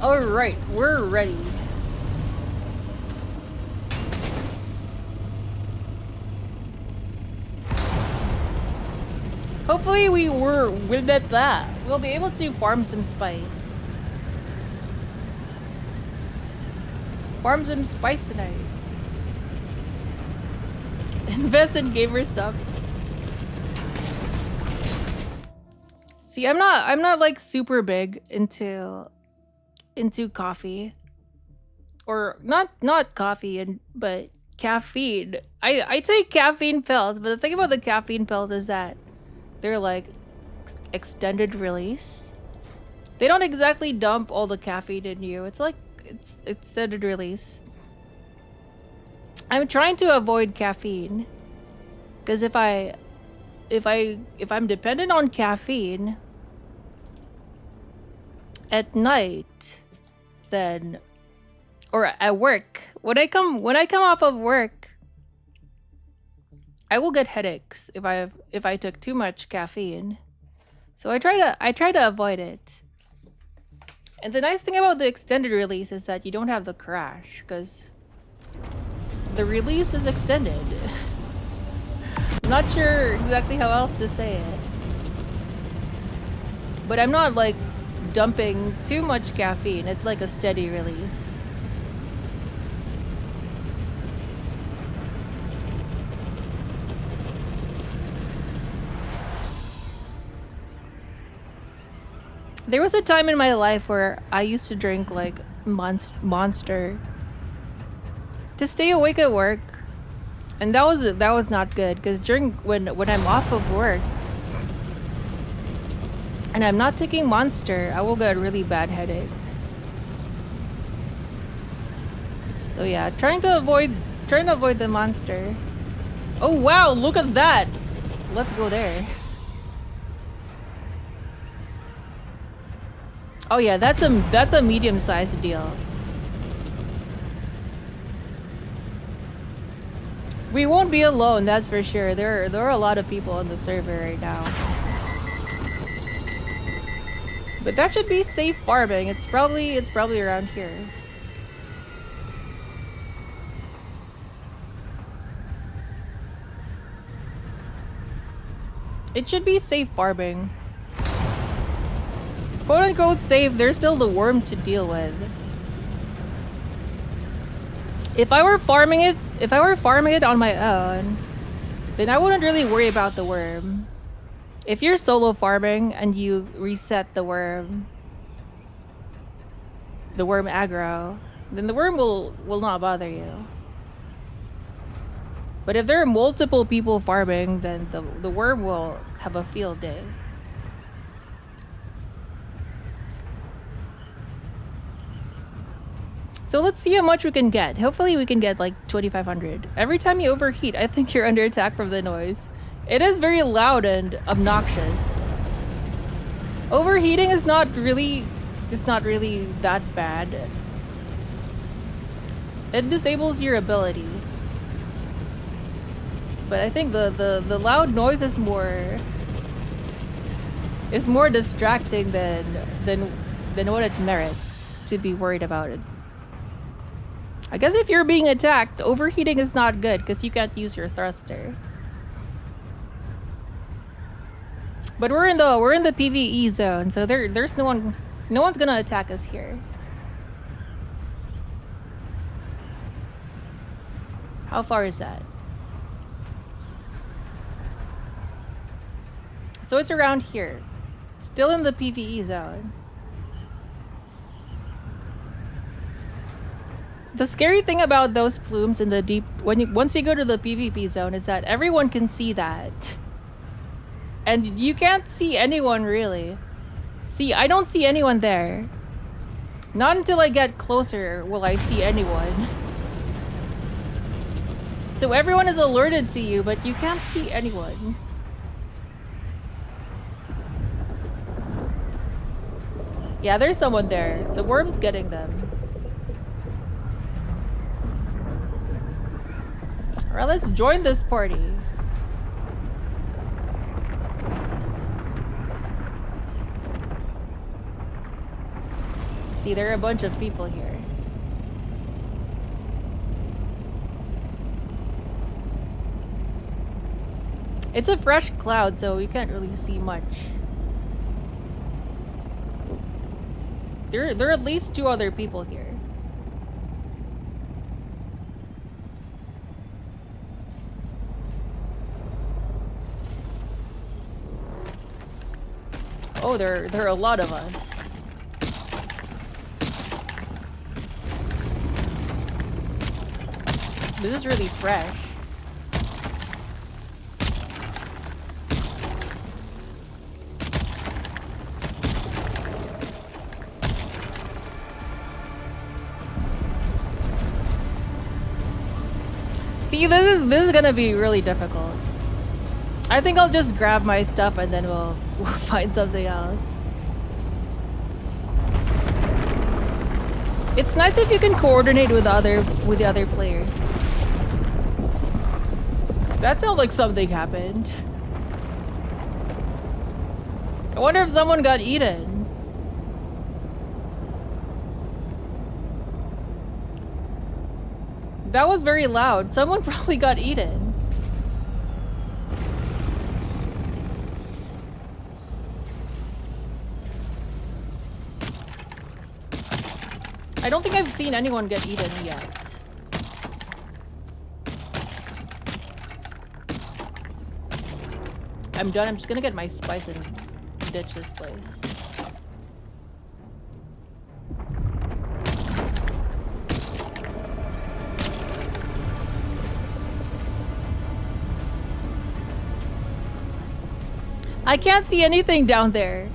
Alright, we're ready. Hopefully we'll be able to farm some spice. Farm some spice tonight. Invest in gamer subs. See, I'm not like super big into coffee. Or not coffee but caffeine. I take caffeine pills, but the thing about the caffeine pills is that they're like extended release. They don't exactly dump all the caffeine in you. It's like it's extended release. I'm trying to avoid caffeine because if I'm dependent on caffeine at night, then or at work, when I come off of work, I will get headaches if I took too much caffeine. So I try to avoid it. And the nice thing about the extended release is that you don't have the crash, because the release is extended. I'm not sure exactly how else to say it. But I'm not like dumping too much caffeine. It's like a steady release. There was a time in my life where I used to drink like Monster to stay awake at work, and that was not good, because during when I'm off of work and I'm not taking Monster, I will get really bad headaches. So yeah, trying to avoid the Monster. Oh wow, look at that! Let's go there. Oh yeah, that's a medium-sized deal. We won't be alone, that's for sure. There are a lot of people on the server right now. But that should be safe farming. It's probably around here. It should be safe farming. Quote unquote safe, there's still the worm to deal with. If I were farming it on my own, then I wouldn't really worry about the worm. If you're solo farming and you reset the worm aggro, then the worm will not bother you. But if there are multiple people farming, then the worm will have a field day. So let's see how much we can get. Hopefully we can get like 2,500. Every time you overheat, I think you're under attack from the noise. It is very loud and obnoxious. Overheating is not really that bad. It disables your abilities. But I think the loud noise is more distracting than what it merits to be worried about it. I guess if you're being attacked, overheating is not good because you can't use your thruster. But we're in the PvE zone, so there's no one's gonna attack us here. How far is that? So it's around here. Still in the PvE zone. The scary thing about those plumes in the deep, once you go to the PvP zone, is that everyone can see that. And you can't see anyone really. See, I don't see anyone there. Not until I get closer will I see anyone. So everyone is alerted to you, but you can't see anyone. Yeah, there's someone there. The worm's getting them. Alright, let's join this party. See, there are a bunch of people here. It's a fresh cloud, so you can't really see much. There are at least 2 other people here. Oh, there are a lot of us. This is really fresh. See, this is gonna be really difficult. I think I'll just grab my stuff and then we'll find something else. It's nice if you can coordinate with the other players. That sounds like something happened. I wonder if someone got eaten. That was very loud. Someone probably got eaten. I don't think I've seen anyone get eaten yet. I'm done. I'm just gonna get my spice and ditch this place. I can't see anything down there.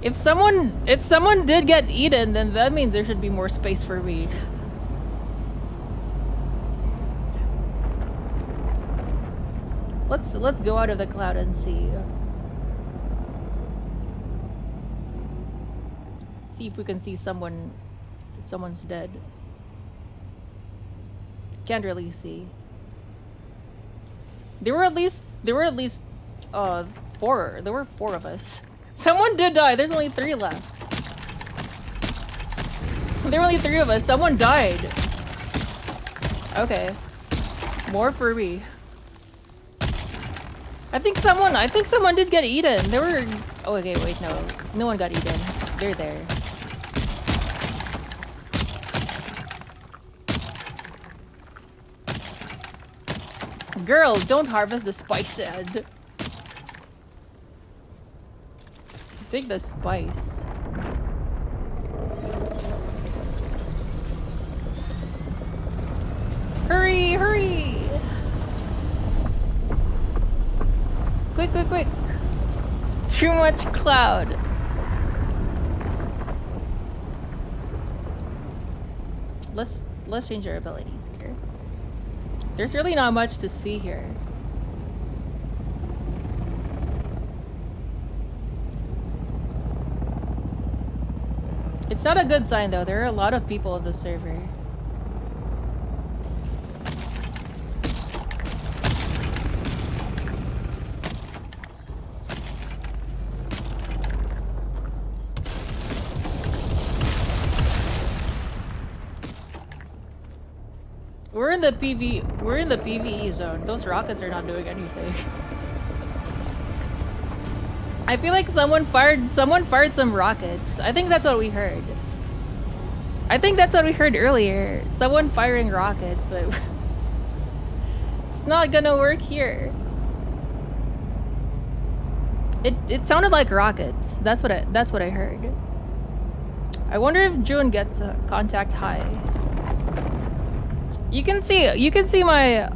If someone did get eaten, then that means there should be more space for me. Let's go out of the cloud and see. See if we can see someone. Someone's dead. Can't really see. There were at least four. There were 4 of us. Someone did die. There's only 3 left. There were only 3 of us. Someone died. Okay. More for me. I think someone did get eaten. There were. Oh, okay. Wait, no. No one got eaten. They're there. Girl, don't harvest the spice head. Take the spice. Hurry, hurry! Quick, quick, quick! Too much cloud. Let's change our abilities here. There's really not much to see here. It's not a good sign though. There are a lot of people on the server. We're in the PvE zone. Those rockets are not doing anything. I feel like someone fired some rockets. I think that's what we heard. I think that's what we heard earlier. Someone firing rockets, but it's not gonna work here. It sounded like rockets. That's what I heard. I wonder if Juwun gets a contact high. You can see my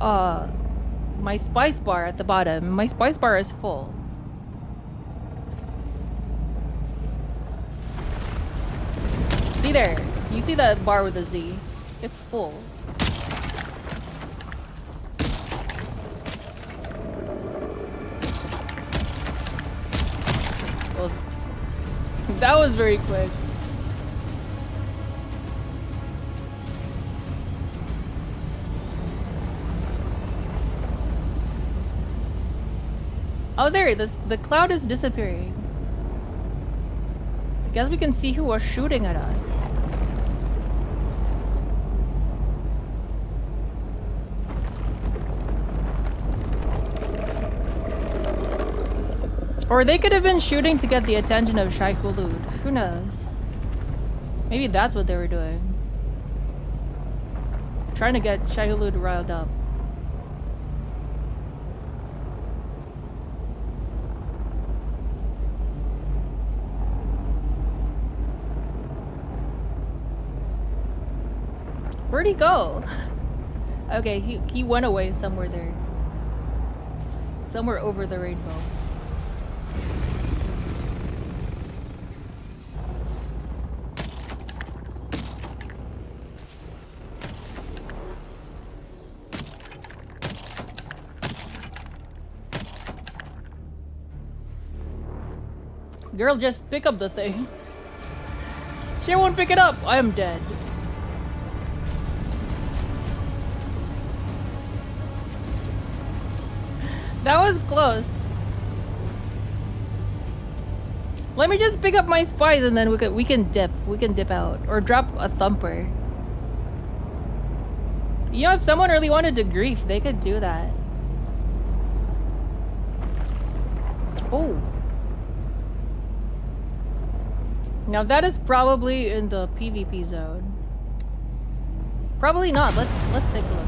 my spice bar at the bottom. My spice bar is full. See there. You see that bar with a Z? It's full. Well, that was very quick. Oh, there, the cloud is disappearing. I guess we can see who was shooting at us. Or they could have been shooting to get the attention of ℚ𝕨𝕗𝓏. Who knows? Maybe that's what they were doing. Trying to get ℚ𝕨𝕗𝓏 riled up. Where'd he go? Okay, he went away somewhere there. Somewhere over the rainbow. Girl, just pick up the thing. She won't pick it up. I'm dead. That was close. Let me just pick up my spice and then we can dip. We can dip out or drop a thumper. You know, if someone really wanted to grief, they could do that. Oh. Now that is probably in the PvP zone. Probably not. Let's take a look.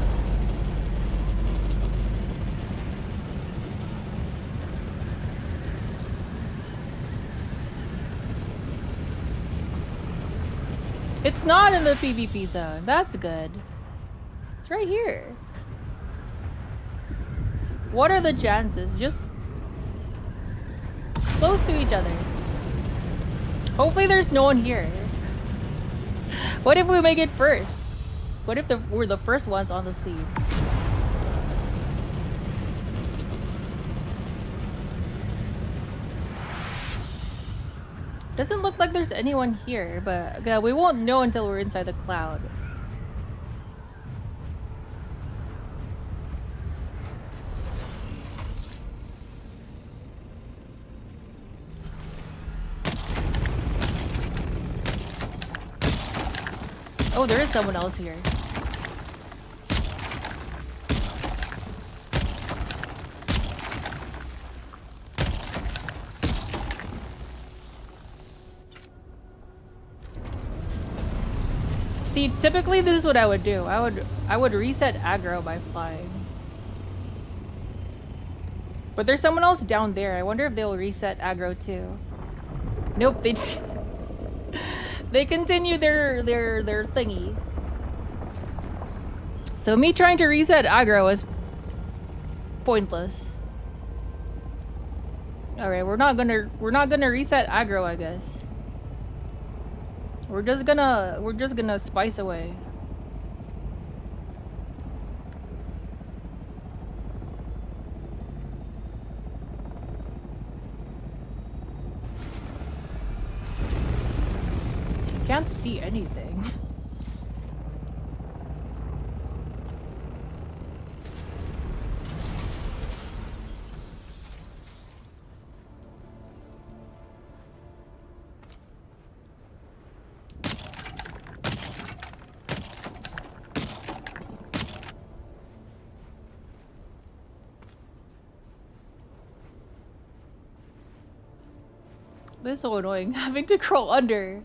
It's not in the PvP zone. That's good. It's right here. What are the chances? Just close to each other. Hopefully there's no one here. What if we make it first? What if we're the first ones on the scene? Doesn't look like there's anyone here, but yeah, we won't know until we're inside the cloud. Oh, there is someone else here. See, typically this is what I would do. I would reset aggro by flying. But there's someone else down there. I wonder if they'll reset aggro too. Nope, they just they continue their thingy. So me trying to reset aggro is pointless. Alright, we're not gonna reset aggro, I guess. We're just gonna spice away. Can't see anything. This is so annoying, having to crawl under.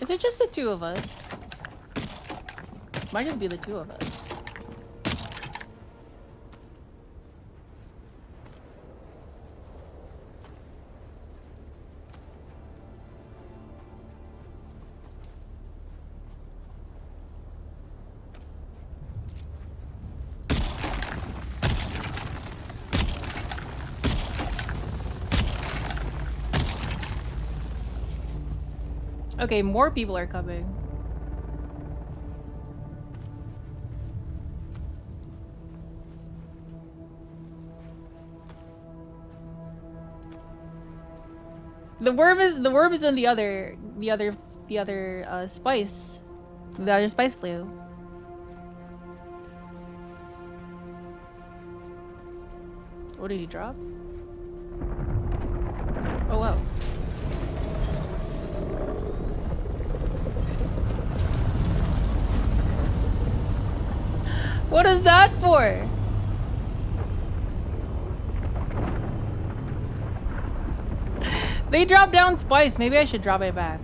Is it just the two of us? Might just be the two of us. Okay, more people are coming. The worm is in the other spice. The other spice blue. What did he drop? Oh wow. What is that for? They dropped down spice. Maybe I should drop it back.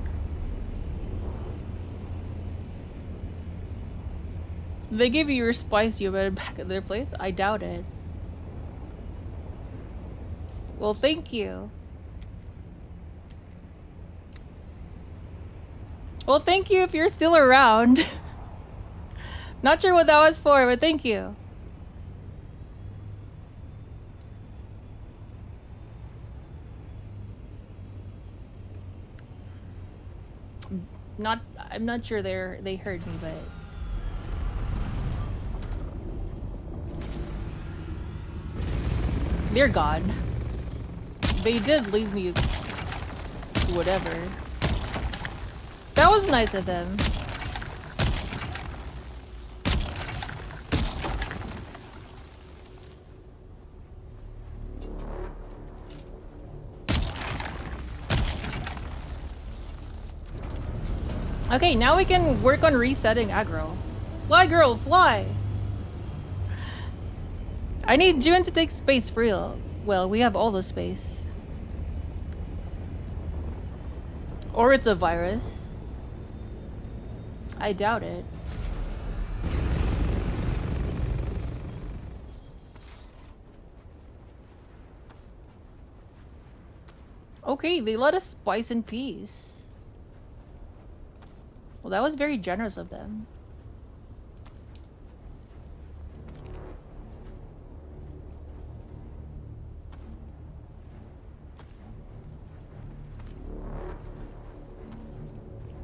They give you your spice, you better back at their place? I doubt it. Well, thank you. Well, thank you if you're still around. Not sure what that was for, but thank you. I'm not sure they heard me, but They're gone. They did leave me whatever. That was nice of them. Okay, now we can work on resetting aggro. Fly, girl, fly! I need Juwun to take space for real. Well, we have all the space. Or it's a virus. I doubt it. Okay, they let us spice in peace. Well, that was very generous of them.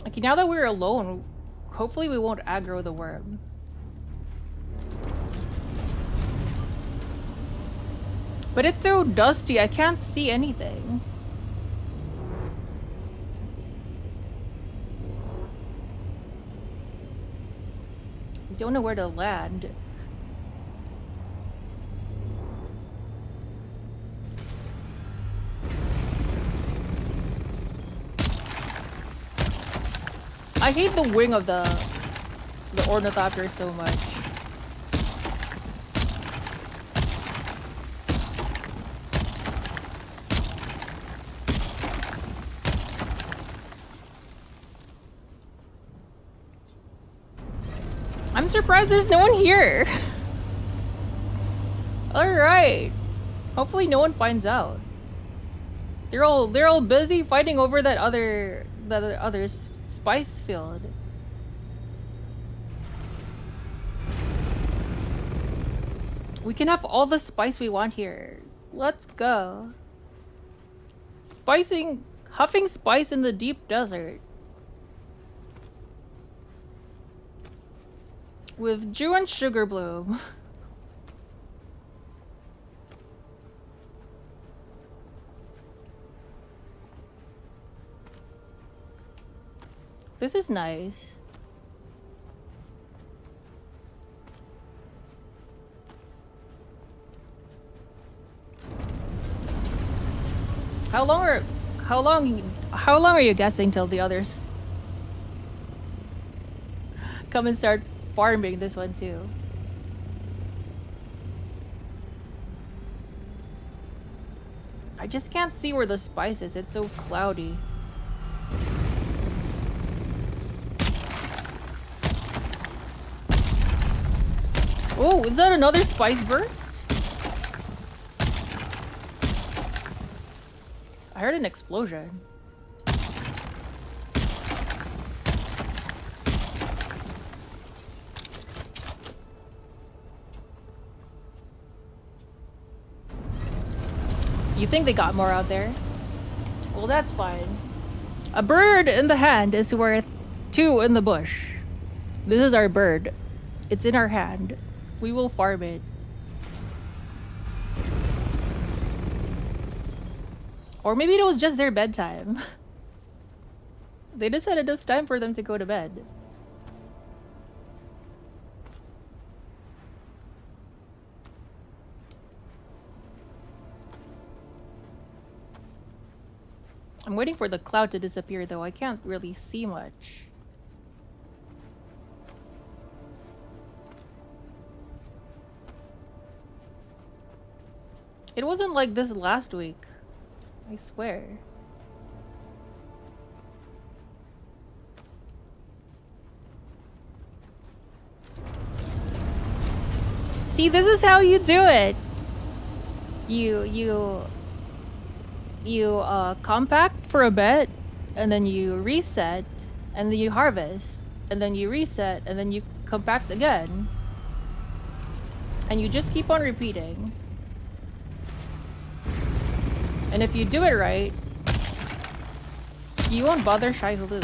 Okay, now that we're alone, hopefully we won't aggro the worm. But it's so dusty, I can't see anything. Don't know where to land. I hate the wing of the ornithopter so much. I'm surprised there's no one here. All right. Hopefully no one finds out. They're all busy fighting over that other spice field. We can have all the spice we want here. Let's go. Huffing spice in the deep desert. With Juwun Sugar Bloom. This is nice. How long are you guessing till the others come and start farming this one too? I just can't see where the spice is. It's so cloudy. Oh, is that another spice burst? I heard an explosion. You think they got more out there? Well, that's fine. A bird in the hand is worth 2 in the bush. This is our bird. It's in our hand. We will farm it. Or maybe it was just their bedtime. They decided it was time for them to go to bed. I'm waiting for the cloud to disappear though. I can't really see much. It wasn't like this last week. I swear. See, this is how you do it. You compact for a bit, and then you reset, and then you harvest, and then you reset, and then you compact again. And you just keep on repeating. And if you do it right, you won't bother ℙ𝕝𝓌𝓊𝓃.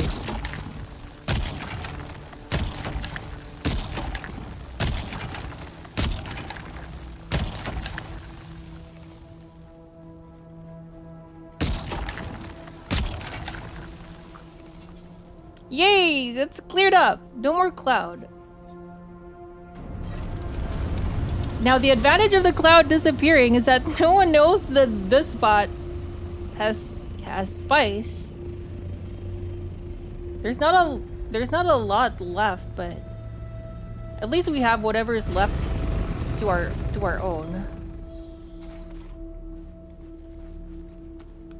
Yay! It's cleared up! No more cloud. Now the advantage of the cloud disappearing is that no one knows that this spot has spice. There's not a lot left, but at least we have whatever is left to our own.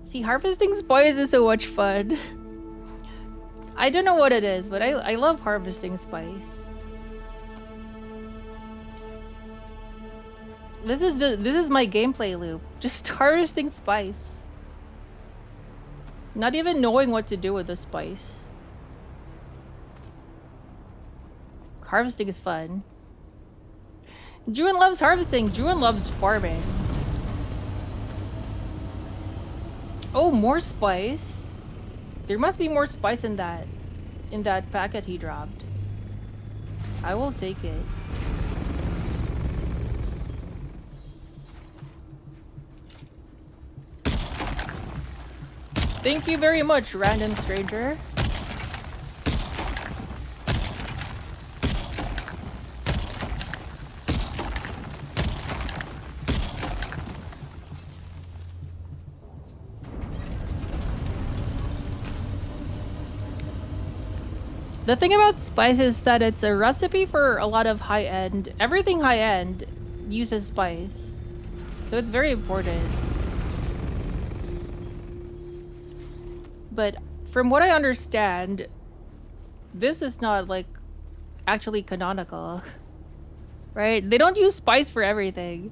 See, harvesting spice is so much fun. I don't know what it is, but I love harvesting spice. This is my gameplay loop. Just harvesting spice. Not even knowing what to do with the spice. Harvesting is fun. Juwun loves harvesting. Juwun loves farming. Oh, more spice. There must be more spice in that packet he dropped. I will take it. Thank you very much, random stranger. The thing about spice is that it's a recipe for a lot of high-end. Everything high-end uses spice. So it's very important. But from what I understand, this is not like actually canonical. Right? They don't use spice for everything.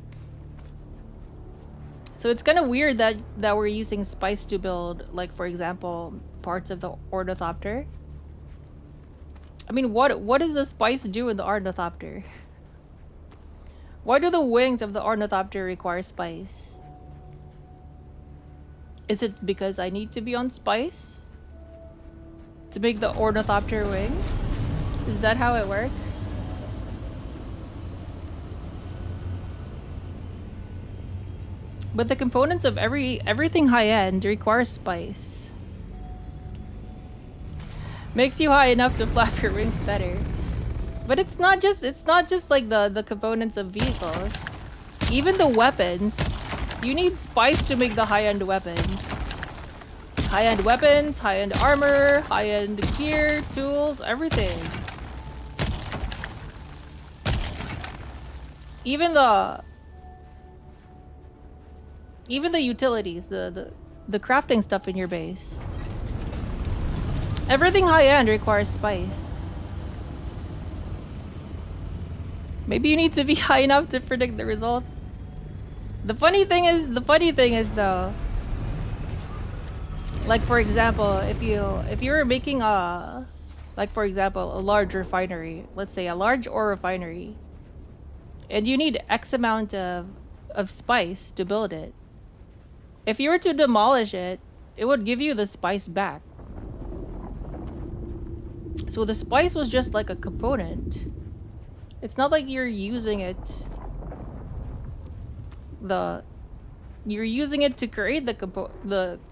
So it's kind of weird that we're using spice to build, like, for example, parts of the ornithopter. I mean, what does the spice do in the ornithopter? Why do the wings of the ornithopter require spice? Is it because I need to be on spice? To make the ornithopter wings? Is that how it works? But the components of everything high-end requires spice. Makes you high enough to flap your wings better. But it's not just like the components of vehicles. Even the weapons. You need spice to make the high-end weapons. High-end weapons, high-end armor, high-end gear, tools, everything. Even the utilities, the crafting stuff in your base. Everything high-end requires spice. Maybe you need to be high enough to predict the results. The funny thing is though, like for example, if you were making a large refinery, let's say a large ore refinery, and you need X amount of spice to build it. If you were to demolish it, it would give you the spice back. So the spice was just like a component. It's not like you're using it. You're using it to create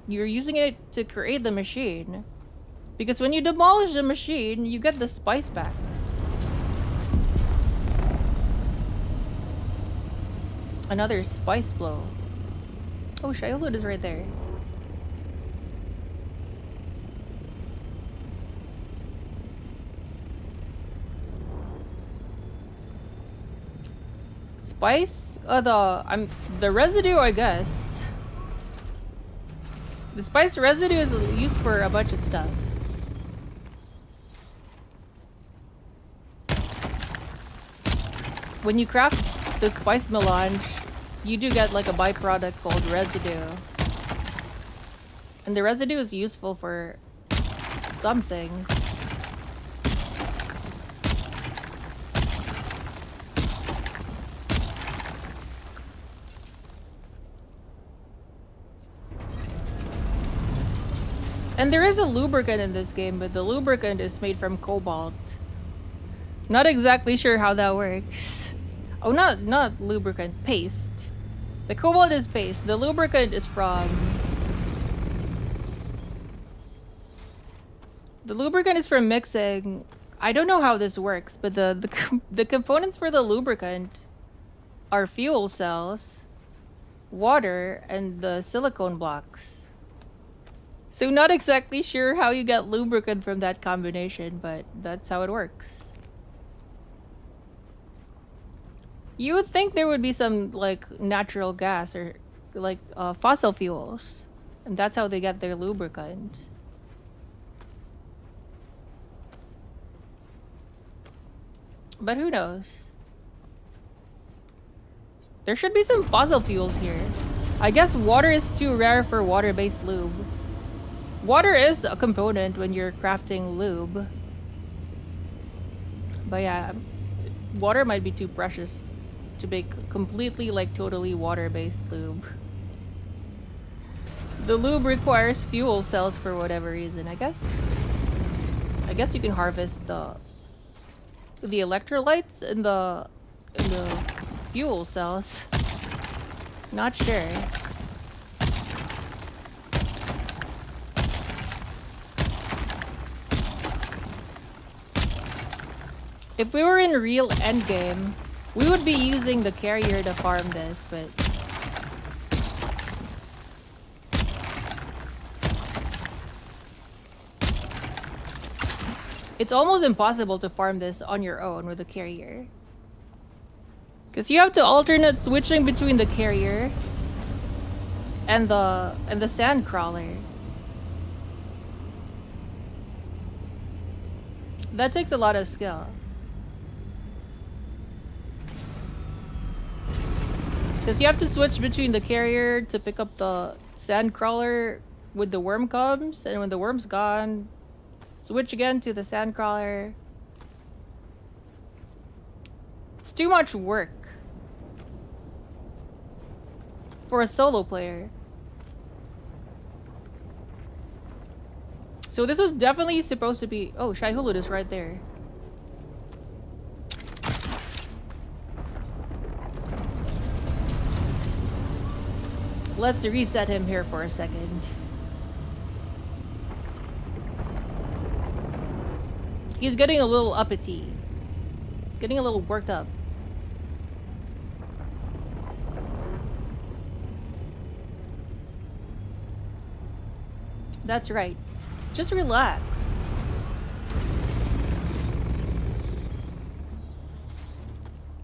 you're using it to create the machine. Because when you demolish the machine, you get the spice back. Another spice blow. Oh, Shiloh is right there. Spice? The residue, I guess. The spice residue is used for a bunch of stuff. When you craft the spice melange, you do get like a byproduct called residue. And the residue is useful for some things. And there is a lubricant in this game, but the lubricant is made from cobalt. Not exactly sure how that works. Oh, not lubricant, paste. The cobalt is paste. The lubricant is from The lubricant is for mixing. I don't know how this works, but the components for the lubricant are fuel cells, water, and the silicone blocks. So not exactly sure how you get lubricant from that combination, but that's how it works. You would think there would be some like natural gas or like fossil fuels, and that's how they get their lubricant. But who knows? There should be some fossil fuels here. I guess water is too rare for water-based lube. Water is a component when you're crafting lube. But yeah, water might be too precious to make completely, like, totally water-based lube. The lube requires fuel cells for whatever reason, I guess. I guess you can harvest the electrolytes in the fuel cells. Not sure. If we were in real endgame, we would be using the carrier to farm this, but it's almost impossible to farm this on your own with a carrier. Because you have to alternate switching between the carrier and the sand crawler. That takes a lot of skill. Because you have to switch between the carrier to pick up the sand crawler with the worm comes, and when the worm's gone, switch again to the sand crawler. It's too much work for a solo player. So this was definitely supposed to be... Oh, ℚ𝕗𝓅 is right there. Let's reset him here for a second. He's getting a little uppity. Getting a little worked up. That's right. Just relax.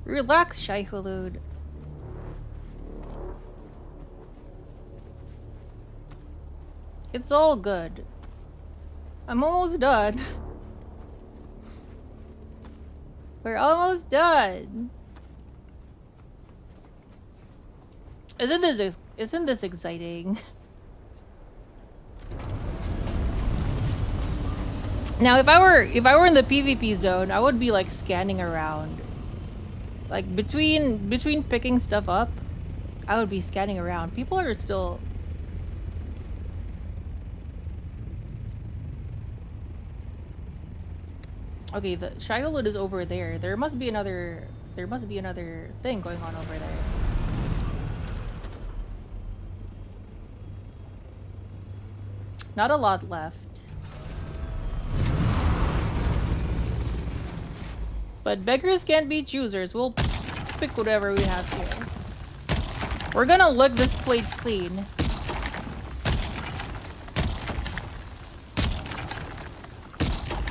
Relax, ℚ𝕗𝓅. It's all good. I'm almost done. We're almost done. Isn't this exciting? Now, if I were in the PvP zone, I would be like scanning around. Like between picking stuff up, I would be scanning around. People are still... Okay, the ℚ𝕗𝓅 is over there. There must be another thing going on over there. Not a lot left. But beggars can't be choosers. We'll pick whatever we have here. We're gonna lick this plate clean.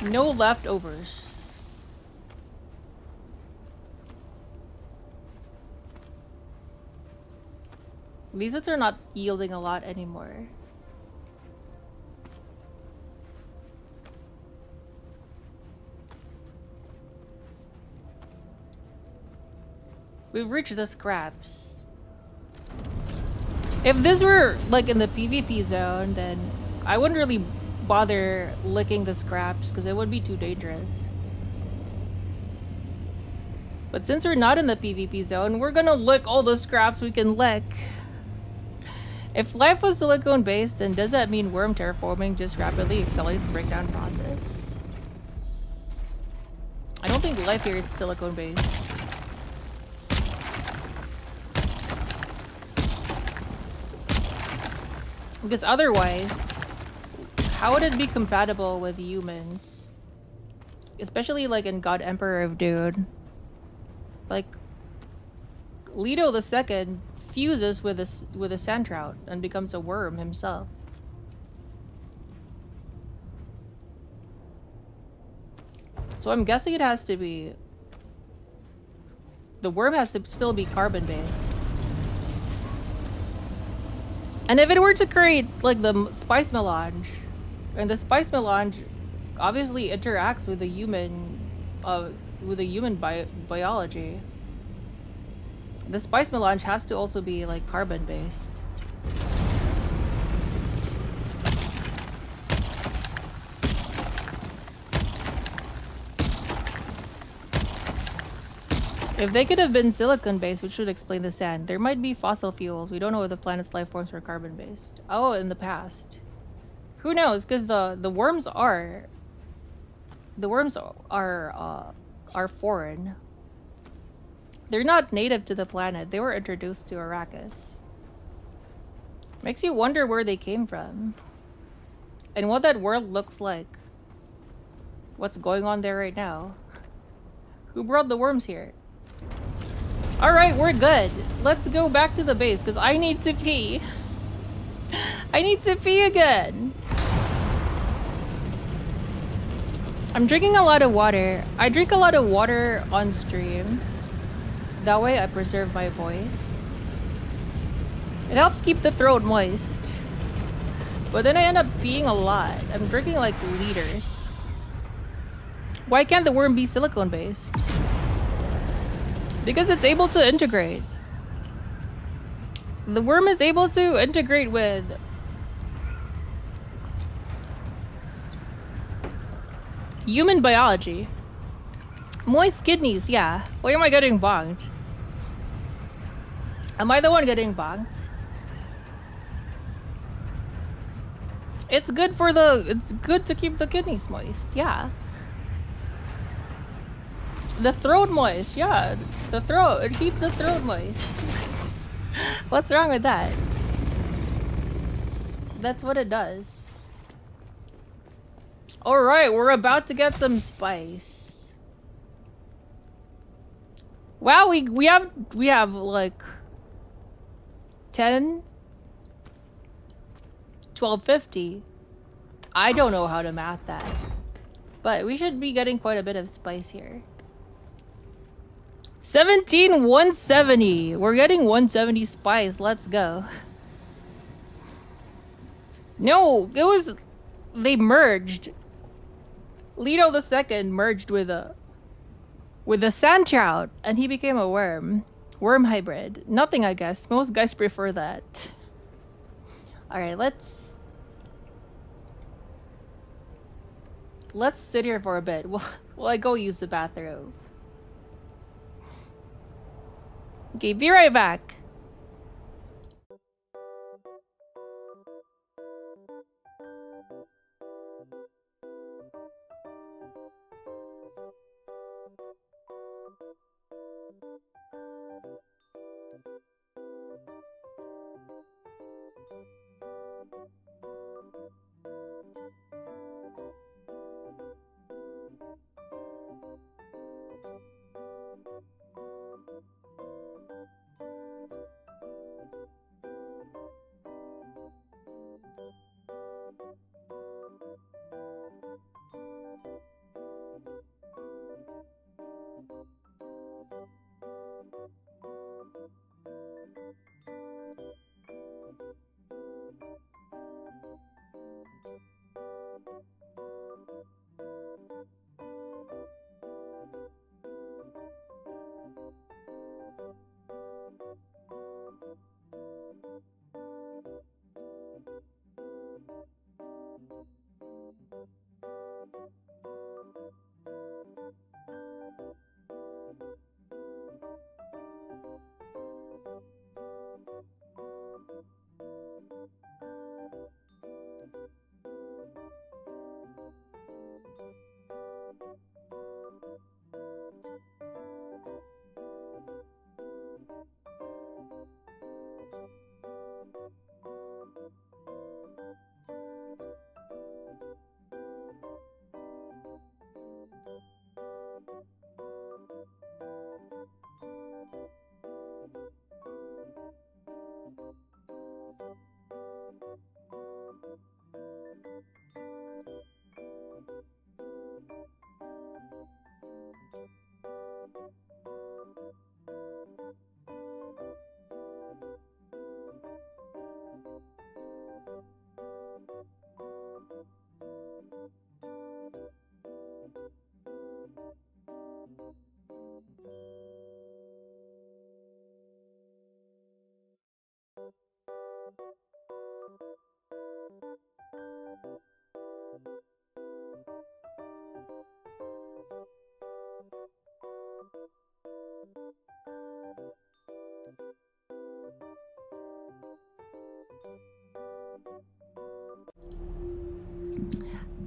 No leftovers. These are not yielding a lot anymore. We've reached the scraps. If this were like in the PvP zone, then I wouldn't really bother licking the scraps because it would be too dangerous. But since we're not in the PvP zone, we're gonna lick all the scraps we can lick. If life was silicone based, then does that mean worm terraforming just rapidly accelerates the breakdown process? I don't think life here is silicone based. Because otherwise, How would it be compatible with humans? Especially like in God Emperor of Dude. Like ℓ𝕁𝕁 II fuses with a sand trout and becomes a worm himself. So I'm guessing it has to be... The worm has to still be carbon-based. And if it were to create, like, the spice melange, and the spice melange obviously interacts with the human, biology, the spice melange has to also be, like, carbon-based. If they could have been silicon-based, which should explain the sand. There might be fossil fuels. We don't know if the planet's life forms were carbon-based. Oh, in the past. Who knows? Because the worms are... The worms are foreign. They're not native to the planet. They were introduced to Arrakis. Makes you wonder where they came from. And what that world looks like. What's going on there right now. Who brought the worms here? Alright, we're good. Let's go back to the base, because I need to pee. I need to pee again. I'm drinking a lot of water. I drink a lot of water on stream. That way I preserve my voice. It helps keep the throat moist. But then I end up peeing a lot. I'm drinking like liters. Why can't the worm be silicone based? Because it's able to integrate. The worm is able to integrate with human biology. Moist kidneys, yeah. Why am I getting bonked? Am I the one getting bonked? It's good for it's good to keep the kidneys moist, yeah. The throat moist, yeah. The throat, it keeps the throat moist. What's wrong with that? That's what it does. Alright, we're about to get some spice. Wow, we have like 10 1250. I don't know how to math that. But we should be getting quite a bit of spice here. 17,170. We're getting 170 spice. Let's go. No, it was... They merged. ℓ𝕁𝕁 II merged with a sand trout, and he became a worm. Worm hybrid. Nothing, I guess. Most guys prefer that. Alright, let's sit here for a bit while I go use the bathroom. Okay, be right back.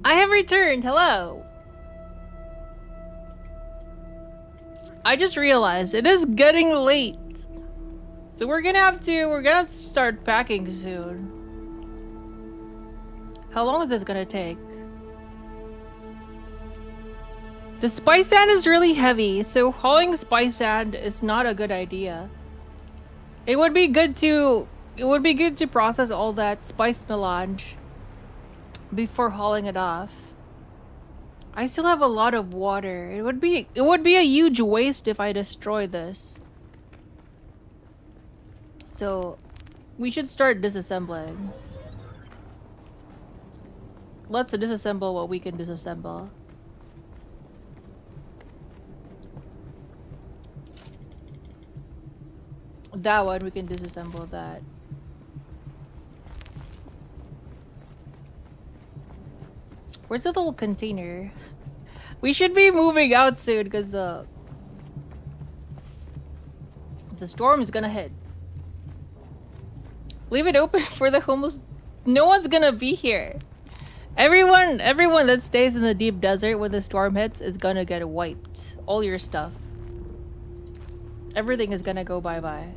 I have returned. Hello. I just realized it is getting late. So we're gonna have to start packing soon. How long is this gonna take? The spice sand is really heavy, so hauling spice sand is not a good idea. It would be good to process all that spice melange before hauling it off. I still have a lot of water. It would be a huge waste if I destroy this. So we should start disassembling. Let's disassemble what we can disassemble. That one, we can disassemble that. Where's the little container? We should be moving out soon because the storm is gonna hit. Leave it open for the homeless. No one's gonna be here. Everyone that stays in the deep desert when the storm hits is gonna get wiped. All your stuff. Everything is gonna go bye-bye.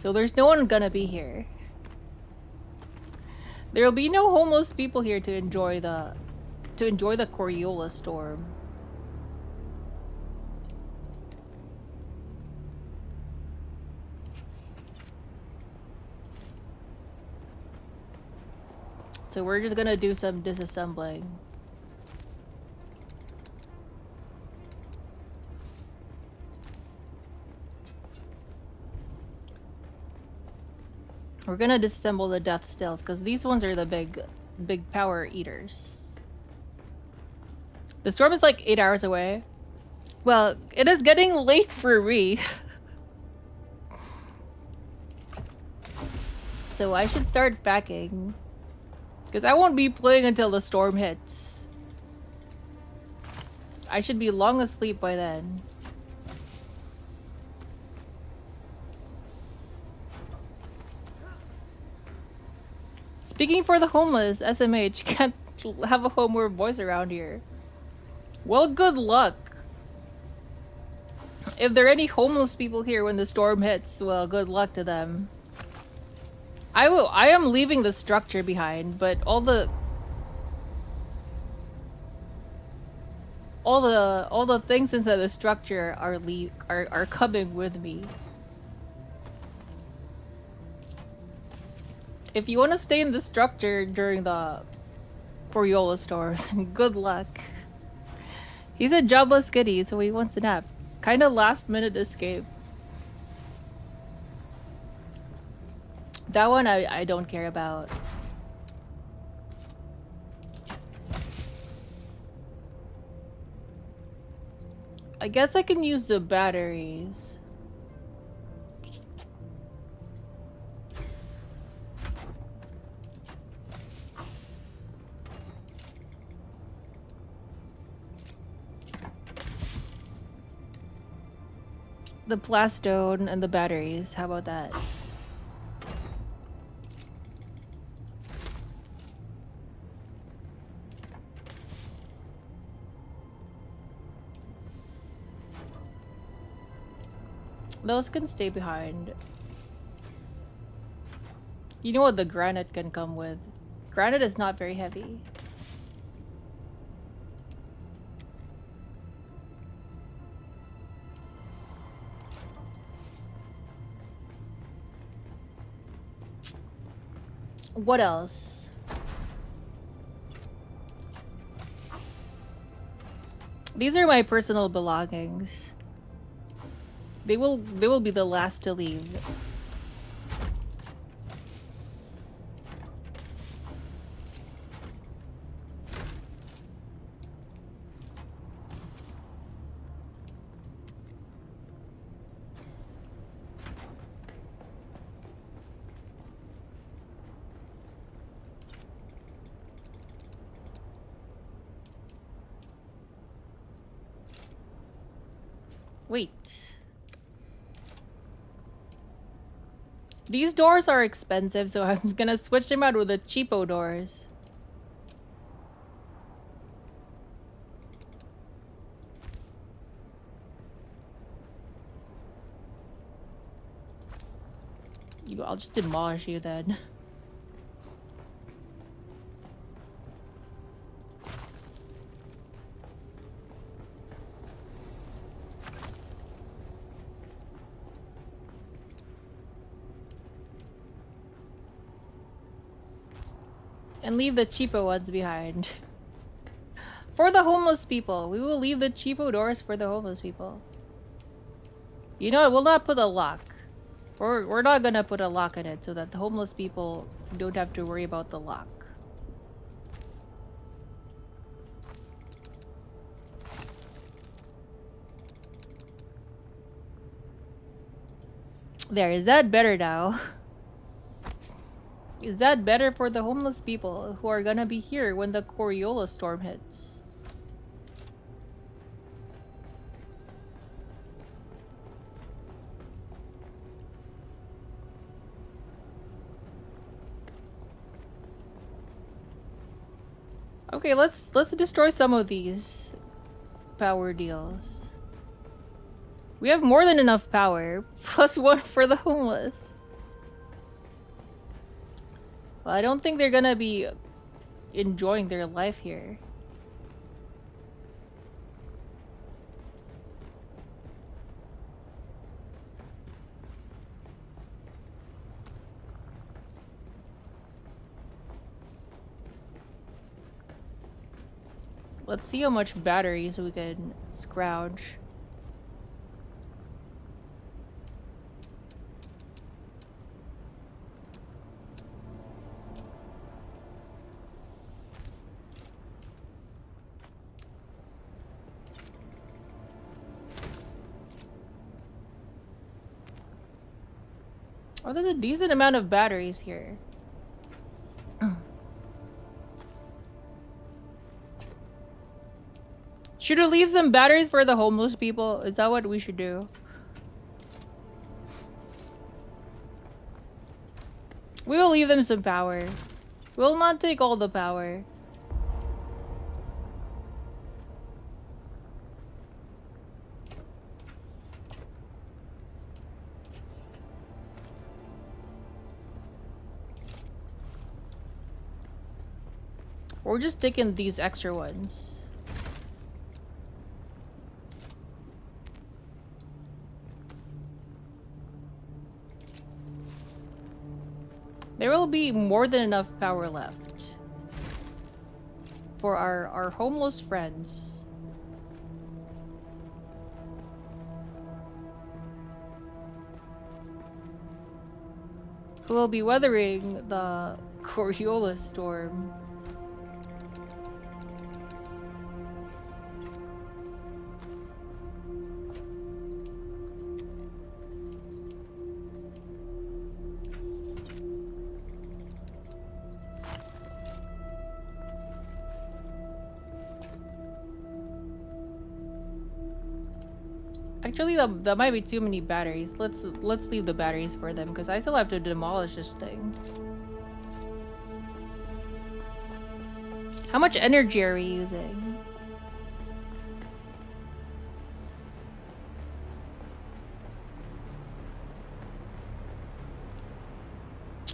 So there's no one gonna be here. There'll be no homeless people here to enjoy the Coriolis storm. So we're just gonna do some disassembling. We're gonna disassemble the death stills because these ones are the big power eaters. The storm is like 8 hours away. Well, it is getting late for me. So I should start packing. Because I won't be playing until the storm hits. I should be long asleep by then. Speaking for the homeless, SMH can't have a home or voice around here. Well, good luck. If there are any homeless people here when the storm hits, well, good luck to them. I am leaving the structure behind, but all the things inside the structure are coming with me. If you want to stay in the structure during the Coriolis storm, then good luck. He's a jobless kitty, so he wants a nap. Kinda last minute escape. That one I don't care about. I guess I can use the batteries. The plastone and the batteries, how about that? Those can stay behind. You know what the granite can come with? Granite is not very heavy. What else? These are my personal belongings. They will be the last to leave. Wait. These doors are expensive, so I'm gonna switch them out with the cheapo doors. I'll just demolish you then. And leave the cheapo ones behind. For the homeless people. We will leave the cheapo doors for the homeless people. You know what? We'll not put a lock. We're not gonna put a lock in it so that the homeless people don't have to worry about the lock. There, is that better now? Is that better for the homeless people who are gonna be here when the Coriolis storm hits? Okay, let's destroy some of these power deals. We have more than enough power, plus one for the homeless. Well, I don't think they're gonna be enjoying their life here. Let's see how much batteries we can scrouge. Oh, there's a decent amount of batteries here. Should we leave some batteries for the homeless people? Is that what we should do? We will leave them some power. We'll not take all the power. We're just taking these extra ones. There will be more than enough power left for our homeless friends. Who will be weathering the Coriolis storm. Actually, that might be too many batteries. Let's leave the batteries for them because I still have to demolish this thing. How much energy are we using?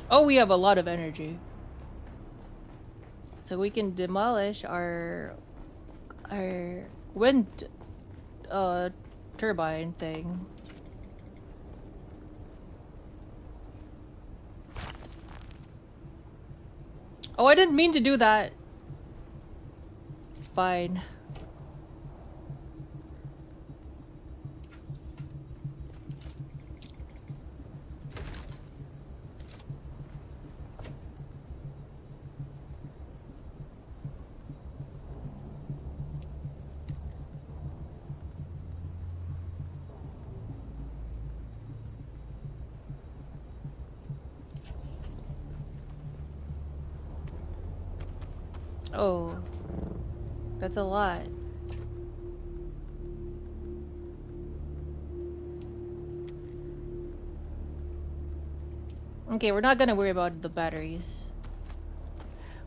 Oh, we have a lot of energy. So we can demolish our wind turbine thing. Oh, I didn't mean to do that. Fine. Oh, that's a lot. Okay, we're not gonna worry about the batteries.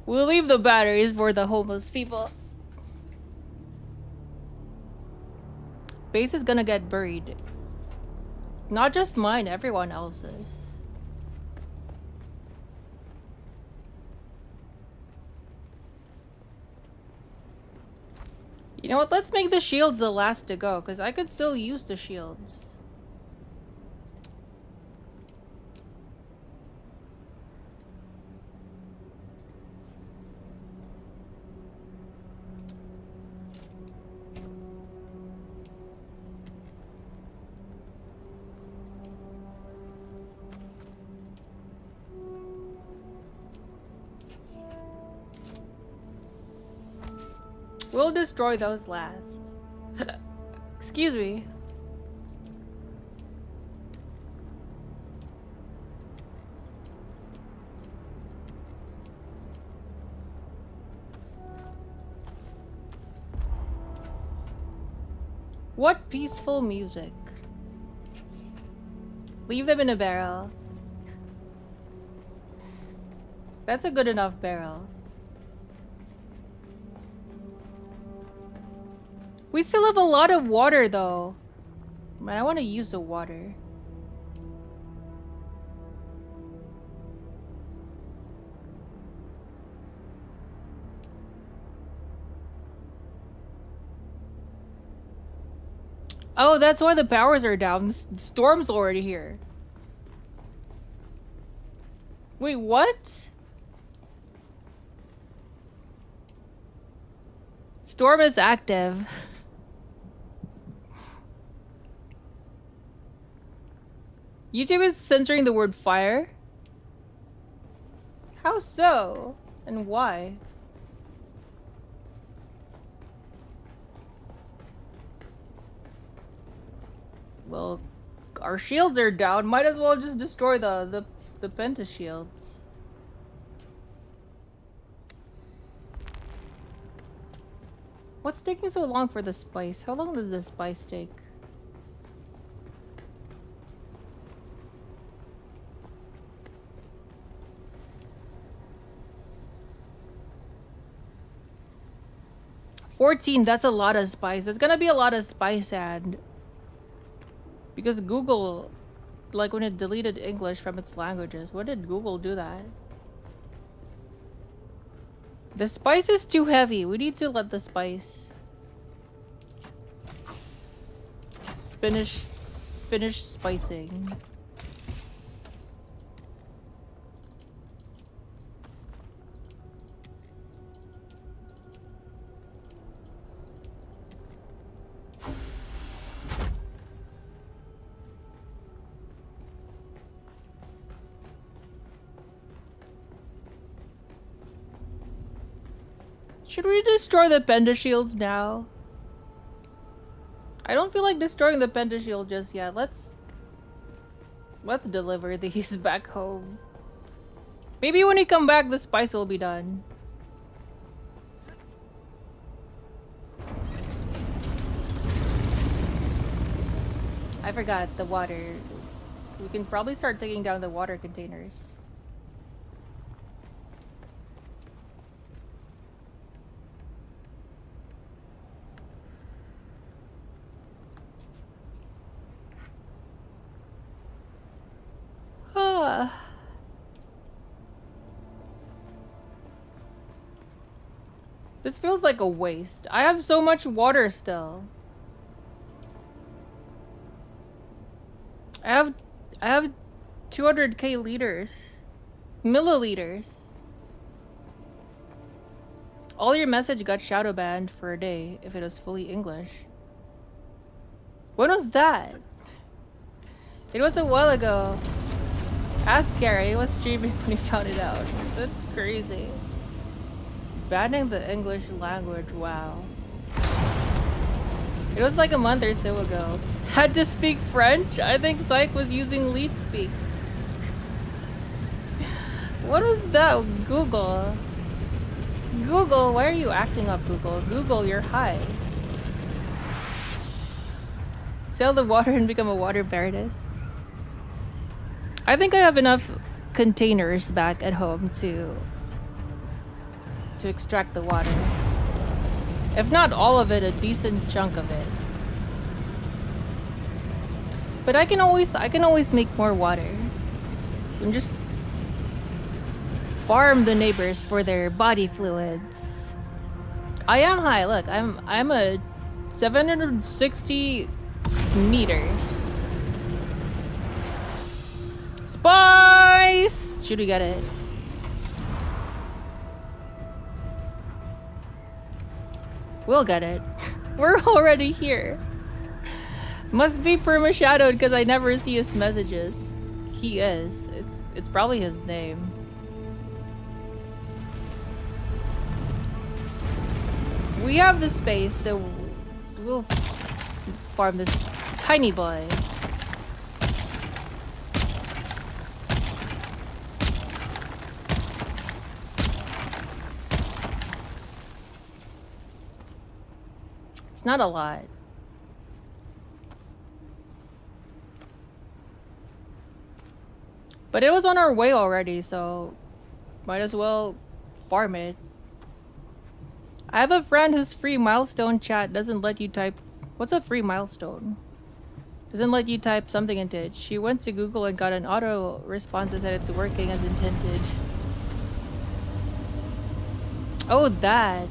We'll leave the batteries for the homeless people. Base is gonna get buried. Not just mine, everyone else's. You know what? Let's make the shields the last to go, because I could still use the shields. We'll destroy those last. Excuse me. What peaceful music. Leave them in a barrel. That's a good enough barrel. We still have a lot of water though. Man, I want to use the water. Oh, that's why the powers are down. The storm's already here. Wait, what? Storm is active. YouTube is censoring the word fire? How so? And why? Well, our shields are down. Might as well just destroy the penta shields. What's taking so long for the spice? How long does the spice take? $14, that's a lot of spice. That's gonna be a lot of spice and because Google, like when it deleted English from its languages, what did Google do that? The spice is too heavy. We need to let the spice finish spicing. Should we destroy the penta shields now? I don't feel like destroying the penta shield just yet. Let's deliver these back home. Maybe when we come back, the spice will be done. I forgot the water. We can probably start taking down the water containers. This feels like a waste. I have so much water still. I have 200k liters. Milliliters. All your message got shadow banned for a day if it was fully English. When was that? It was a while ago. Ask Gary, he was streaming when he found it out. That's crazy. Banning the English language, wow. It was like a month or so ago. Had to speak French? I think Psych was using lead speak. What was that? Google. Google, why are you acting up, Google? Google, you're high. Sell the water and become a water baroness. I think I have enough containers back at home to extract the water. If not all of it, a decent chunk of it. But I can always make more water. And just farm the neighbors for their body fluids. I am high. Look, I'm a 760 meters. Spice! Should we get it? We'll get it. We're already here. Must be perma-shadowed because I never see his messages. He is. It's probably his name. We have the space, so we'll farm this tiny boy. It's not a lot. But it was on our way already, so might as well farm it. I have a friend whose free milestone chat doesn't let you type. What's a free milestone? Doesn't let you type something into it. She went to Google and got an auto response that said it's working as intended. Oh, that.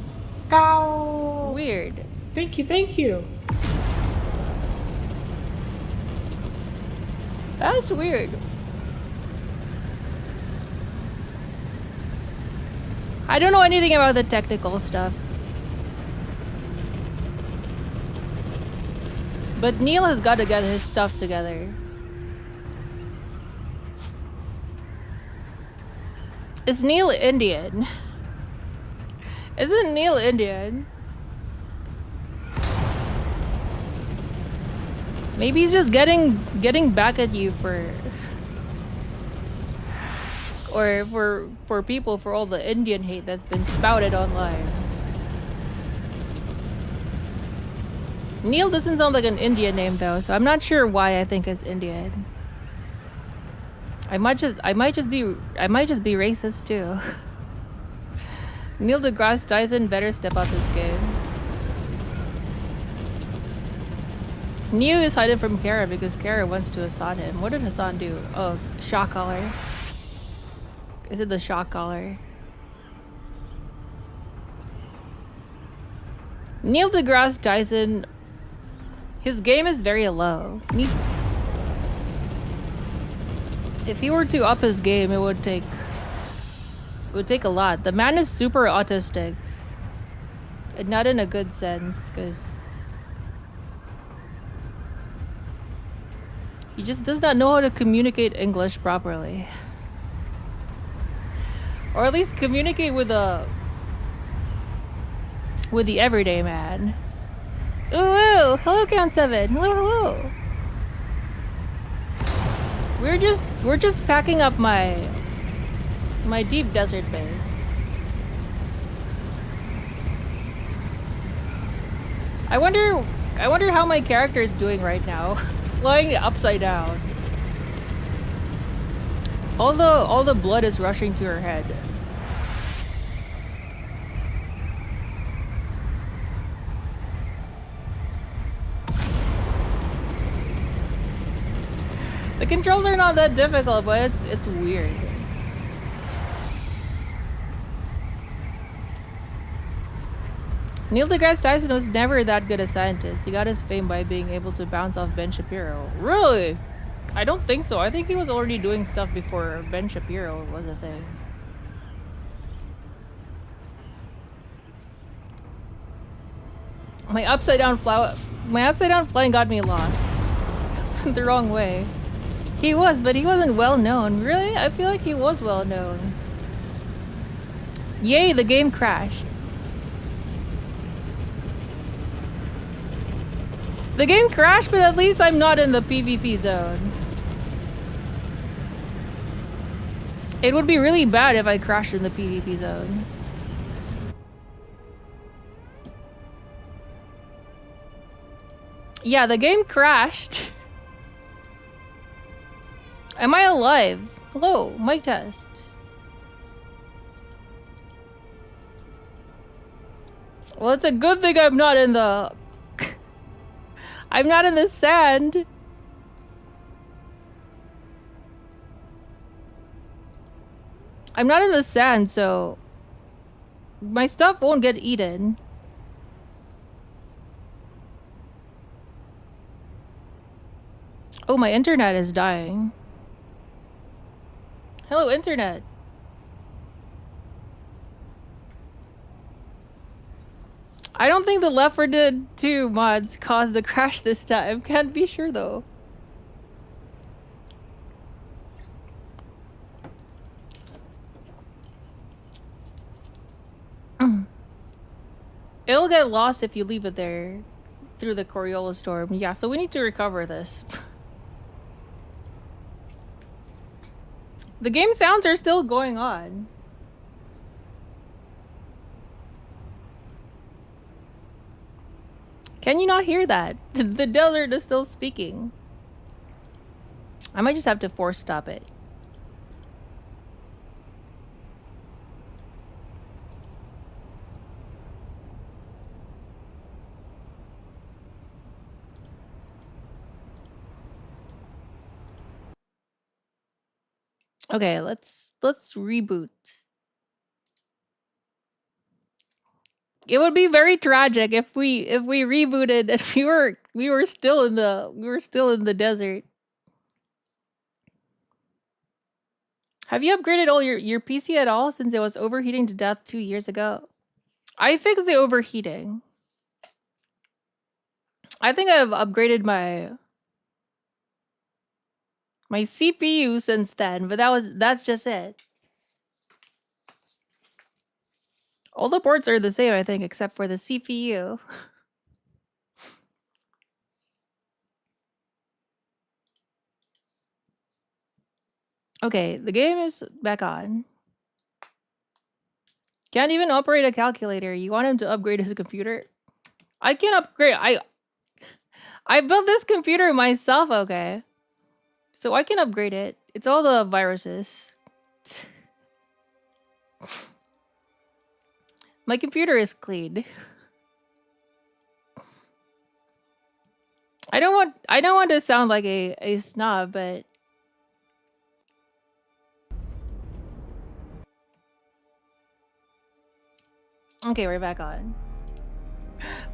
Ow! Weird. Thank you, thank you. That's weird. I don't know anything about the technical stuff. But Neil has got to get his stuff together. Is Neil Indian? Isn't Neil Indian? Maybe he's just getting back at you for people for all the Indian hate that's been spouted online. Neil doesn't sound like an Indian name though, so I'm not sure why I think it's Indian. I might just be racist too. Neil deGrasse Tyson better step up his game. Neo is hiding from Kara because Kara wants to Hassan him. What did Hassan do? Oh, shock collar. Is it the shock collar? Neil deGrasse Tyson, his game is very low. If he were to up his game, it would take a lot. The man is super autistic. And not in a good sense, because he just does not know how to communicate English properly. Or at least communicate with the everyday man. Ooh, ooh, hello Count 7. Hello, hello. We're just packing up my deep desert base. I wonder how my character is doing right now. Flying upside down. All the blood is rushing to her head. The controls are not that difficult, but it's weird. Neil deGrasse Tyson was never that good a scientist. He got his fame by being able to bounce off Ben Shapiro. Really? I don't think so. I think he was already doing stuff before Ben Shapiro was a thing. My upside down flying got me lost. The wrong way. He was, but he wasn't well known. Really? I feel like he was well known. Yay, the game crashed. The game crashed, but at least I'm not in the PvP zone. It would be really bad if I crashed in the PvP zone. Yeah, the game crashed. Am I alive? Hello, mic test. Well, it's a good thing I'm not in the... I'm not in the sand. I'm not in the sand, so... my stuff won't get eaten. Oh, my internet is dying. Hello, internet. I don't think the ℡𝕙𝕒𝕟𝕼 mods caused the crash this time. Can't be sure though. It'll get lost if you leave it there through the Coriolis storm. Yeah, so we need to recover this. The game sounds are still going on. Can you not hear that? The desert is still speaking. I might just have to force stop it. Okay, let's reboot. It would be very tragic if we rebooted and we were still in the desert. Have you upgraded all your PC at all since it was overheating to death 2 years ago? I fixed the overheating. I think I've upgraded my CPU since then, but that's just it. All the ports are the same, I think, except for the CPU. Okay, the game is back on. Can't even operate a calculator. You want him to upgrade his computer? I can upgrade. I built this computer myself, okay? So I can upgrade it. It's all the viruses. My computer is clean. I don't want to sound like a snob, but okay, we're back on.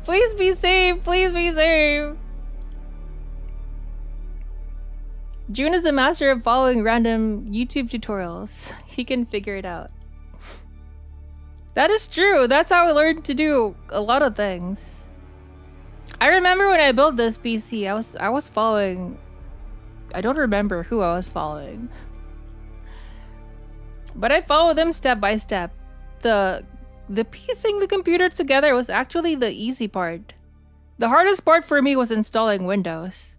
Please be safe. Please be safe. Juwun is a master of following random YouTube tutorials. He can figure it out. That is true. That's how I learned to do a lot of things. I remember when I built this PC, I was following... I don't remember who I was following. But I followed them step by step. The piecing the computer together was actually the easy part. The hardest part for me was installing Windows.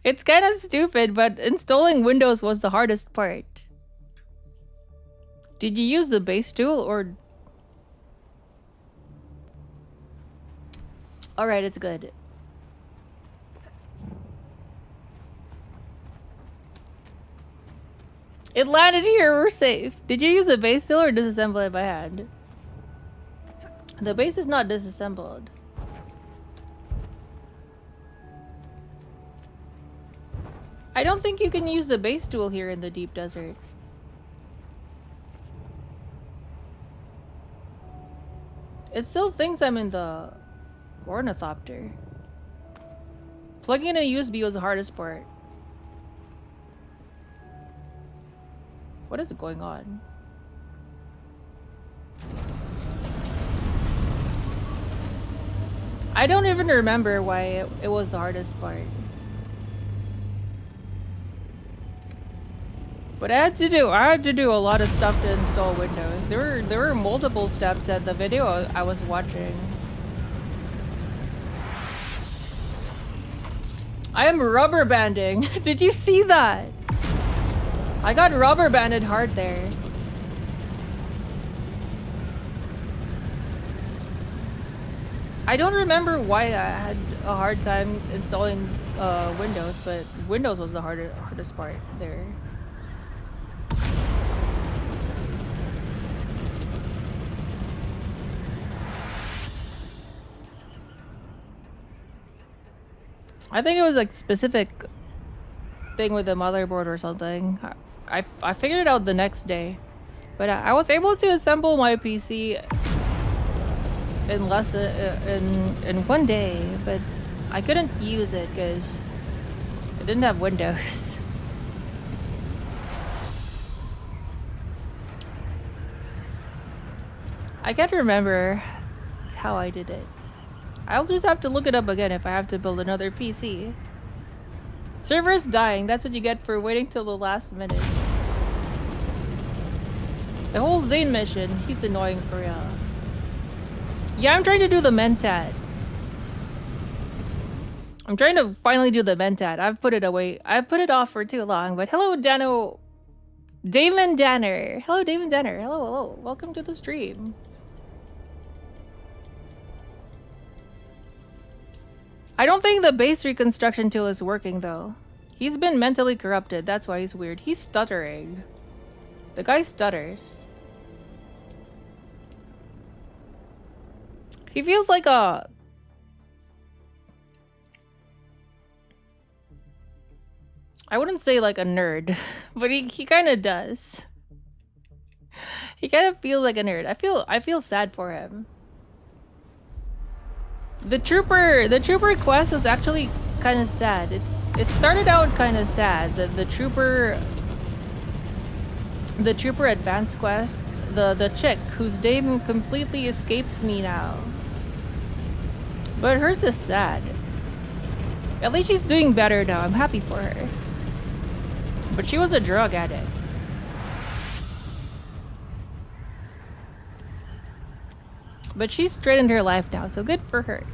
It's kind of stupid, but installing Windows was the hardest part. Did you use the base tool or... Alright, it's good. It landed here, we're safe. Did you use the base tool or disassemble it by hand? The base is not disassembled. I don't think you can use the base tool here in the deep desert. It still thinks I'm in the ornithopter. Plugging in a USB was the hardest part. What is going on? I don't even remember why it was the hardest part. But I had to do a lot of stuff to install Windows. There were multiple steps at the video I was watching. I am rubber banding. Did you see that? I got rubber banded hard there. I don't remember why I had a hard time installing Windows, but Windows was the hardest part there. I think it was like specific thing with the motherboard or something. I figured it out the next day, but I was able to assemble my PC in in one day, but I couldn't use it because it didn't have Windows. I can't remember how I did it. I'll just have to look it up again if I have to build another PC. Server's dying, that's what you get for waiting till the last minute. The whole Zane mission, he's annoying for real. Yeah, I'm trying to do the Mentat. I'm trying to finally do the Mentat. I've put it away. I've put it off for too long, but hello, Dano. Damon Danner. Hello, Damon Danner. Hello, hello. Welcome to the stream. I don't think the base reconstruction tool is working, though. He's been mentally corrupted. That's why he's weird. He's stuttering. The guy stutters. He feels like a... I wouldn't say like a nerd, but he kind of does. He kind of feels like a nerd. I feel sad for him. The trooper quest was actually kind of sad. It started out kind of sad. The trooper advanced quest, the chick whose name completely escapes me now. But hers is sad. At least she's doing better now. I'm happy for her. But she was a drug addict. But she's straightened her life now, so good for her.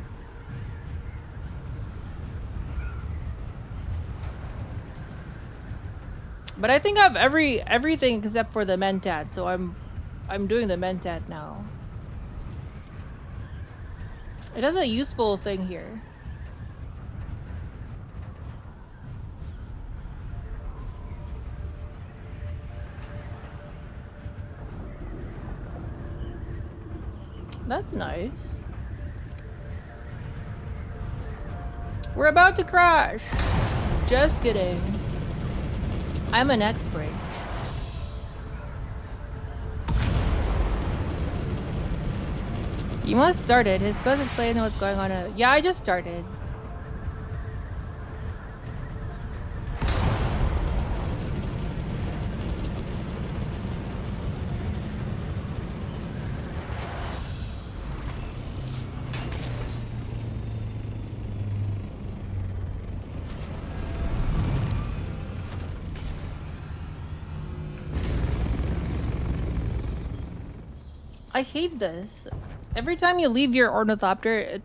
But I think I have everything except for the Mentat, so I'm doing the Mentat now. It has a useful thing here. That's nice. We're about to crash. Just kidding. I'm an expert. You must start it. His quest explaining what's going on. Yeah, I just started. I hate this. Every time you leave your ornithopter,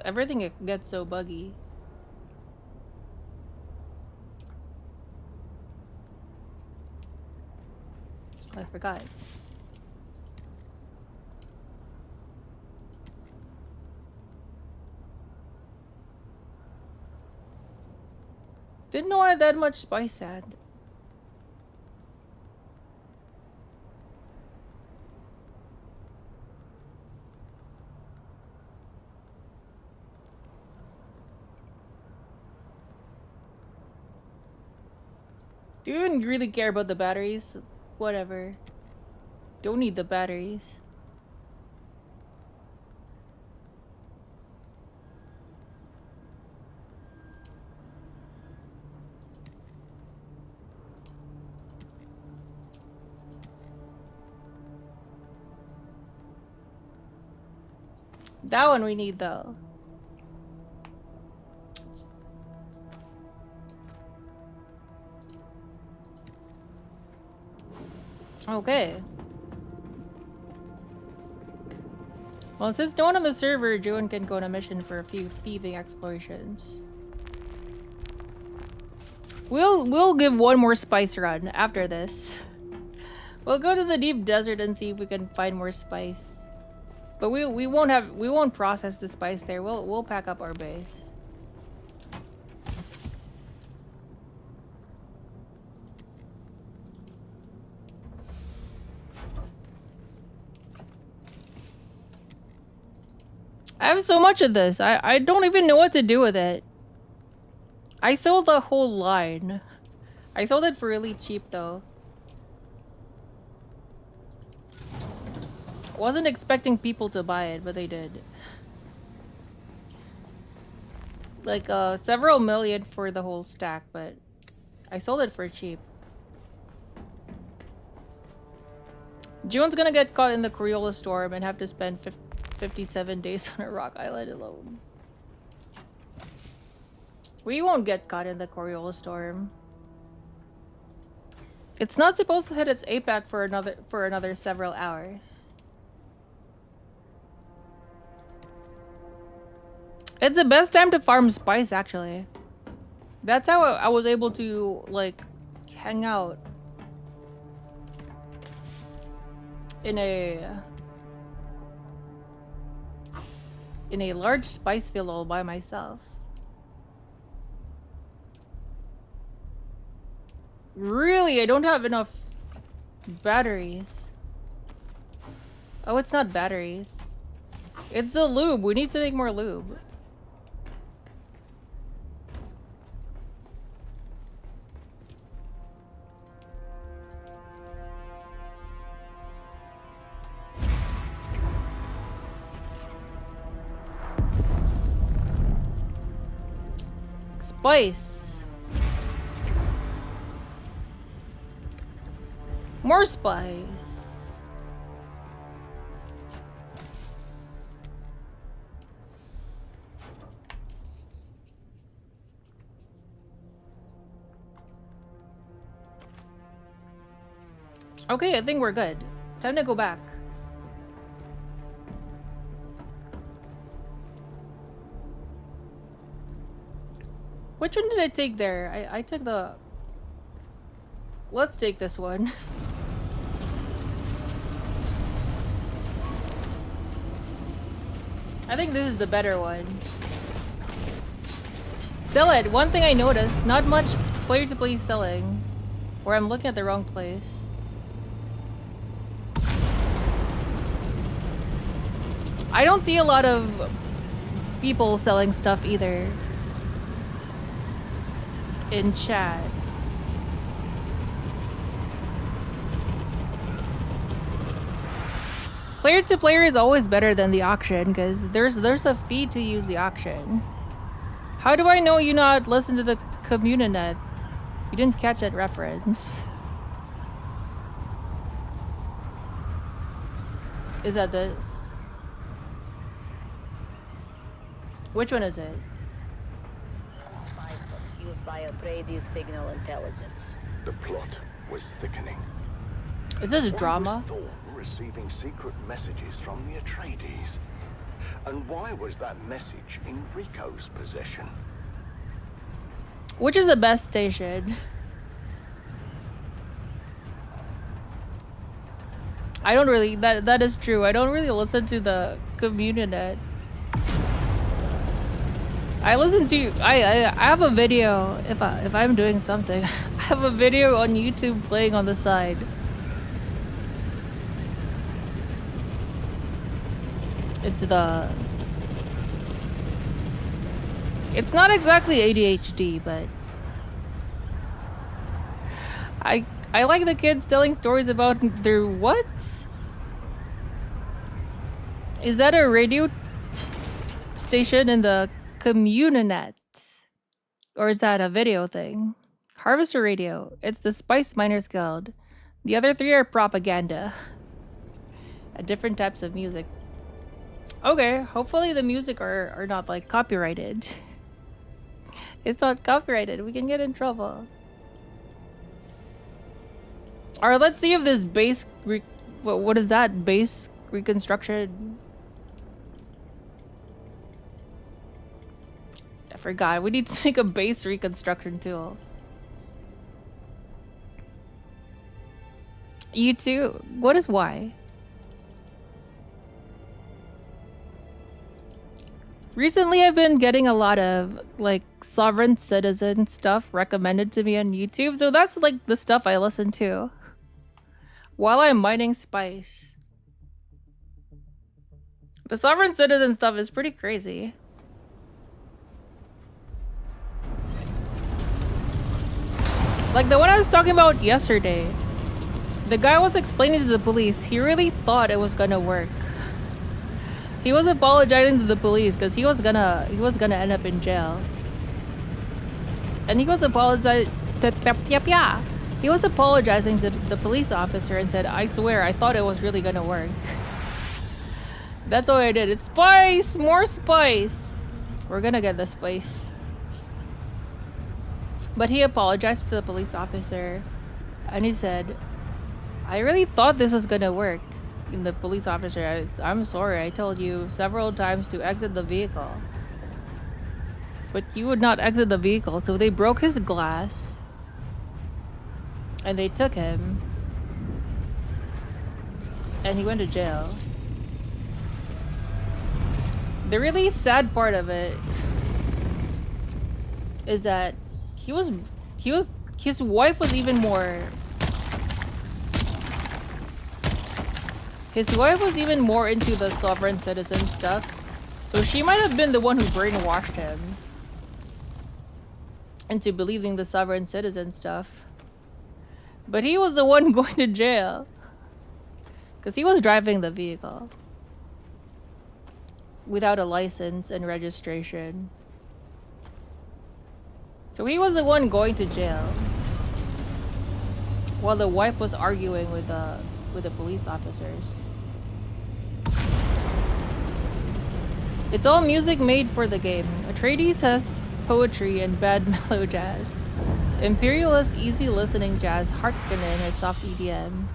everything gets so buggy. Oh, I forgot. Didn't know I had that much spice sand. Do you even really care about the batteries? Whatever. Don't need the batteries. That one we need though. Okay. Well, since no one on the server, Juwun can go on a mission for a few thieving explorations. We'll give one more spice run after this. We'll go to the deep desert and see if we can find more spice. But we won't process the spice there. We'll pack up our base. I have so much of this. I don't even know what to do with it. I sold the whole line. I sold it for really cheap though. Wasn't expecting people to buy it, but they did. Like several million for the whole stack, but I sold it for cheap. Juwun's gonna get caught in the Coriolis storm and have to spend 57 days on a rock island alone. We won't get caught in the Coriolis storm. It's not supposed to hit its apex for another several hours. It's the best time to farm spice, actually. That's how I was able to, like, hang out in a large spice field all by myself. Really, I don't have enough batteries. Oh, it's not batteries. It's the lube. We need to make more lube. Spice. More spice. Okay, I think we're good. Time to go back. Which one did I take there? I took the... Let's take this one. I think this is the better one. Sell it! One thing I noticed, not much player-to-play selling. Or I'm looking at the wrong place. I don't see a lot of people selling stuff either. In chat. Player to player is always better than the auction because there's a fee to use the auction. How do I know you not listen to the ℚ𝕚𝕏𝕏? You didn't catch that reference. Is that this? Which one is it? Used by Atreides signal intelligence. The plot was thickening. Is this a drama? Why was Thorn receiving secret messages from the Atreides? And why was that message in Rico's possession? Which is the best station? I don't really, that is true. I don't really listen to the ℚ𝕚𝕏𝕏. I listen to, I have a video, if I'm doing something, I have a video on YouTube playing on the side. It's not exactly ADHD, but I like the kids telling stories about their what? Is that a radio station in the ℚ𝕚𝕏𝕏? Or is that a video thing? Harvester Radio. It's the Spice Miners Guild. The other three are propaganda. Different types of music. Okay, hopefully the music are not like copyrighted. It's not copyrighted. We can get in trouble. Alright, let's see if this base... what is that? Base reconstruction? I forgot. We need to make a base reconstruction tool. You too. What is Y? Recently, I've been getting a lot of, like, sovereign citizen stuff recommended to me on YouTube, so that's, like, the stuff I listen to while I'm mining spice. The sovereign citizen stuff is pretty crazy. Like the one I was talking about yesterday. The guy was explaining to the police he really thought it was gonna work. He was apologizing to the police because he was gonna end up in jail. And he was apologizing He was apologizing to the police officer and said, "I swear, I thought it was really gonna work." That's all I did. It's spice! More spice! We're gonna get the spice. But he apologized to the police officer and he said, "I really thought this was gonna work." And the police officer, "I'm sorry, I told you several times to exit the vehicle. But you would not exit the vehicle," so they broke his glass. And they took him. And he went to jail. The really sad part of it is that his wife was even more... His wife was even more into the sovereign citizen stuff. So she might have been the one who brainwashed him into believing the sovereign citizen stuff. But he was the one going to jail. Because he was driving the vehicle. Without a license and registration. So he was the one going to jail. While the wife was arguing with the police officers. It's all music made for the game. ℚ𝕗𝕗 has poetry and bad mellow jazz. Imperialist easy listening jazz, Harkonnen and soft EDM.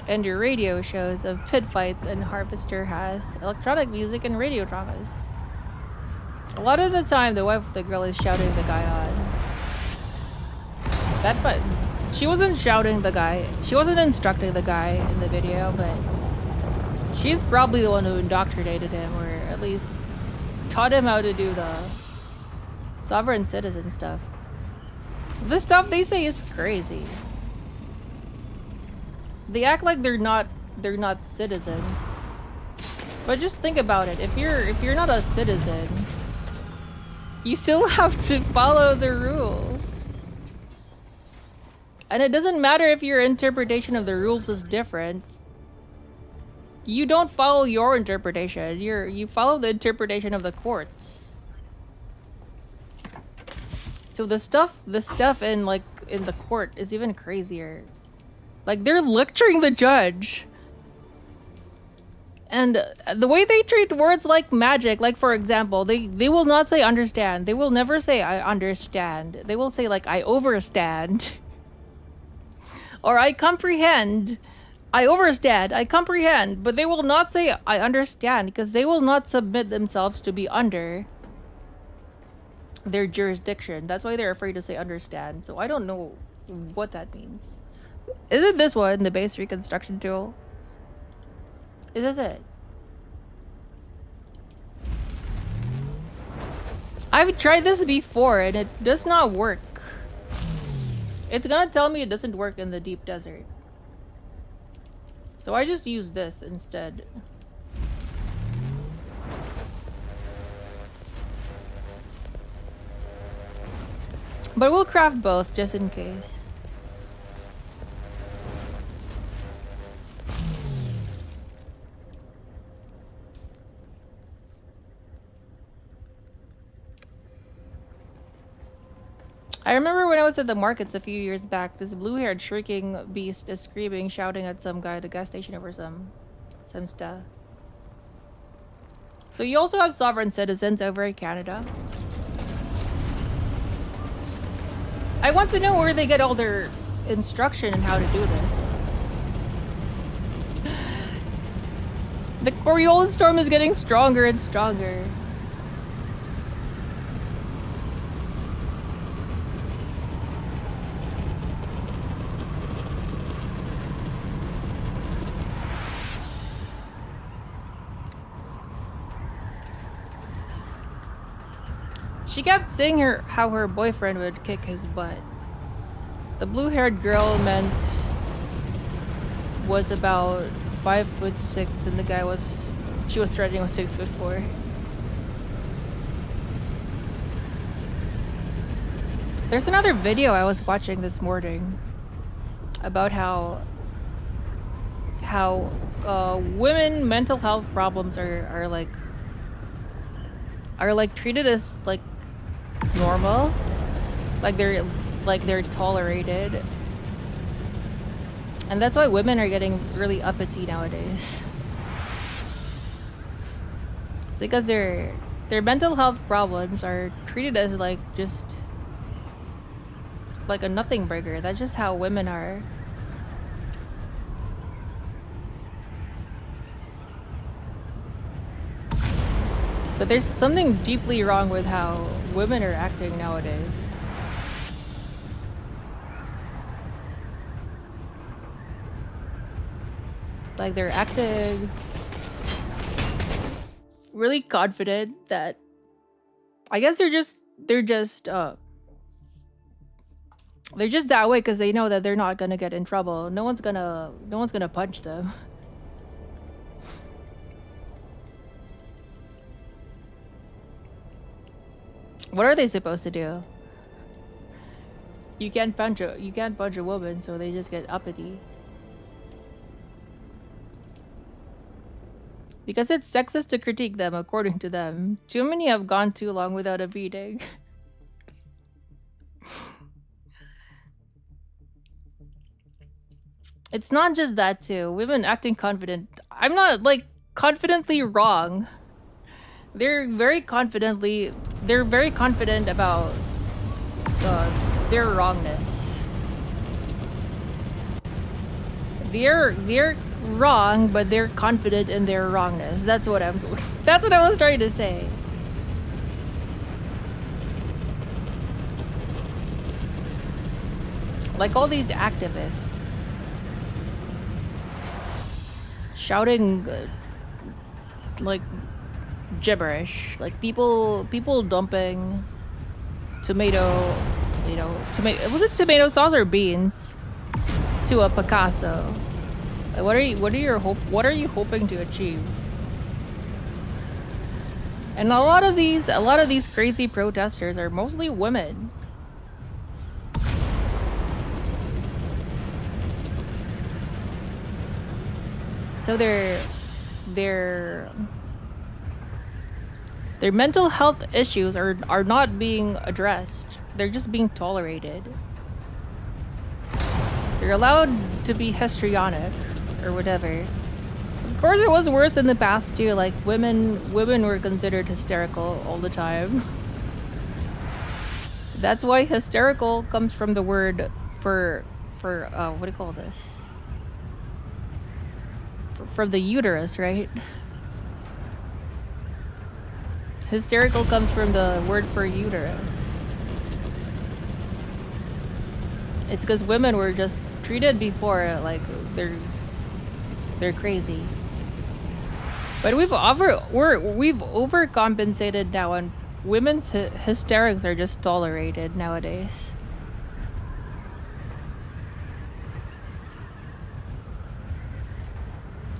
And your radio shows of pit fights and Harvester has electronic music and radio dramas. A lot of the time the wife of the girl is shouting the guy on. But she wasn't shouting the guy. She wasn't instructing the guy in the video, but she's probably the one who indoctrinated him, or at least taught him how to do the sovereign citizen stuff. This stuff they say is crazy. They act like they're not citizens. But just think about it. If you're not a citizen, you still have to follow the rules. And it doesn't matter if your interpretation of the rules is different. You don't follow your interpretation. You follow the interpretation of the courts. So the stuff in the court is even crazier. Like they're lecturing the judge. And the way they treat words like magic, like for example, they will not say understand. They will never say I understand. They will say like I overstand. Or I comprehend. I overstand. I comprehend. But they will not say I understand because they will not submit themselves to be under their jurisdiction. That's why they're afraid to say understand. So I don't know what that means. Is it this one, the base reconstruction tool? Is this it? I've tried this before and it does not work. It's gonna tell me it doesn't work in the deep desert. So I just use this instead. But we'll craft both just in case. I remember when I was at the markets a few years back, this blue-haired shrieking beast is screaming, shouting at some guy at the gas station over some stuff. So you also have sovereign citizens over in Canada. I want to know where they get all their instruction on how to do this. The Coriolis storm is getting stronger and stronger. She kept saying how her boyfriend would kick his butt. The blue-haired girl was about 5'6" and the guy was She was threatening with 6'4". There's another video I was watching this morning about how women mental health problems are like treated as like normal, like they're tolerated, and that's why women are getting really uppity nowadays. It's because their mental health problems are treated as like just like a nothing burger. That's just how women are. But there's something deeply wrong with how women are acting nowadays. Like they're acting really confident that I guess they're just that way because they know that they're not gonna get in trouble. No one's gonna punch them. What are they supposed to do? You can't punch a woman, so they just get uppity. Because it's sexist to critique them, according to them. Too many have gone too long without a beating. It's not just that too. Women acting confident. I'm not like confidently wrong. They're very confident about their wrongness. They're wrong, but they're confident in their wrongness. That's what I was trying to say. Like all these activists shouting like gibberish, like people dumping tomato was it tomato sauce or beans to a Picasso. Like, what are you hoping to achieve? And a lot of these crazy protesters are mostly women. So their mental health issues are not being addressed. They're just being tolerated. They're allowed to be histrionic or whatever. Of course, it was worse in the past too. Like women were considered hysterical all the time. That's why hysterical comes from the word for what do you call this? From the uterus, right? Hysterical comes from the word for uterus. It's because women were just treated before like they're crazy. But we've overcompensated now, and women's hysterics are just tolerated nowadays.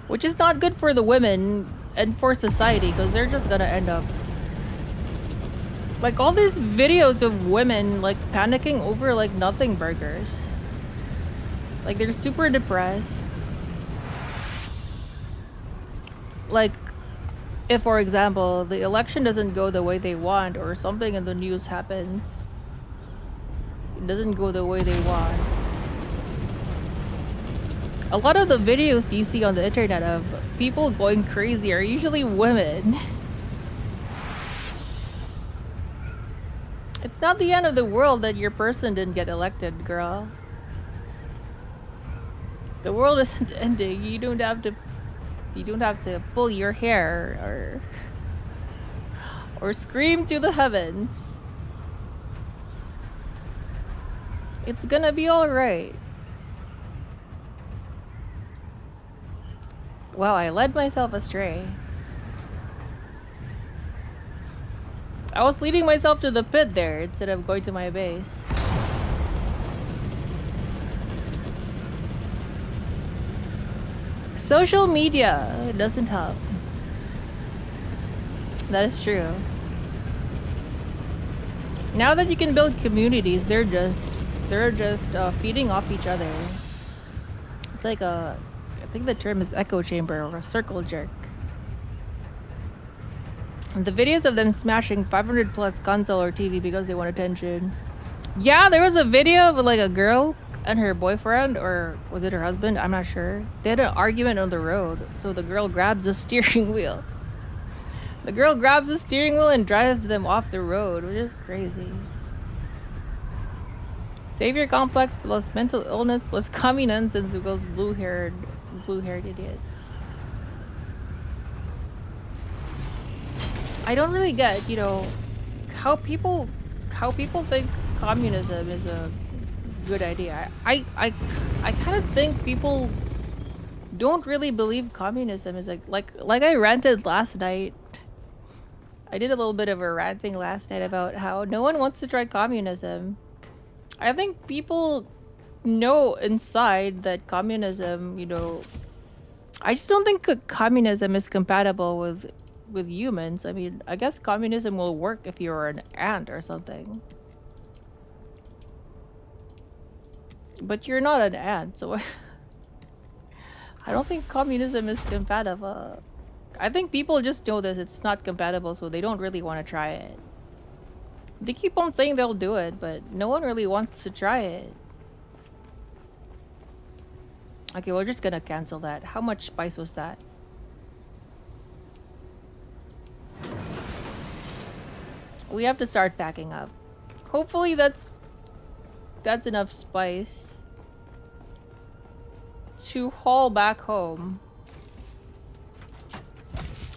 Which is not good for the women and for society, because they're just gonna end up like all these videos of women like panicking over like nothing burgers. Like they're super depressed. Like if, for example, the election doesn't go the way they want, or something in the news happens, it doesn't go the way they want. A lot of the videos you see on the internet of people going crazy are usually women. It's not the end of the world that your person didn't get elected, girl. The world isn't ending. You don't have to pull your hair or scream to the heavens. It's gonna be all right. Wow, I led myself astray. I was leading myself to the pit there instead of going to my base. Social media doesn't help. That is true. Now that you can build communities, they're just feeding off each other. It's like a, I think the term is echo chamber or a circle jerk. And the videos of them smashing 500 plus console or TV because they want attention. Yeah, there was a video of like a girl and her boyfriend, or was it her husband? I'm not sure. They had an argument on the road. So the girl grabs the steering wheel. The girl grabs the steering wheel and drives them off the road, which is crazy. Savior complex plus mental illness plus commie nonsense equals blue-haired idiots. I don't really get, you know, how people think communism is a good idea. I kind of think people don't really believe communism is like I ranted last night. I did a little bit of a ranting last night about how no one wants to try communism. I think people know inside that communism, you know, I just don't think communism is compatible with humans. I mean, I guess communism will work if you're an ant or something. But you're not an ant, so I don't think communism is compatible. I think people just know this, it's not compatible, so they don't really want to try it. They keep on saying they'll do it, but no one really wants to try it. Okay, we're just gonna cancel that. How much spice was that? We have to start packing up. Hopefully that's enough spice to haul back home.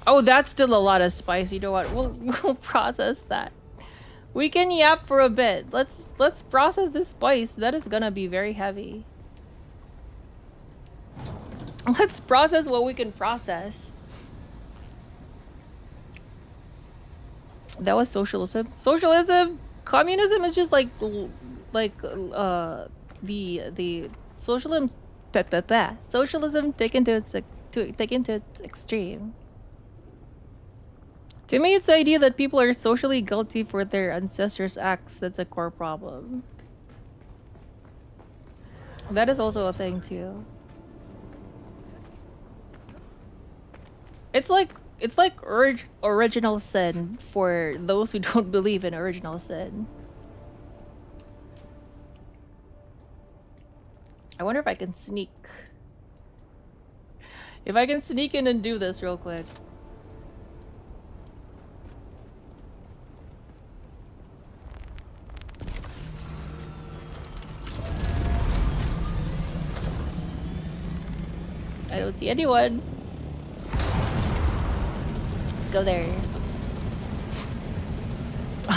Oh, that's still a lot of spice. You know what? We'll process that. We can yap for a bit. Let's process this spice. That is gonna be very heavy. Let's process what we can process. That was socialism. Socialism, communism is just like the socialism socialism taken to its extreme. To me, it's the idea that people are socially guilty for their ancestors' acts that's a core problem. That is also a thing too. It's like original sin for those who don't believe in original sin. I wonder if I can sneak. If I can sneak in and do this real quick. I don't see anyone. Let's go there.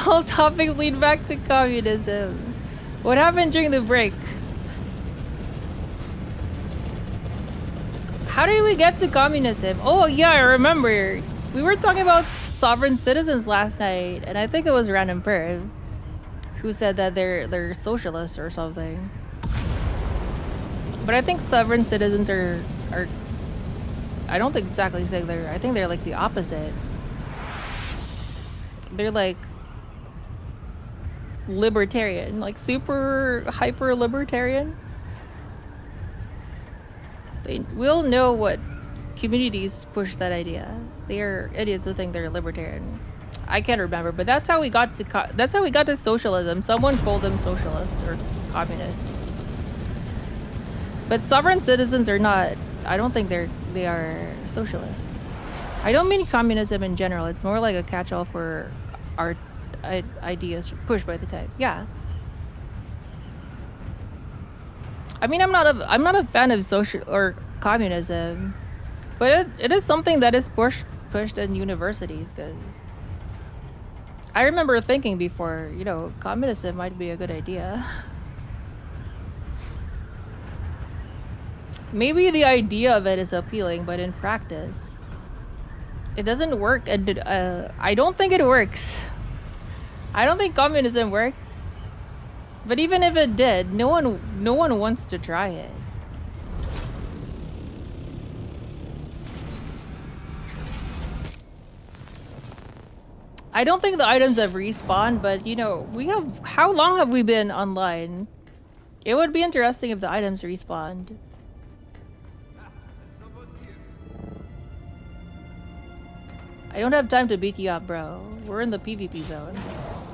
All topics lead back to communism. What happened during the break? How did we get to communism? Oh yeah, I remember. We were talking about sovereign citizens last night, and I think it was Random Perv who said that they're socialists or something. But I think sovereign citizens are I don't think exactly saying they're, I think they're like the opposite. They're like libertarian, like super hyper libertarian. We'll know what communities push that idea. They are idiots who think they're libertarian. I can't remember, but that's how we got to socialism. Someone called them socialists or communists. But sovereign citizens are not. I don't think they are socialists. I don't mean communism in general. It's more like a catch-all for our ideas pushed by the type. Yeah. I mean, I'm not a fan of social or communism, but it is something that is pushed in universities. Because I remember thinking before, you know, communism might be a good idea. Maybe the idea of it is appealing, but in practice, it doesn't work. And I don't think it works. I don't think communism works. But even if it did, no one wants to try it. I don't think the items have respawned, but you know, we have. How long have we been online? It would be interesting if the items respawned. I don't have time to beat you up, bro. We're in the PvP zone.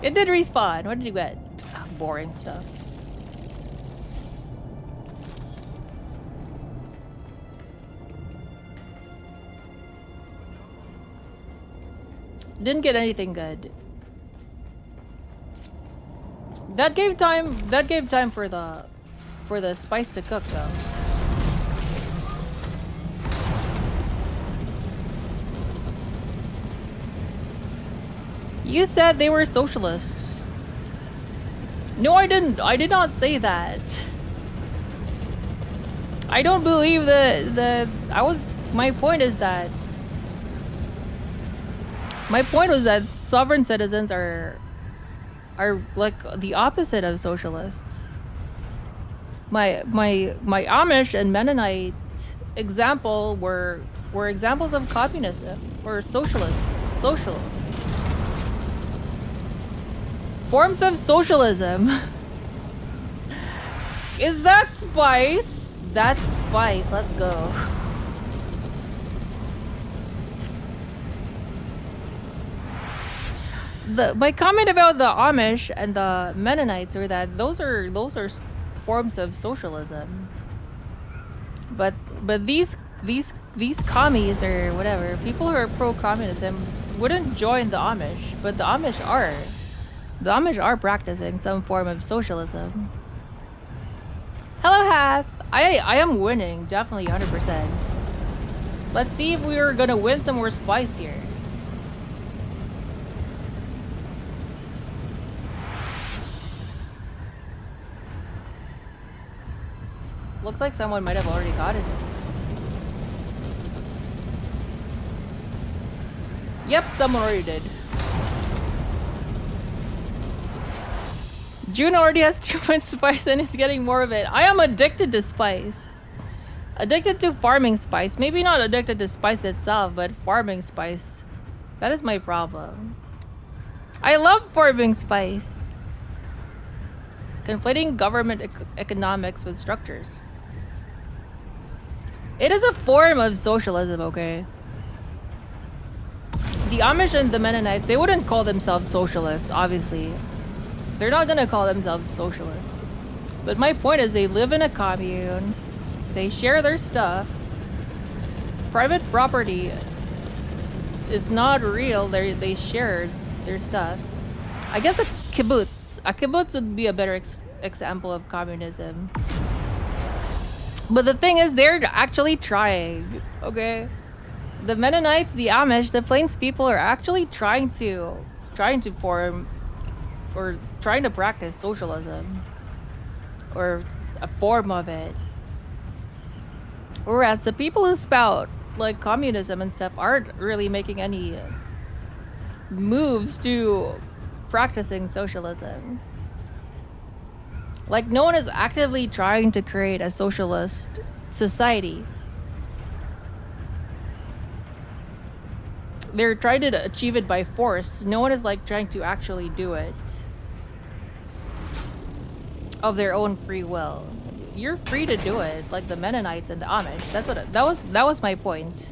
It did respawn. What did you get? Ah, boring stuff. Didn't get anything good. That gave time. That gave time for the spice to cook, though. You said they were socialists. No, I didn't. I did not say that. I don't believe that. My point is that. My point was that sovereign citizens are like the opposite of socialists. My Amish and Mennonite example were examples of communism or socialism. Forms of socialism. Is that spice? That's spice. Let's go. My comment about the Amish and the Mennonites are that those are forms of socialism. But these commies or whatever, people who are pro-communism wouldn't join the Amish, but the Amish are. The Amish are practicing some form of socialism. Hello, Hath. I am winning, definitely 100%. Let's see if we're gonna win some more spice here. Looks like someone might have already gotten it. Yep, someone already did. June already has too much spice and is getting more of it. I am addicted to spice. Addicted to farming spice. Maybe not addicted to spice itself, but farming spice. That is my problem. I love farming spice. Conflating government economics with structures. It is a form of socialism, okay? The Amish and the Mennonites, they wouldn't call themselves socialists, obviously. They're not gonna call themselves socialists. But my point is they live in a commune. They share their stuff. Private property is not real. They share their stuff. I guess a kibbutz. A kibbutz would be a better example of communism. But the thing is, they're actually trying, okay? The Mennonites, the Amish, the Plains people are actually trying to form or trying to practice socialism or a form of it. Whereas the people who spout like communism and stuff aren't really making any moves to practicing socialism. Like, no one is actively trying to create a socialist society. They're trying to achieve it by force. No one is like trying to actually do it of their own free will. You're free to do it, like the Mennonites and the Amish. That was my point.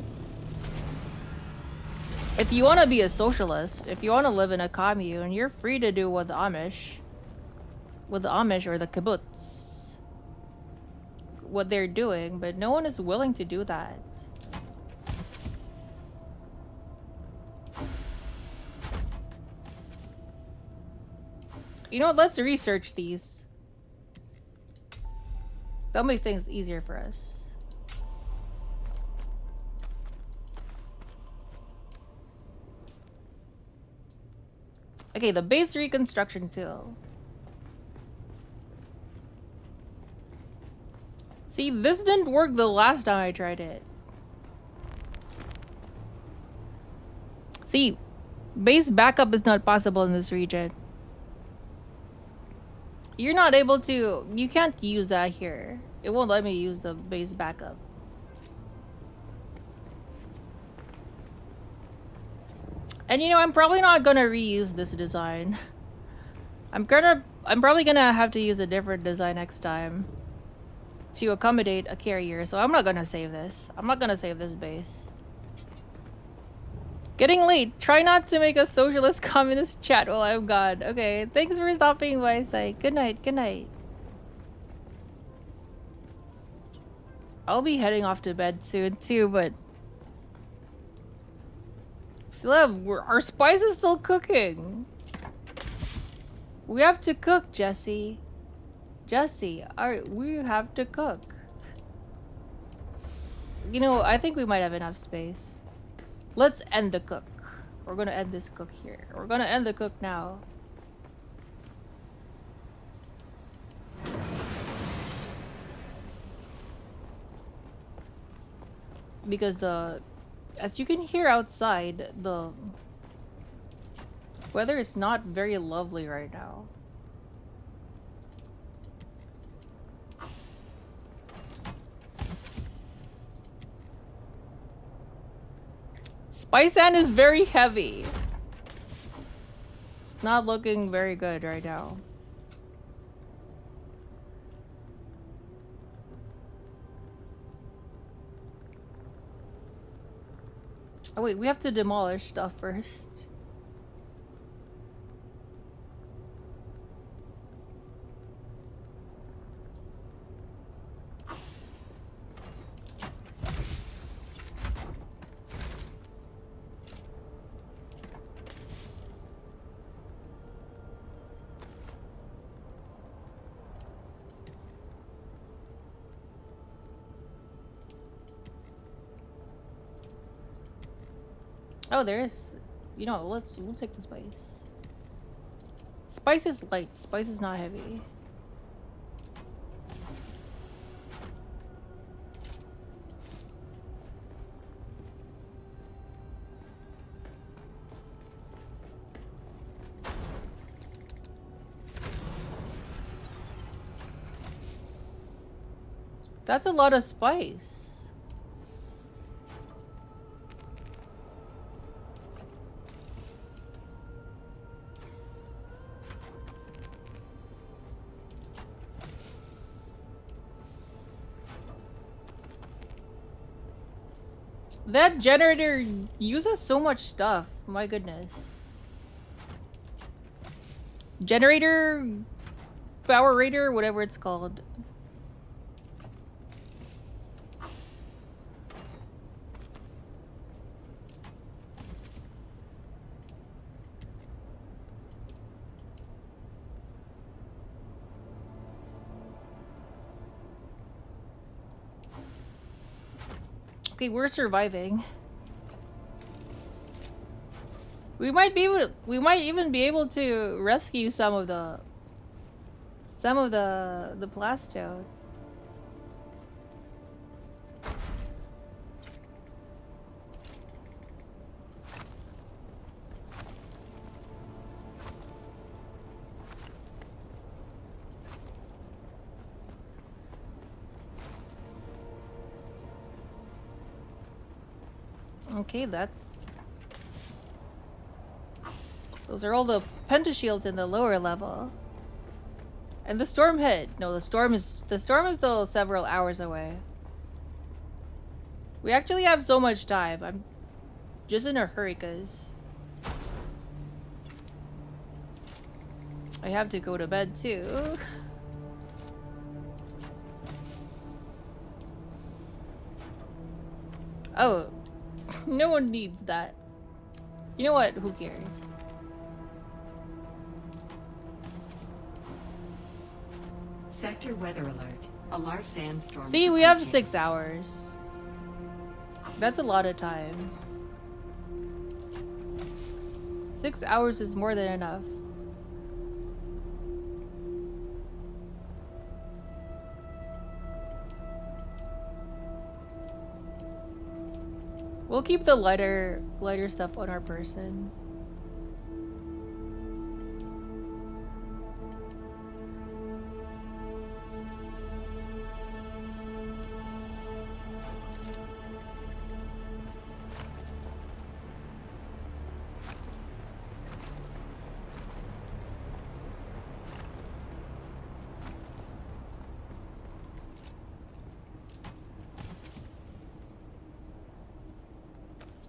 If you want to be a socialist, if you want to live in a commune, you're free to do what the Amish or the kibbutz, what they're doing, but no one is willing to do that. You know what? Let's research these. That'll make things easier for us. Okay, the base reconstruction tool. See, this didn't work the last time I tried it. See, base backup is not possible in this region. You're not able to... You can't use that here. It won't let me use the base backup. And you know, I'm probably not gonna reuse this design. I'm probably gonna have to use a different design next time to accommodate a carrier, so I'm not gonna save this. I'm not gonna save this base. Getting late. Try not to make a socialist communist chat while I'm gone. Okay, thanks for stopping by, Sai. Good night, good night. I'll be heading off to bed soon too, but still have our spice is still cooking. We have to cook, Jesse. Jesse, we have to cook. You know, I think we might have enough space. Let's end the cook. We're gonna end this cook here. We're gonna end the cook now. Because as you can hear outside, the weather is not very lovely right now. Spice sand is very heavy. It's not looking very good right now. Oh wait, we have to demolish stuff first. Oh, there's, you know, we'll take the spice. Spice is light. Spice is not heavy. That's a lot of spice. That generator uses so much stuff. My goodness. Generator, power raider, whatever it's called. Okay, we're surviving. We might even be able to rescue some of the plasto. Okay, those are all the pentashields in the lower level. And the storm hit. No, the storm is still several hours away. We actually have so much time. I'm just in a hurry because I have to go to bed too. Oh, no one needs that. You know what? Who cares? Sector weather alert. A large sandstorm. See, we have 6 hours. That's a lot of time. 6 hours is more than enough. We'll keep the lighter stuff on our person.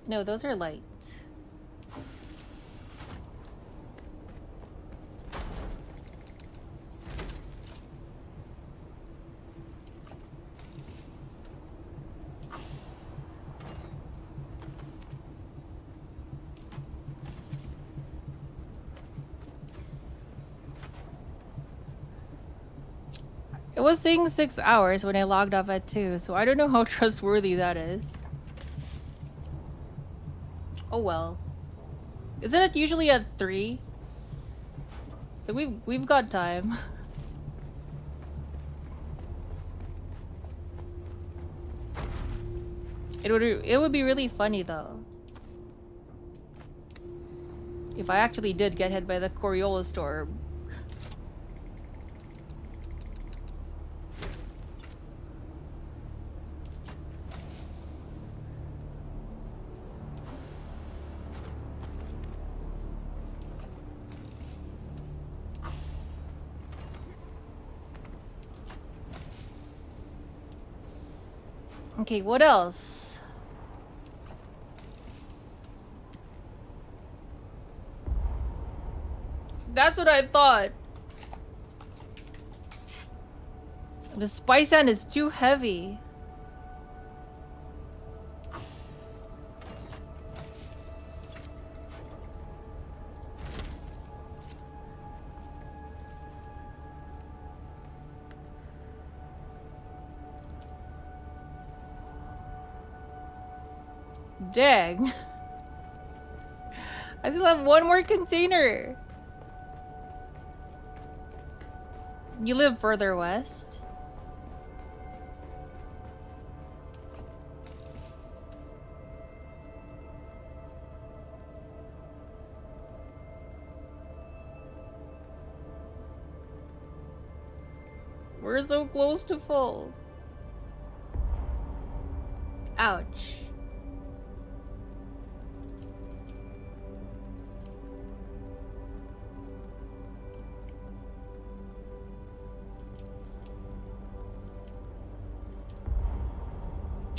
No, those are light. It was saying 6 hours when I logged off at 2, so I don't know how trustworthy that is. Oh well. Isn't it usually at 3? So we've got time. It would be really funny though. If I actually did get hit by the Coriolis storm. Okay, what else? That's what I thought. The spice sand is too heavy. Dang. I still have one more container. You live further west? We're so close to full. Ouch.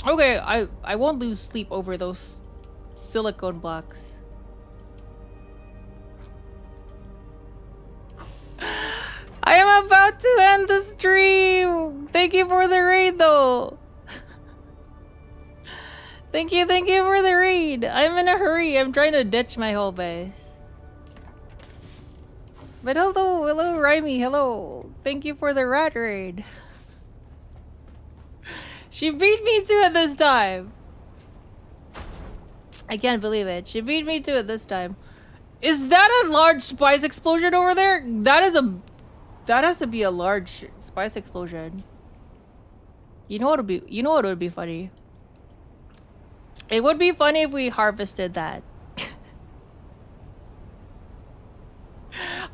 Okay, I won't lose sleep over those silicone blocks. I am about to end the stream! Thank you for the raid though! Thank you for the raid! I'm in a hurry, I'm trying to ditch my whole base. But hello Raimi, hello! Thank you for the rat raid. She beat me to it this time. I can't believe it. She beat me to it this time. Is that a large spice explosion over there? That has to be a large spice explosion. You know what would be funny? It would be funny if we harvested that.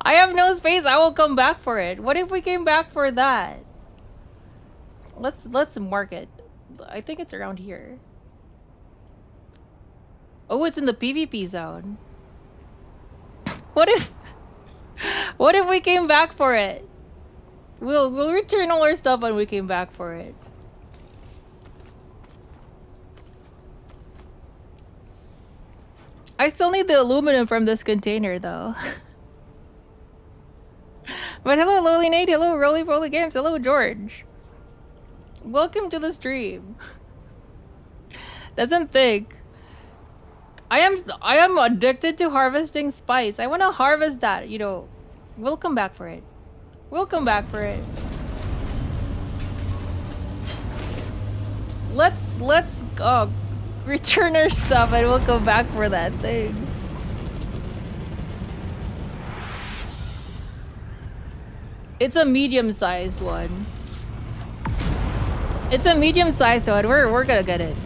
I have no space. I will come back for it. What if we came back for that? Let's mark it. I think it's around here. Oh, it's in the PvP zone. What if we came back for it? We'll return all our stuff when we came back for it. I still need the aluminum from this container though. But hello Lowly Nate, hello Roly Games, hello George. Welcome to the stream. Doesn't think. I am addicted to harvesting spice. I want to harvest that, you know. We'll come back for it. We'll come back for it. Let's return our stuff and we'll go back for that thing. It's a medium-sized one. It's a medium-sized one. We're gonna get it.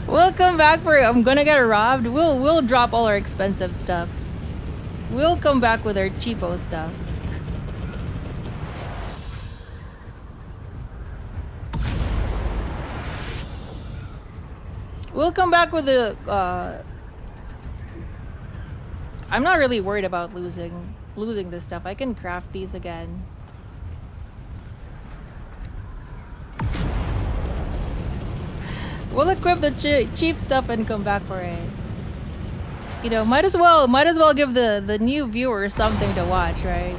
We'll come back for it. I'm gonna get robbed. We'll drop all our expensive stuff. We'll come back with our cheapo stuff. We'll come back with the I'm not really worried about losing this stuff. I can craft these again. We'll equip the cheap stuff and come back for it. You know, might as well give the new viewers something to watch, right?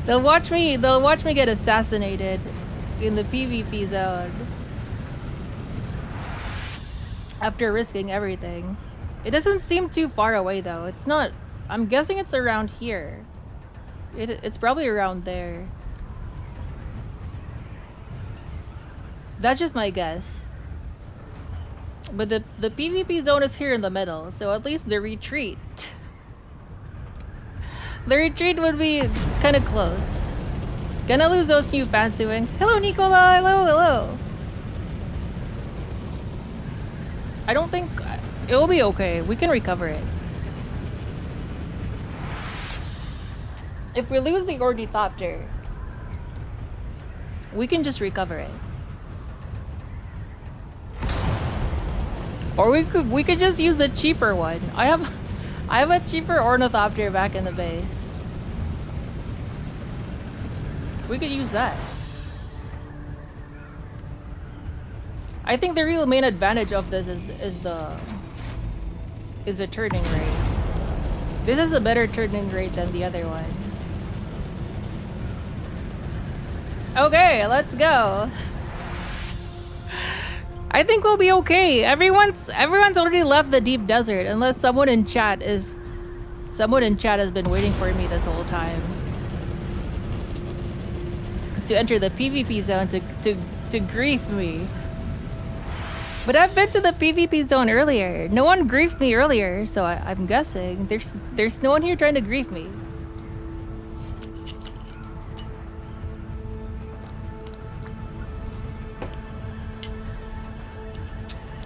They'll watch me get assassinated in the PvP zone after risking everything. It doesn't seem too far away though. It's not. I'm guessing it's around here. It's probably around there. That's just my guess. But the PvP zone is here in the middle, so at least the retreat. The retreat would be kind of close. Gonna lose those new fancy wings. Hello, Nicola. Hello. I don't think it will be okay. We can recover it. If we lose the ornithopter, we can just recover it. Or we could just use the cheaper one. I have a cheaper ornithopter back in the base. We could use that. I think the real main advantage of this is the turning rate. This is a better turning rate than the other one. Okay, let's go. I think we'll be okay. Everyone's already left the deep desert, unless someone in chat has been waiting for me this whole time to enter the PvP zone to grief me. But I've been to the PvP zone earlier. No one griefed me earlier, so I'm guessing there's no one here trying to grief me.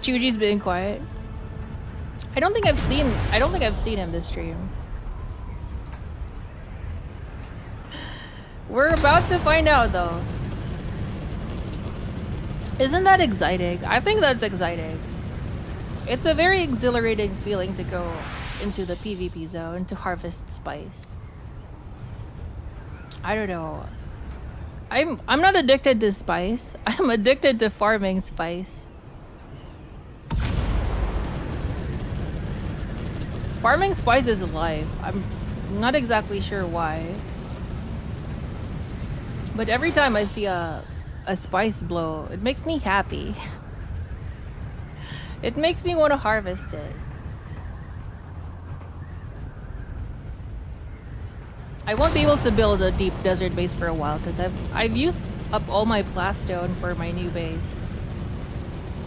Chuji's being quiet. I don't think I've seen him this stream. We're about to find out though. Isn't that exciting? I think that's exciting. It's a very exhilarating feeling to go into the PvP zone to harvest spice. I don't know. I'm not addicted to spice. I'm addicted to farming spice. Farming spice is life. I'm not exactly sure why. But every time I see a spice blow, it makes me happy. It makes me want to harvest it. I won't be able to build a deep desert base for a while because I've used up all my plastone for my new base.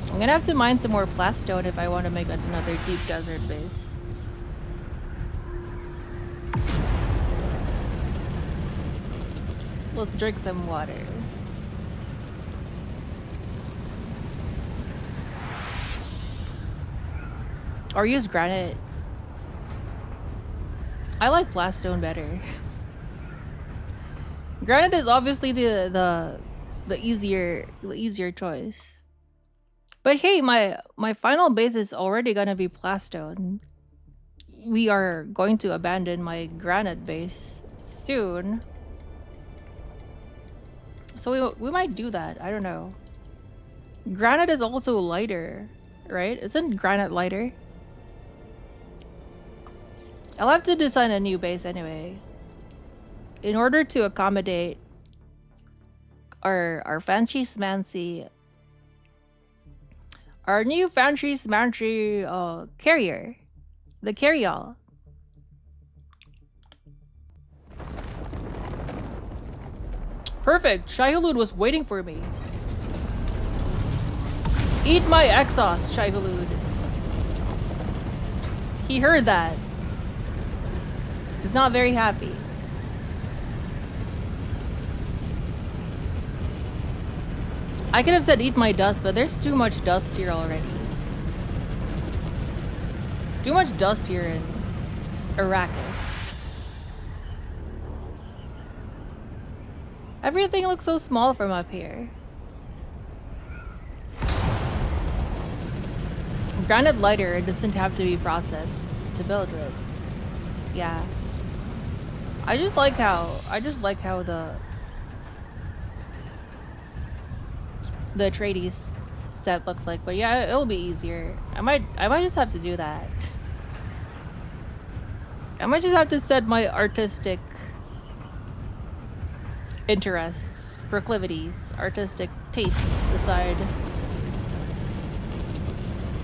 I'm gonna have to mine some more plastone if I want to make another deep desert base. Let's drink some water. Or use granite. I like plastone better. Granite is obviously the easier choice. But hey, my final base is already gonna be plastone. We are going to abandon my granite base soon. So we might do that. I don't know. Granite is also lighter, right? Isn't granite lighter? I'll have to design a new base anyway. In order to accommodate our fancy smancy, our new fancy smancy carrier, the Coriolis. Perfect! ℚ𝕗𝓚 was waiting for me. Eat my exhaust, ℚ𝕚𝓚. He heard that. He's not very happy. I could have said eat my dust, but there's too much dust here already. Too much dust here in Arrakis. Everything looks so small from up here. Granite lighter, it doesn't have to be processed to build with. Yeah. I just like how the Atreides set looks like, but yeah, it'll be easier. I might just have to do that. I might just have to set my artistic interests, proclivities, artistic tastes aside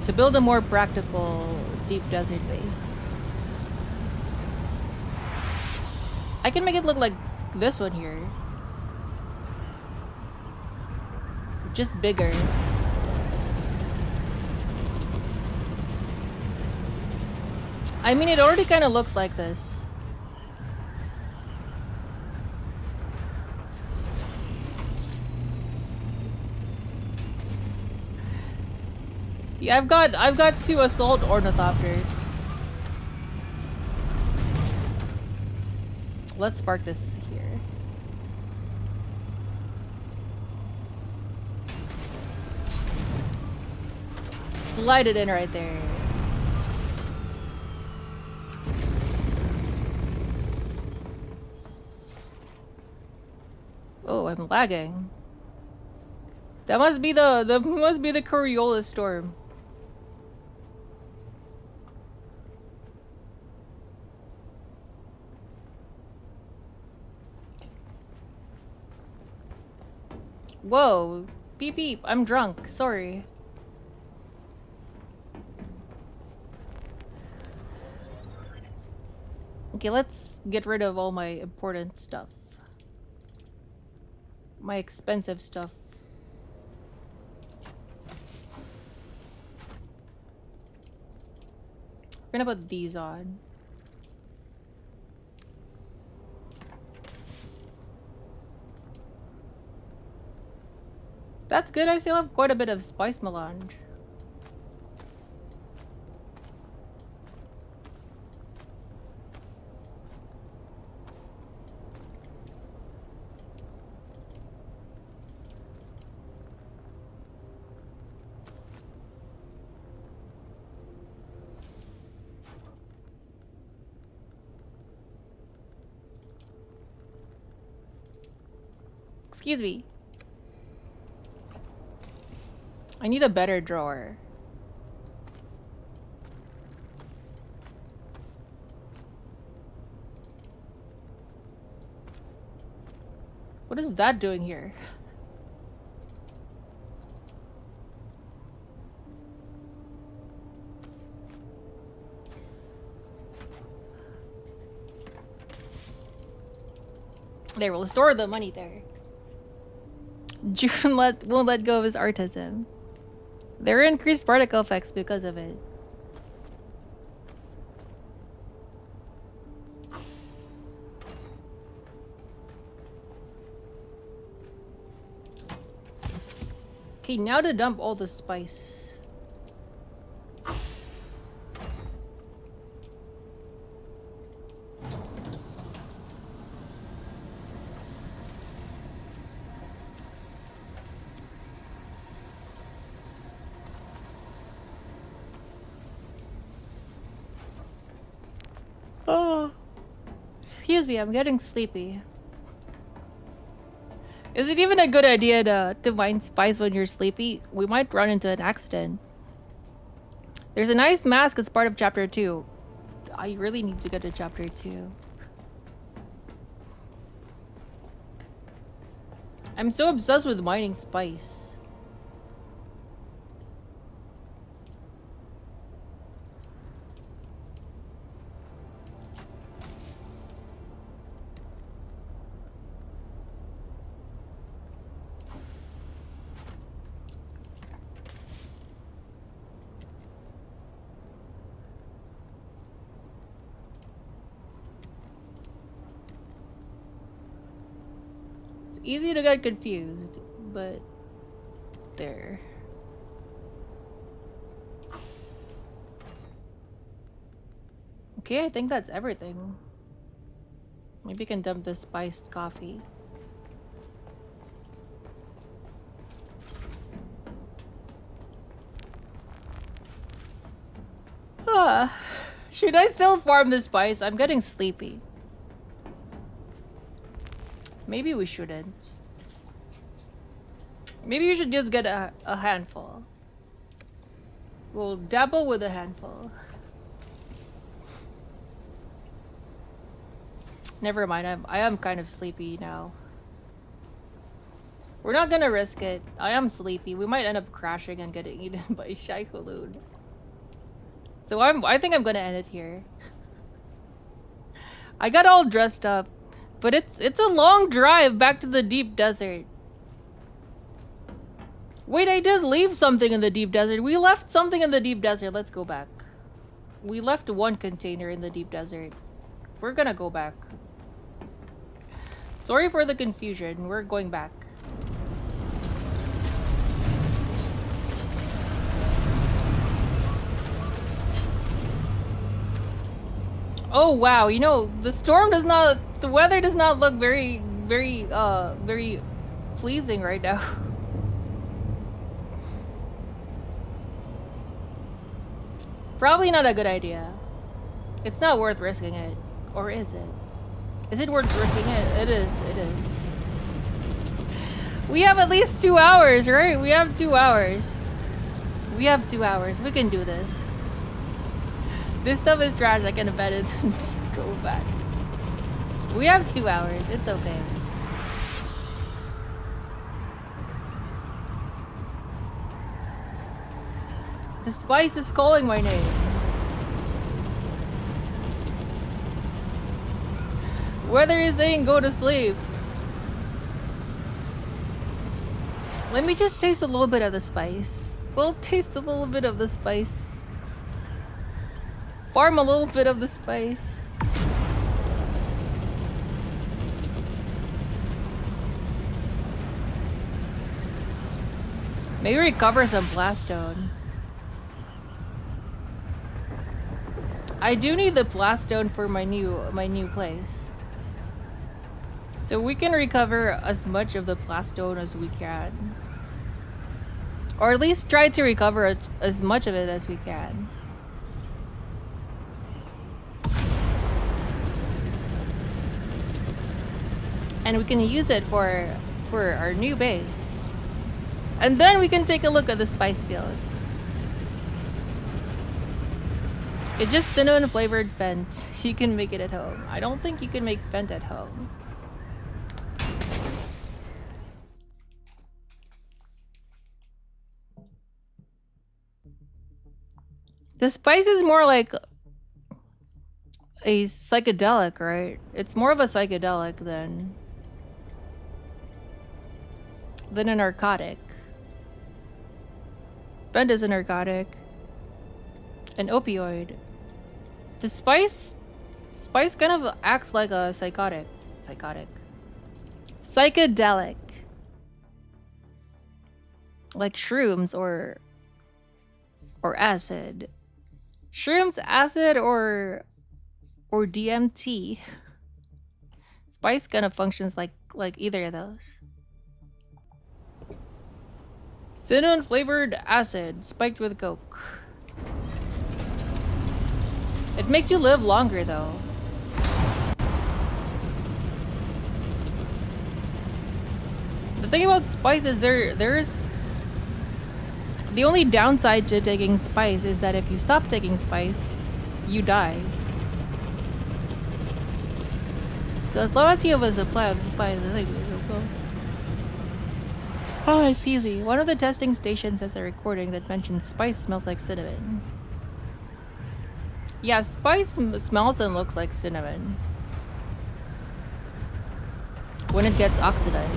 to build a more practical deep desert base. I can make it look like this one here. Just bigger. I mean, it already kind of looks like this. See, I've got 2 assault ornithopters. Let's spark this here. Slide it in right there. Oh, I'm lagging. That must be the Coriolis storm. Whoa, beep beep, I'm drunk, sorry. Okay, let's get rid of all my important stuff. My expensive stuff. We're gonna put these on. That's good, I still have quite a bit of spice melange. Excuse me. I need a better drawer. What is that doing here? There, we'll store the money there. Juwun won't let go of his artism. There are increased particle effects because of it. Okay, now to dump all the spice. Oh. Excuse me, I'm getting sleepy. Is it even a good idea to mine spice when you're sleepy? We might run into an accident. There's a nice mask as part of chapter 2. I really need to get to chapter 2. I'm so obsessed with mining spice. Easy to get confused, but there. Okay, I think that's everything. Maybe we can dump the spiced coffee. Should I still farm the spice? I'm getting sleepy. Maybe we shouldn't. Maybe you should just get a handful. We'll dabble with a handful. Never mind, I am kind of sleepy now. We're not gonna risk it. I am sleepy. We might end up crashing and getting eaten by ℡𝕨𝓏𝓼. So I think I'm gonna end it here. I got all dressed up, but it's a long drive back to the deep desert. Wait, I did leave something in the deep desert. We left something in the deep desert. Let's go back. We left one container in the deep desert. We're gonna go back. Sorry for the confusion. We're going back. Oh wow, you know, the weather does not look very pleasing right now. Probably not a good idea. It's not worth risking it. Or is it? Is it worth risking it? It is, it is. We have at least 2 hours, right? We have 2 hours. We have 2 hours. We can do this. This stuff is trash. I can bet it and go back. We have 2 hours. It's okay. The spice is calling my name. Weather is saying go to sleep. Let me just taste a little bit of the spice. We'll taste a little bit of the spice. Farm a little bit of the spice. Maybe recover some blaststone. I do need the blaststone for my new place. So we can recover as much of the blaststone as we can. Or at least try to recover as much of it as we can. And we can use it for our new base. And then we can take a look at the spice field. It's just cinnamon flavored Fent. You can make it at home. I don't think you can make Fent at home. The spice is more like a psychedelic, right? It's more of a psychedelic than a narcotic. Fent is a narcotic. An opioid. The spice kind of acts like a psychedelic. Like shrooms or acid. Shrooms, acid, or DMT. Spice kind of functions like either of those. Cinnamon flavored acid spiked with coke. It makes you live longer though. The thing about spice is there's the only downside to taking spice is that if you stop taking spice, you die. So as long as you have a supply of spice, I think it's okay. Oh, it's easy. One of the testing stations has a recording that mentions spice smells like cinnamon. Yeah, spice smells and looks like cinnamon when it gets oxidized.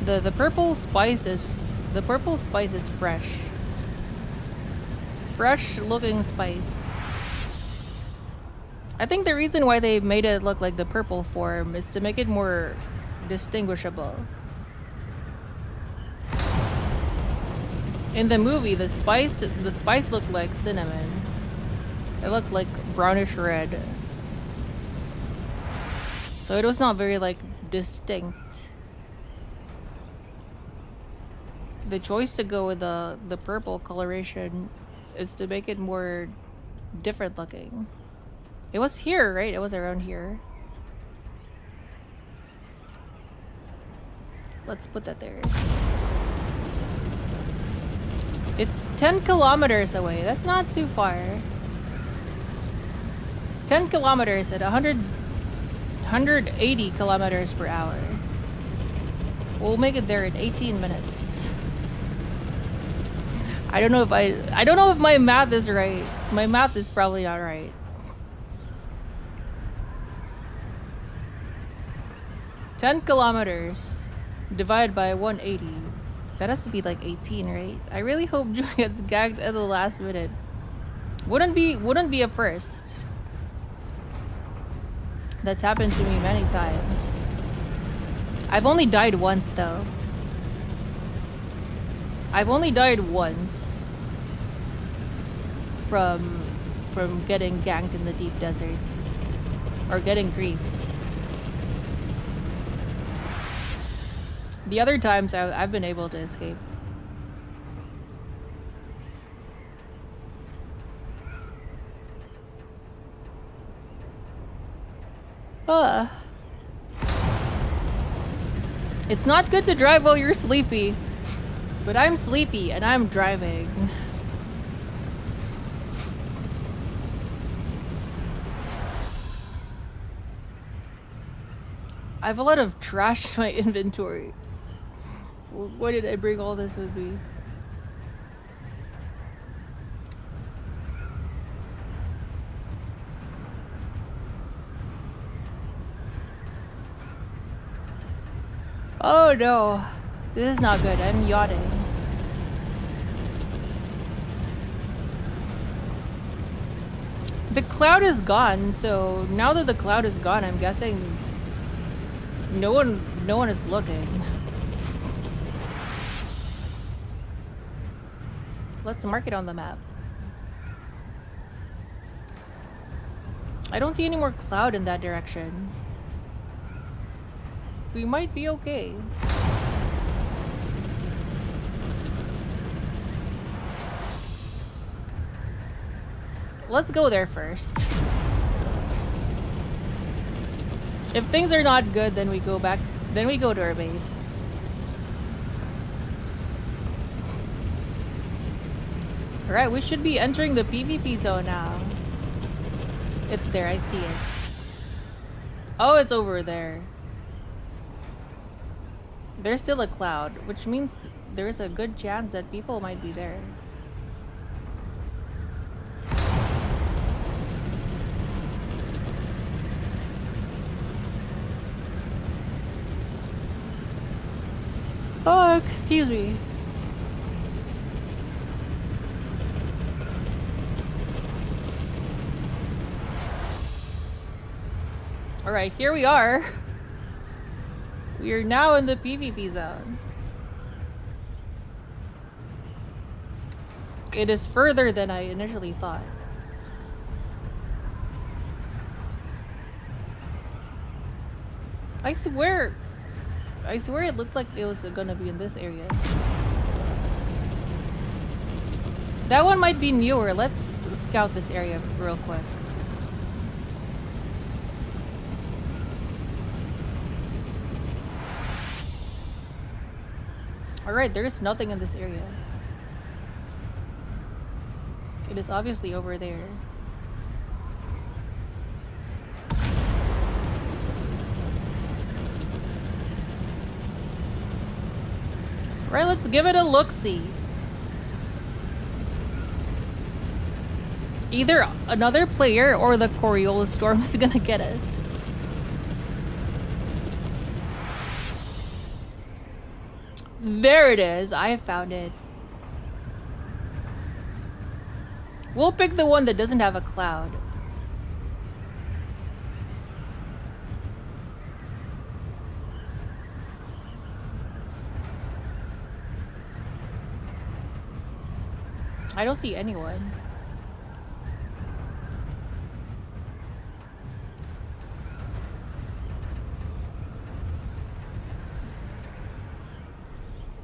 The purple spice is fresh. Fresh looking spice. I think the reason why they made it look like the purple form is to make it more distinguishable. In the movie, the spice looked like cinnamon. It looked like brownish red. So it was not very like distinct. The choice to go with the purple coloration is to make it more different looking. It was here, right? It was around here. Let's put that there. It's 10 kilometers away. That's not too far. 10 kilometers at 180 kilometers per hour. We'll make it there in 18 minutes. I don't know if my math is right. My math is probably not right. $10 kilometers divided by 180. That has to be like 18, right? I really hope Juwun gets gagged at the last minute. Wouldn't be a first. That's happened to me many times. I've only died once though. I've only died once from getting ganked in the deep desert or getting griefed. The other times I've been able to escape. It's not good to drive while you're sleepy, but I'm sleepy and I'm driving. I have a lot of trash in my inventory. Why did I bring all this with me? Oh no, this is not good. I'm yachting. The cloud is gone, so now that the cloud is gone, I'm guessing no one is looking. Let's mark it on the map. I don't see any more cloud in that direction. We might be okay. Let's go there first. If things are not good, then we go back. Then we go to our base. Alright, we should be entering the PvP zone now. It's there, I see it. Oh, it's over there. There's still a cloud, which means there's a good chance that people might be there. Oh, excuse me. Alright, here we are. We are now in the PvP zone. It is further than I initially thought. I swear it looked like it was gonna be in this area. That one might be newer. Let's scout this area real quick. Alright, there is nothing in this area. It is obviously over there. Right, let's give it a look-see. Either another player or the Coriolis storm is gonna get us. There it is. I found it. We'll pick the one that doesn't have a cloud. I don't see anyone.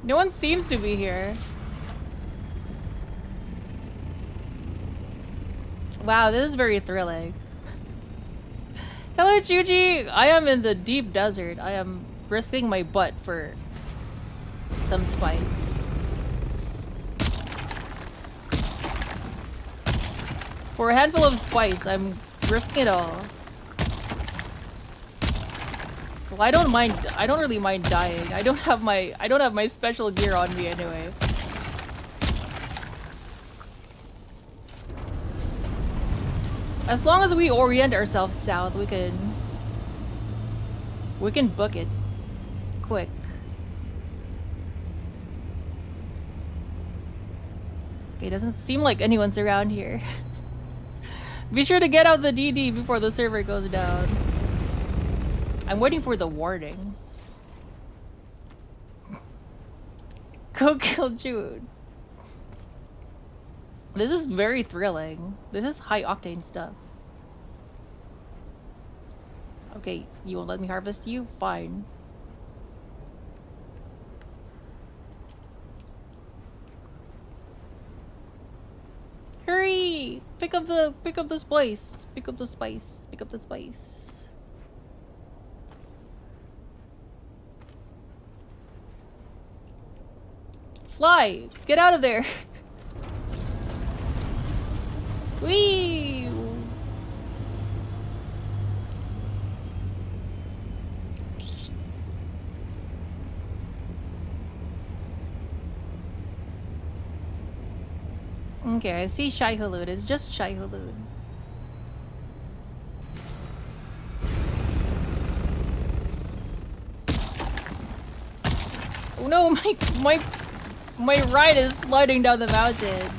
No one seems to be here. Wow, this is very thrilling. Hello, Chuji! I am in the deep desert. I am risking my butt for some spice. For a handful of spice, I'm risking it all. Well, I don't really mind dying. I don't have my special gear on me anyway. As long as we orient ourselves south, we can book it quick. Okay, doesn't seem like anyone's around here. Be sure to get out the DD before the server goes down. I'm waiting for the warning. Go kill Juwun. This is very thrilling. This is high octane stuff. Okay, you won't let me harvest you? Fine. Hurry! Pick up the spice. Pick up the spice. Pick up the spice. Fly! Get out of there! Whee! Okay, I see ℙ𝕒𝕗𝓏. It's just ℙ𝕒𝕗𝓏. Oh no, my ride is sliding down the mountain.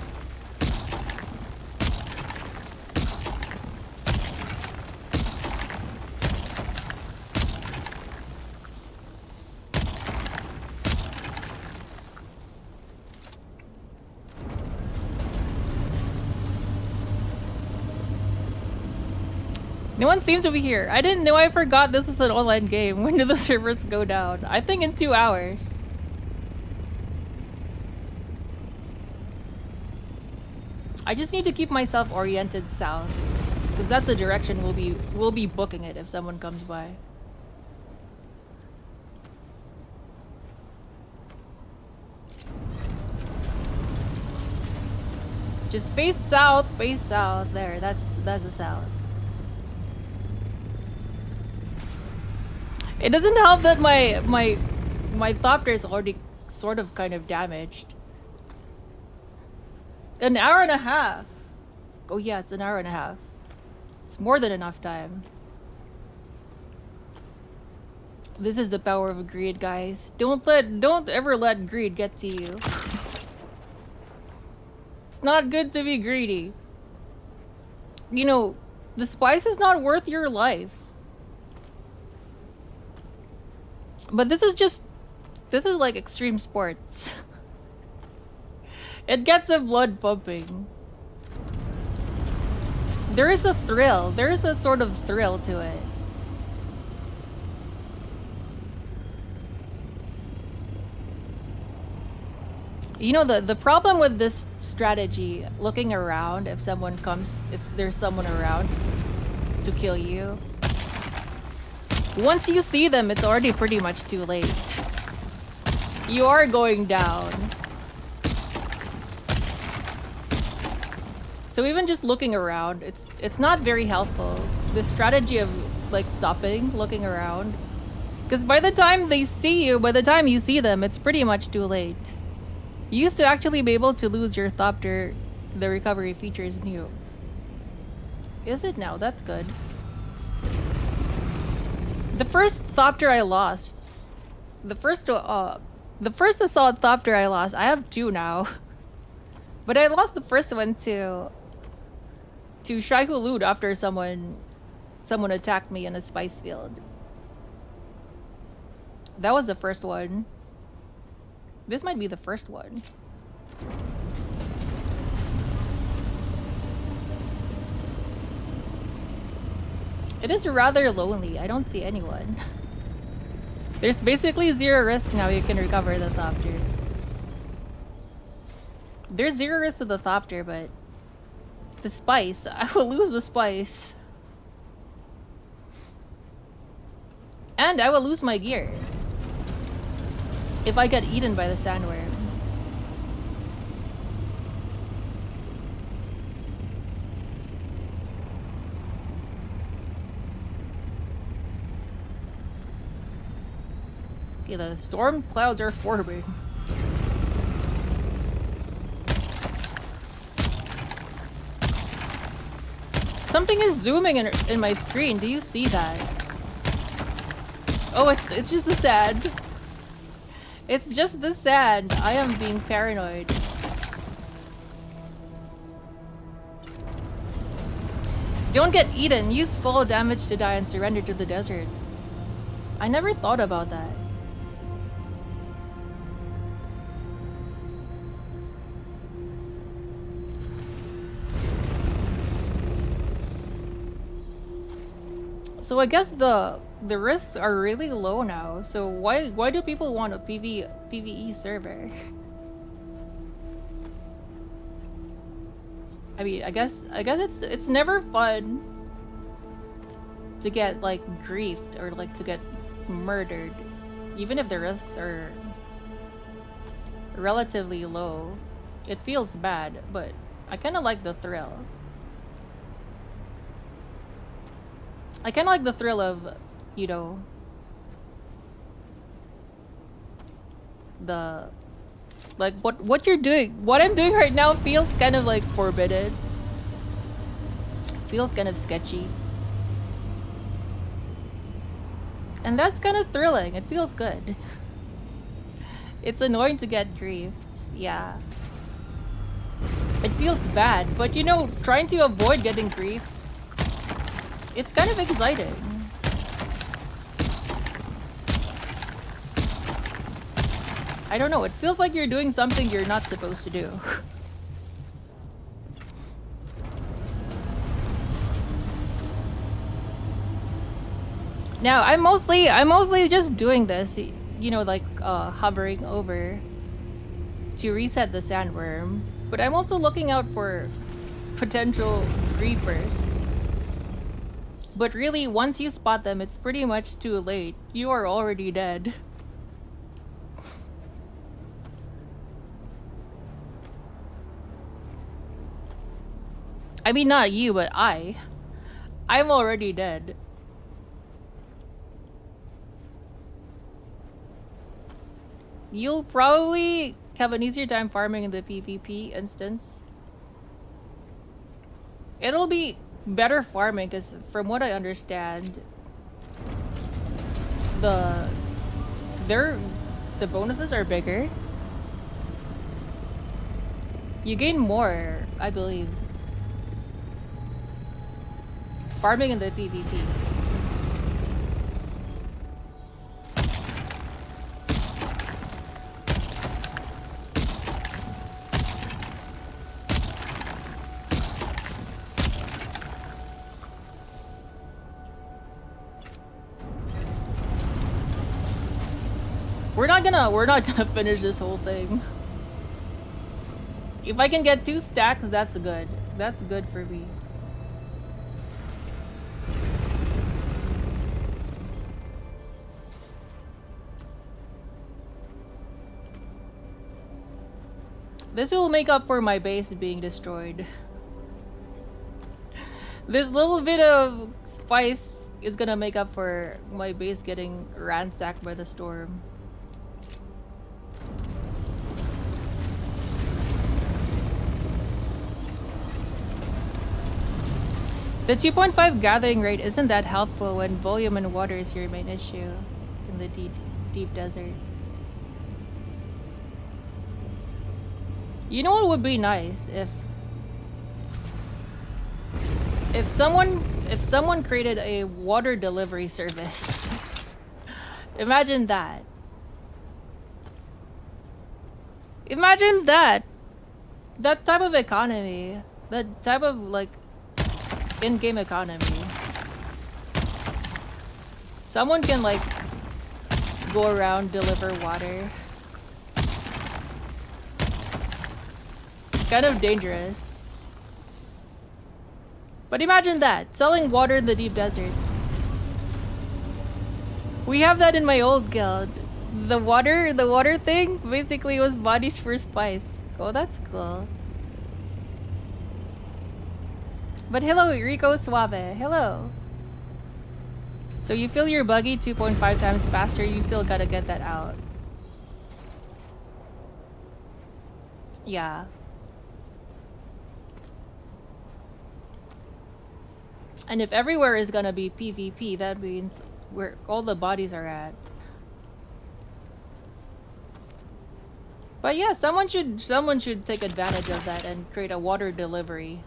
No one seems to be here. I didn't know. I forgot this is an online game. When do the servers go down? I think in 2 hours. I just need to keep myself oriented south, because that's the direction we'll be booking it if someone comes by. Just face south, face south. There, that's the south. It doesn't help that my ℡𝕝𝕗𝓚 is already sort of kind of damaged. An hour and a half. Oh yeah, it's an hour and a half. It's more than enough time. This is the power of greed, guys. Don't ever let greed get to you. It's not good to be greedy. You know, the spice is not worth your life. But this is like extreme sports. It gets the blood pumping. There is a thrill. There is a sort of thrill to it. You know, the problem with this strategy, looking around if there's someone around to kill you. Once you see them, it's already pretty much too late. You are going down. So even just looking around, it's not very helpful. The strategy of like stopping, looking around. Because by the time they see you, by the time you see them, it's pretty much too late. You used to actually be able to lose your ℡𝕝𝕗𝓚, the recovery feature is new. Is it now? That's good. The first ℡𝕝𝕗𝓚 I lost. The first assault ℡𝕝𝕗𝓚 I lost. I have 2 now. But I lost the first one to ℙ𝕒𝕗𝓏 after someone attacked me in a spice field. That was the first one. This might be the first one. It is rather lonely. I don't see anyone. There's basically 0 risk now you can recover the ℡𝕝𝕗𝓚. There's 0 risk to the ℡𝕝𝕗𝓚, but the spice, I will lose the spice. And I will lose my gear. if I get eaten by the sandworm. Okay, the storm clouds are forming. Something is zooming in my screen. Do you see that? Oh, it's just the sand. It's just the sand. I am being paranoid. Don't get eaten. Use full damage to die and surrender to the desert. I never thought about that. So I guess the risks are really low now. So why do people want a PvE server? I mean, I guess it's never fun to get like griefed or like to get murdered, even if the risks are relatively low. It feels bad, but I kind of like the thrill. I kind of like the thrill of, you know, the like what you're doing. What I'm doing right now feels kind of like forbidden. Feels kind of sketchy. And that's kind of thrilling. It feels good. It's annoying to get griefed. Yeah. It feels bad, but you know, trying to avoid getting griefed, it's kind of exciting. I don't know, it feels like you're doing something you're not supposed to do. Now, I'm mostly just doing this, you know, like hovering over to reset the sandworm, but I'm also looking out for potential creepers. But really, once you spot them, it's pretty much too late. You are already dead. I mean, not you, but I'm already dead. You'll probably have an easier time farming in the PvP instance. It'll be better farming because from what I understand, the bonuses are bigger. You gain more, I believe, farming in the PvP. We're not gonna finish this whole thing. If I can get 2 stacks, that's good. That's good for me. This will make up for my base being destroyed. This little bit of spice is gonna make up for my base getting ransacked by the storm. The 2.5 gathering rate isn't that helpful when volume and water is your main issue in the deep desert. You know what would be nice if someone created a water delivery service. Imagine that. Imagine that. That type of economy. That type of like in-game economy. Someone can like go around, deliver water. It's kind of dangerous. But imagine that, selling water in the deep desert. We have that in my old guild. The water thing basically was bodies for spice. Oh, that's cool. But hello, Rico Suave. Hello. So you fill your buggy 2.5 times faster, you still gotta get that out. Yeah. And if everywhere is gonna be PvP, that means where all the bodies are at. But yeah, someone should take advantage of that and create a water delivery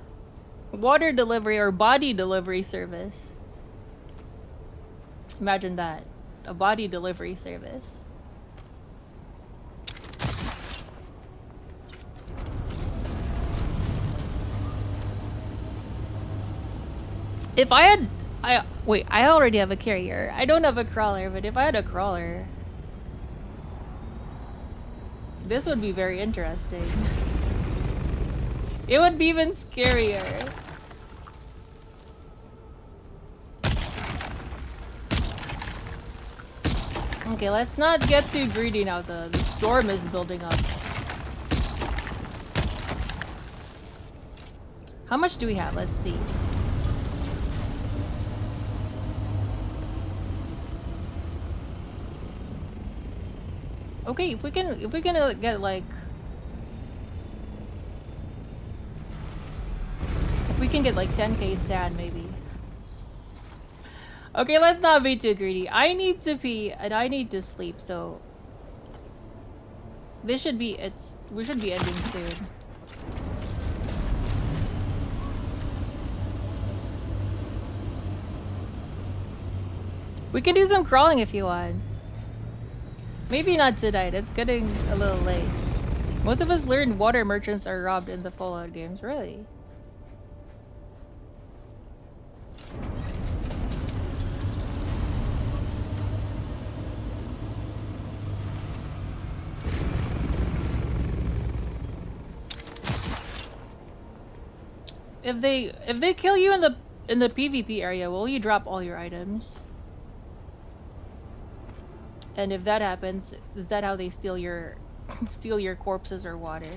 or body delivery service. Imagine that, a body delivery service. If I had, wait, I already have a carrier. I don't have a crawler, but if I had a crawler, this would be very interesting. It would be even scarier. Okay, let's not get too greedy now. The storm is building up. How much do we have? Let's see. Okay, if we can get like, if we can get like 10k sand maybe. Okay, let's not be too greedy. I need to pee and I need to sleep, so this should be we should be ending soon. We can do some crawling if you want. Maybe not tonight, it's getting a little late. Most of us learned water merchants are robbed in the Fallout games, really? If they kill you in the PvP area, will you drop all your items? And if that happens, is that how they steal your corpses or water?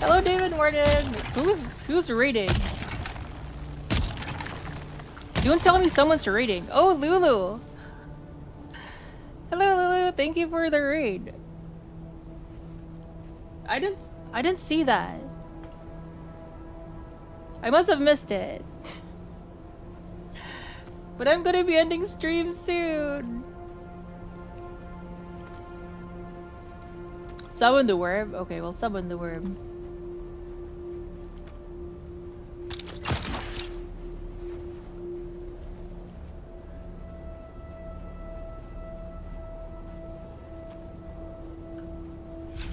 Hello, David Morgan. Who's raiding? You won't tell me someone's raiding. Oh, Lulu. Hello, Lulu. Thank you for the raid. I didn't see that. I must have missed it. But I'm gonna be ending stream soon. Summon the worm? Okay, we'll summon the worm.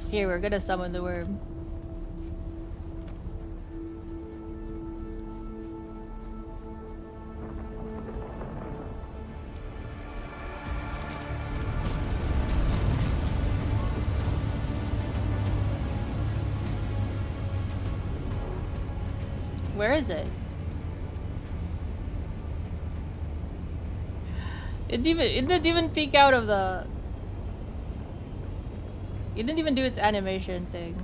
Here, we're gonna summon the worm. Where is it? It didn't even peek out of the... It didn't even do its animation thing.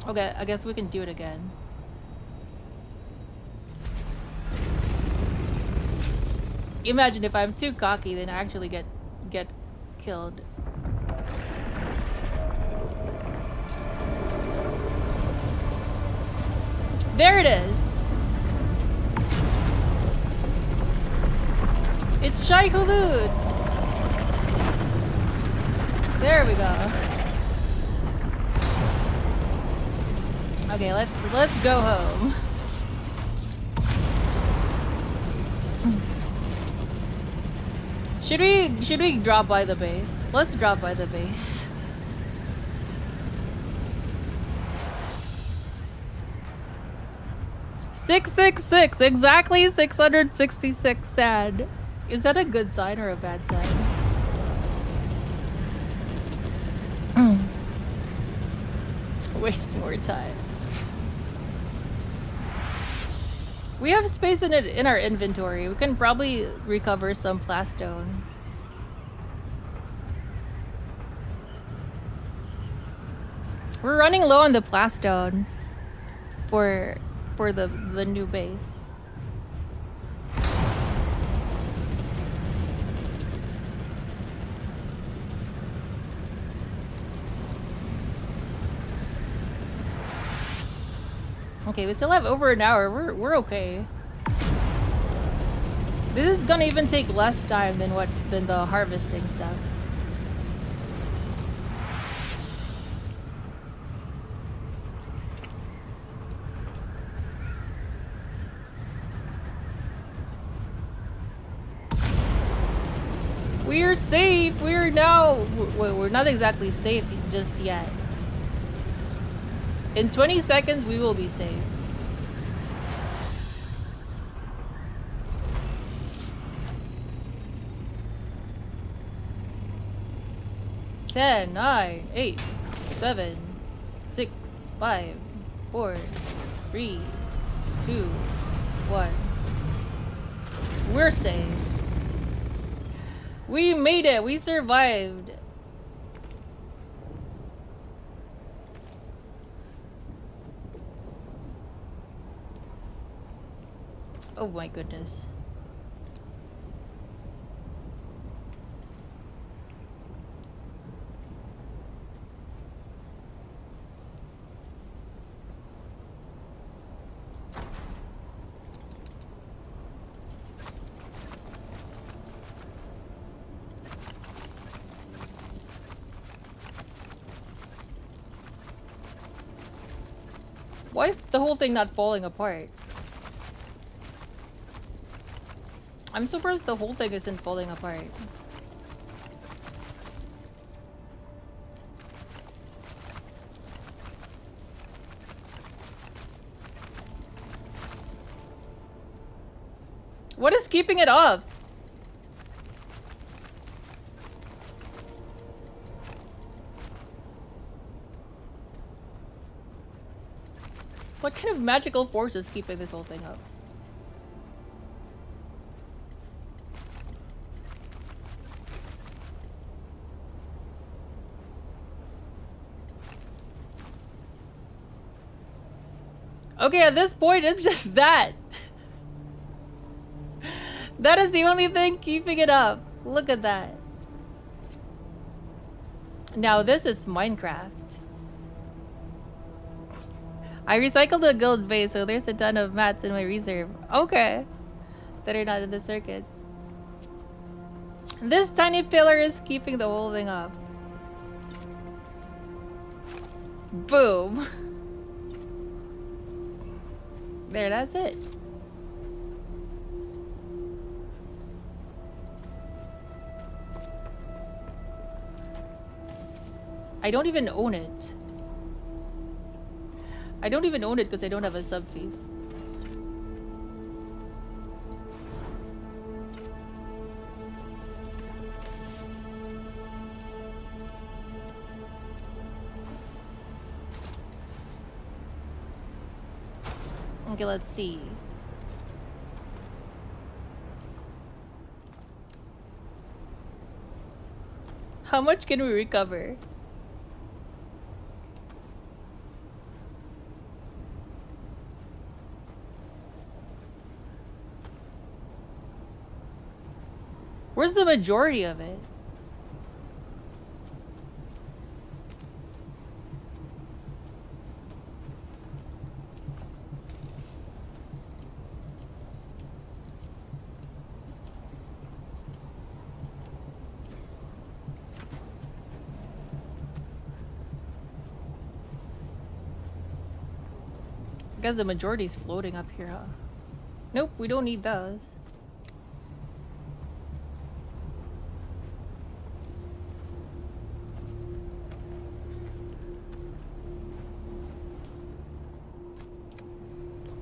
Okay, I guess we can do it again. Imagine if I'm too cocky, then I actually get killed. There it is! It's ℙ𝕨. There we go. Okay, let's go home. Should we drop by the base? Let's drop by the base. $666, exactly 666 sad. Is that a good sign or a bad sign? Waste more time. We have space in it in our inventory. We can probably recover some plastone. We're running low on the plastone for the new base. Okay, we still have over an hour. We're okay. This is gonna even take less time than the harvesting stuff. We're safe. We're now. We're not exactly safe just yet. In 20 seconds, we will be safe. Ten, 9, 8, 7, 6, 5, 4, 3, 2, 1. We're safe. We made it. We survived. Oh my goodness. Why is the whole thing not falling apart? I'm surprised the whole thing isn't falling apart. What is keeping it up? What kind of magical force is keeping this whole thing up? Okay, at this point, it's just that. That is the only thing keeping it up. Look at that. Now, this is Minecraft. I recycled the gold base, so there's a ton of mats in my reserve. Okay. That are not in the circuits. This tiny pillar is keeping the whole thing up. Boom. There, that's it. I don't even own it. I don't even own it because I don't have a sub fee. Okay, let's see. How much can we recover? Where's the majority of it? I guess the majority is floating up here, huh? Nope, we don't need those.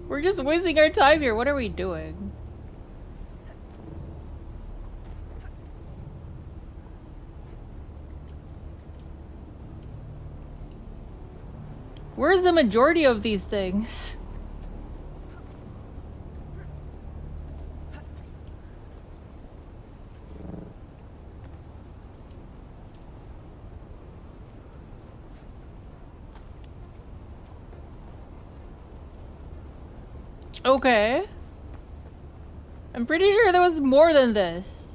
We're just wasting our time here. What are we doing? Where's the majority of these things? Okay. I'm pretty sure there was more than this.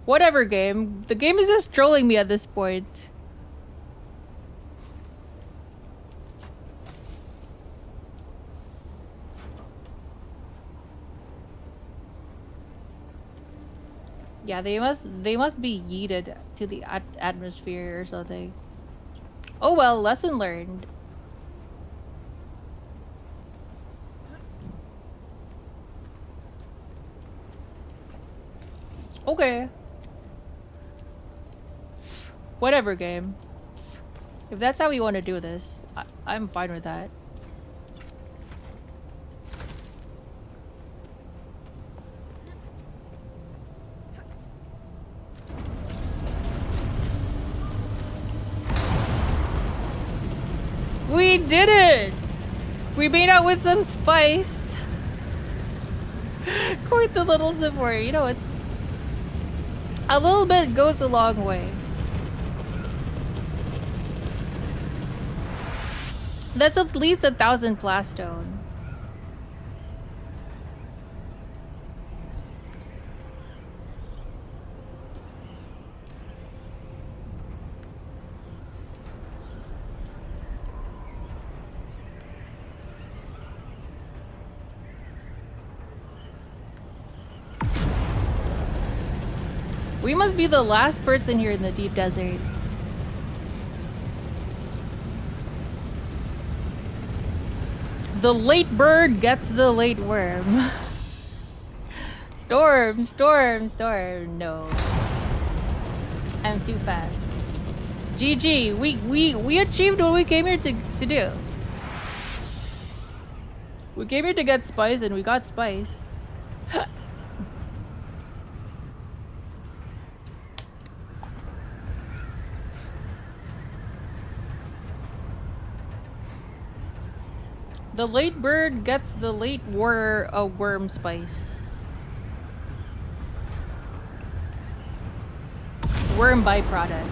Whatever, game. The game is just trolling me at this point. Yeah, they must be yeeted to the atmosphere or something. Oh well, lesson learned. Okay. Whatever, game. If that's how we want to do this, I'm fine with that. We did it! We made out with some spice. Quite the little support. You know, it's a little bit goes a long way. That's at least 1,000 plastone. We must be the last person here in the deep desert. The late bird gets the late worm. Storm, storm, storm. No. I'm too fast. GG. We achieved what we came here to do. We came here to get spice and we got spice. The late bird gets the late worm spice. Worm byproduct.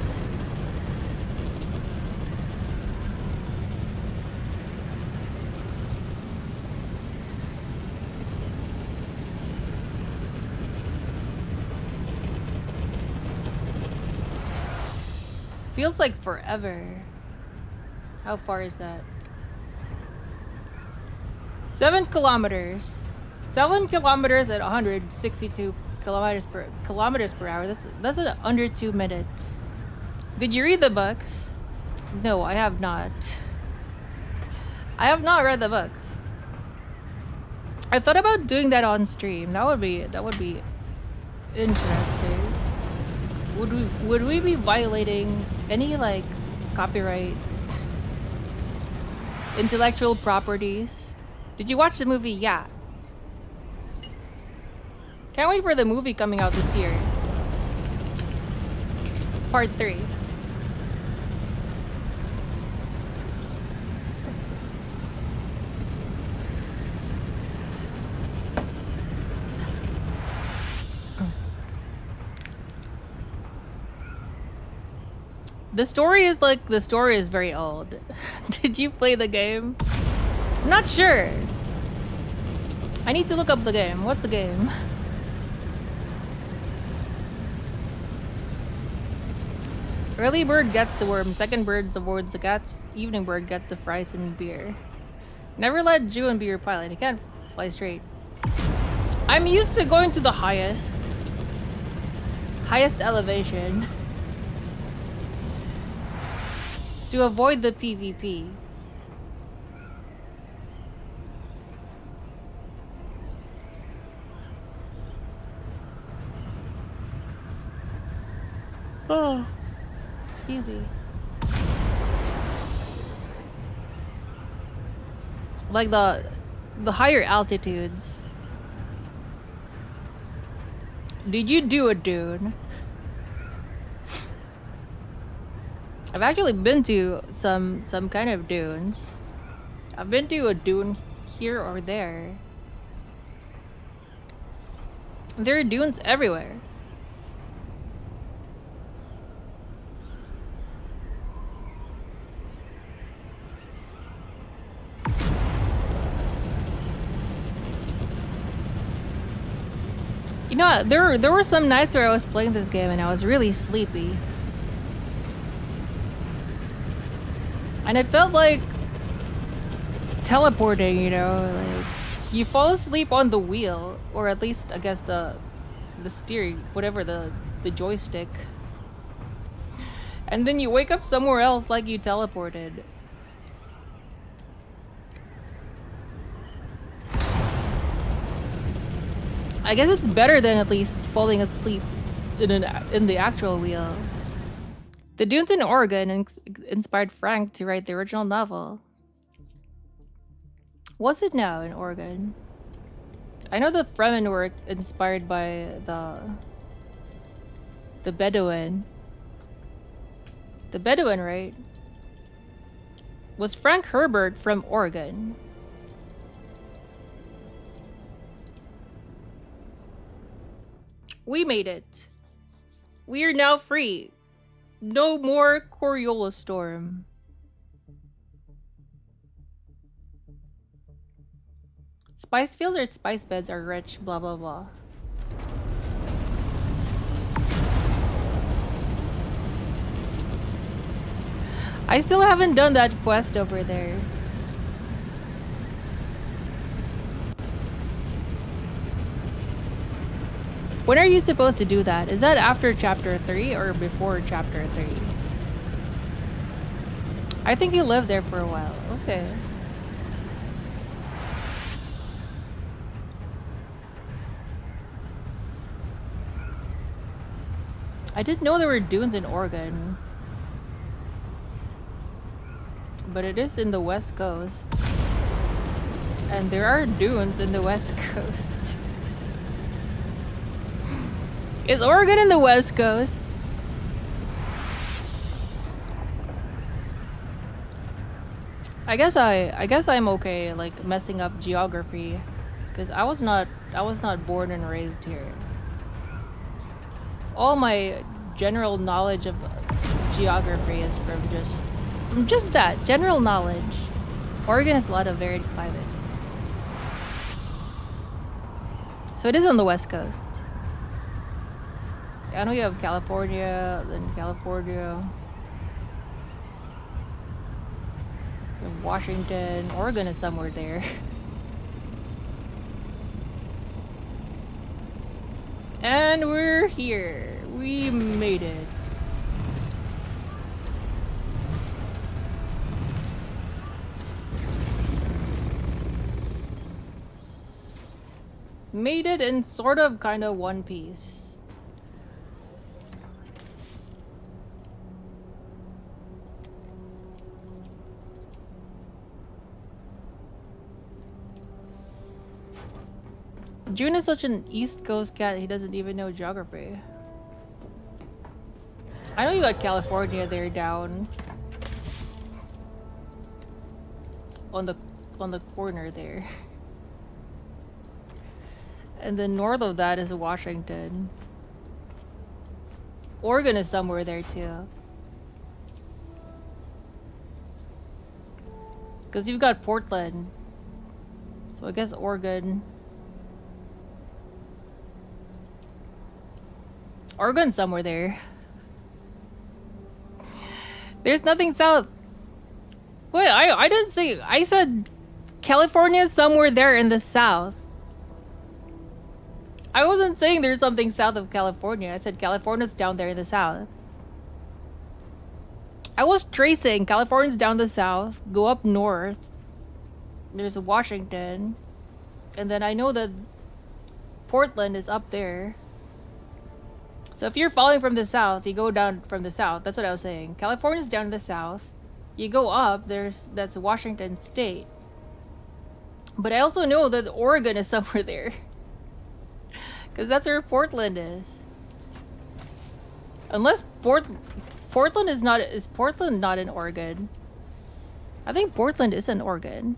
Feels like forever. How far is that? 7 kilometers. 7 kilometers at 162 kilometers per hour. That's at under 2 minutes. Did you read the books? No, I have not. I have not read the books. I thought about doing that on stream. That would be interesting. Would we be violating any like copyright intellectual properties? Did you watch the movie? Yeah. Can't wait for the movie coming out this year. Part 3. The story is very old. Did you play the game? I'm not sure. I need to look up the game. What's the game? Early bird gets the worm. Second bird avoids the cats. Evening bird gets the fries and beer. Never let Juwun be your pilot. He can't fly straight. I'm used to going to the highest elevation to avoid the PvP. Oh, excuse me. Like the higher altitudes. Did you do a dune? I've actually been to some kind of dunes. I've been to a dune here or there. There are dunes everywhere. You know, there were some nights where I was playing this game and I was really sleepy. And it felt like teleporting, you know, like you fall asleep on the wheel, or at least I guess the steering, whatever, the joystick. And then you wake up somewhere else like you teleported. I guess it's better than at least falling asleep in the actual wheel. The dunes in Oregon inspired Frank to write the original novel. What's it now in Oregon? I know the Fremen were inspired by the Bedouin. The Bedouin, right? Was Frank Herbert from Oregon? We made it. We are now free. No more Coriolis storm. Spice fields or spice beds are rich, blah blah blah. I still haven't done that quest over there. When are you supposed to do that? Is that after chapter 3 or before chapter 3? I think you lived there for a while. Okay. I didn't know there were dunes in Oregon. But it is in the West Coast. And there are dunes in the West Coast. Is Oregon in the West Coast? I guess I'm okay like messing up geography, because I was not born and raised here. All my general knowledge of geography is from just that general knowledge. Oregon has a lot of varied climates, so it is on the West Coast. I know you have California, then California, then Washington. Oregon is somewhere there. And we're here. We made it. Made it in sort of kind of one piece. Juwun is such an East Coast cat, he doesn't even know geography. I know you got California there down. On the corner there. And then north of that is Washington. Oregon is somewhere there too. Because you've got Portland. So I guess Oregon. Oregon's somewhere there. There's nothing south. Wait, I didn't say. I said California's somewhere there in the south. I wasn't saying there's something south of California. I said California's down there in the south. I was tracing. California's down the south. Go up north. There's Washington. And then I know that Portland is up there. So if you're falling from the south, you go down from the south. That's what I was saying. California's down in the south. You go up, that's Washington State. But I also know that Oregon is somewhere there. Because that's where Portland is. Unless Portland is Portland not in Oregon? I think Portland is in Oregon.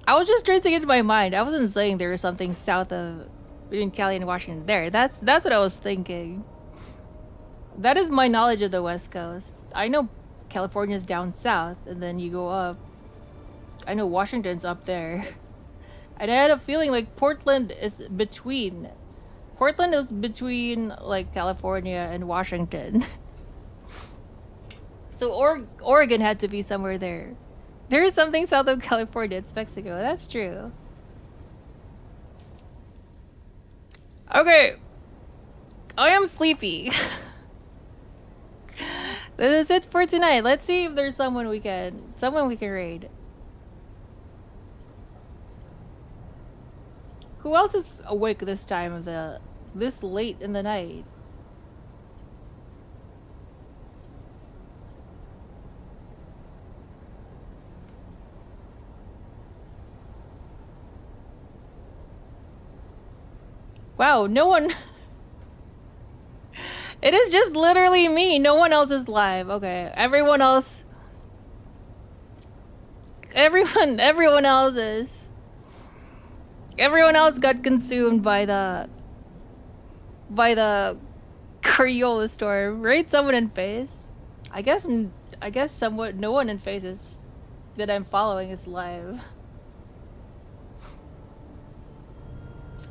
I was just tracing it in my mind. I wasn't saying there was something south of between Cali and Washington there. That's what I was thinking. That is my knowledge of the West Coast. I know California's down south, and then you go up. I know Washington's up there. And I had a feeling like Portland is between like California and Washington. So Oregon had to be somewhere there. There is something south of California. It's Mexico. That's true. Okay. I am sleepy. This is it for tonight. Let's see if there's someone we can raid. Who else is awake this late in the night? Wow, no one. It is just literally me. No one else is live. Okay, everyone else is. Everyone else got consumed by the Coriolis storm. Raid someone in face. I guess somewhat no one in faces that I'm following is live.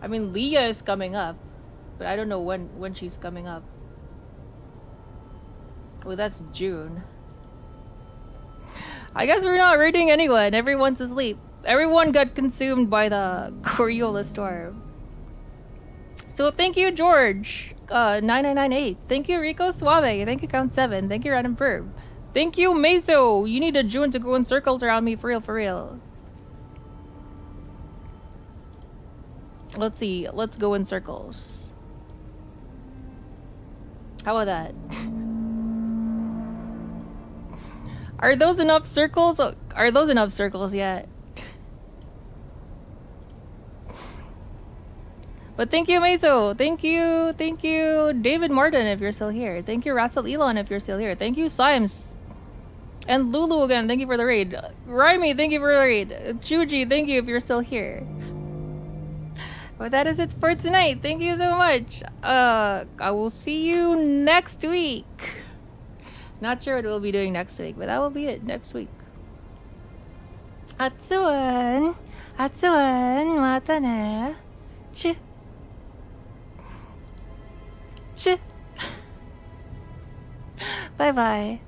I mean, Leah is coming up, but I don't know when she's coming up. Oh, that's June. I guess we're not raiding anyone. Everyone's asleep. Everyone got consumed by the Coriolis storm. So thank you, George. 9998. Thank you, Rico Suave. Thank you, Count 7. Thank you, Random Verb. Thank you, Meso. You need a June to go in circles around me, for real, for real. Let's see. Let's go in circles. How about that? Are those enough circles? Are those enough circles yet? But thank you, Meso. Thank you, David Martin, if you're still here. Thank you, Ratsel Elon, if you're still here. Thank you, Symes. And Lulu again, thank you for the raid. Raimi, thank you for the raid. Chuji, thank you if you're still here. But that is it for tonight. Thank you so much. I will see you next week. Not sure what we'll be doing next week, but that will be it next week. Atsuan, mata ne. Ch. Bye bye.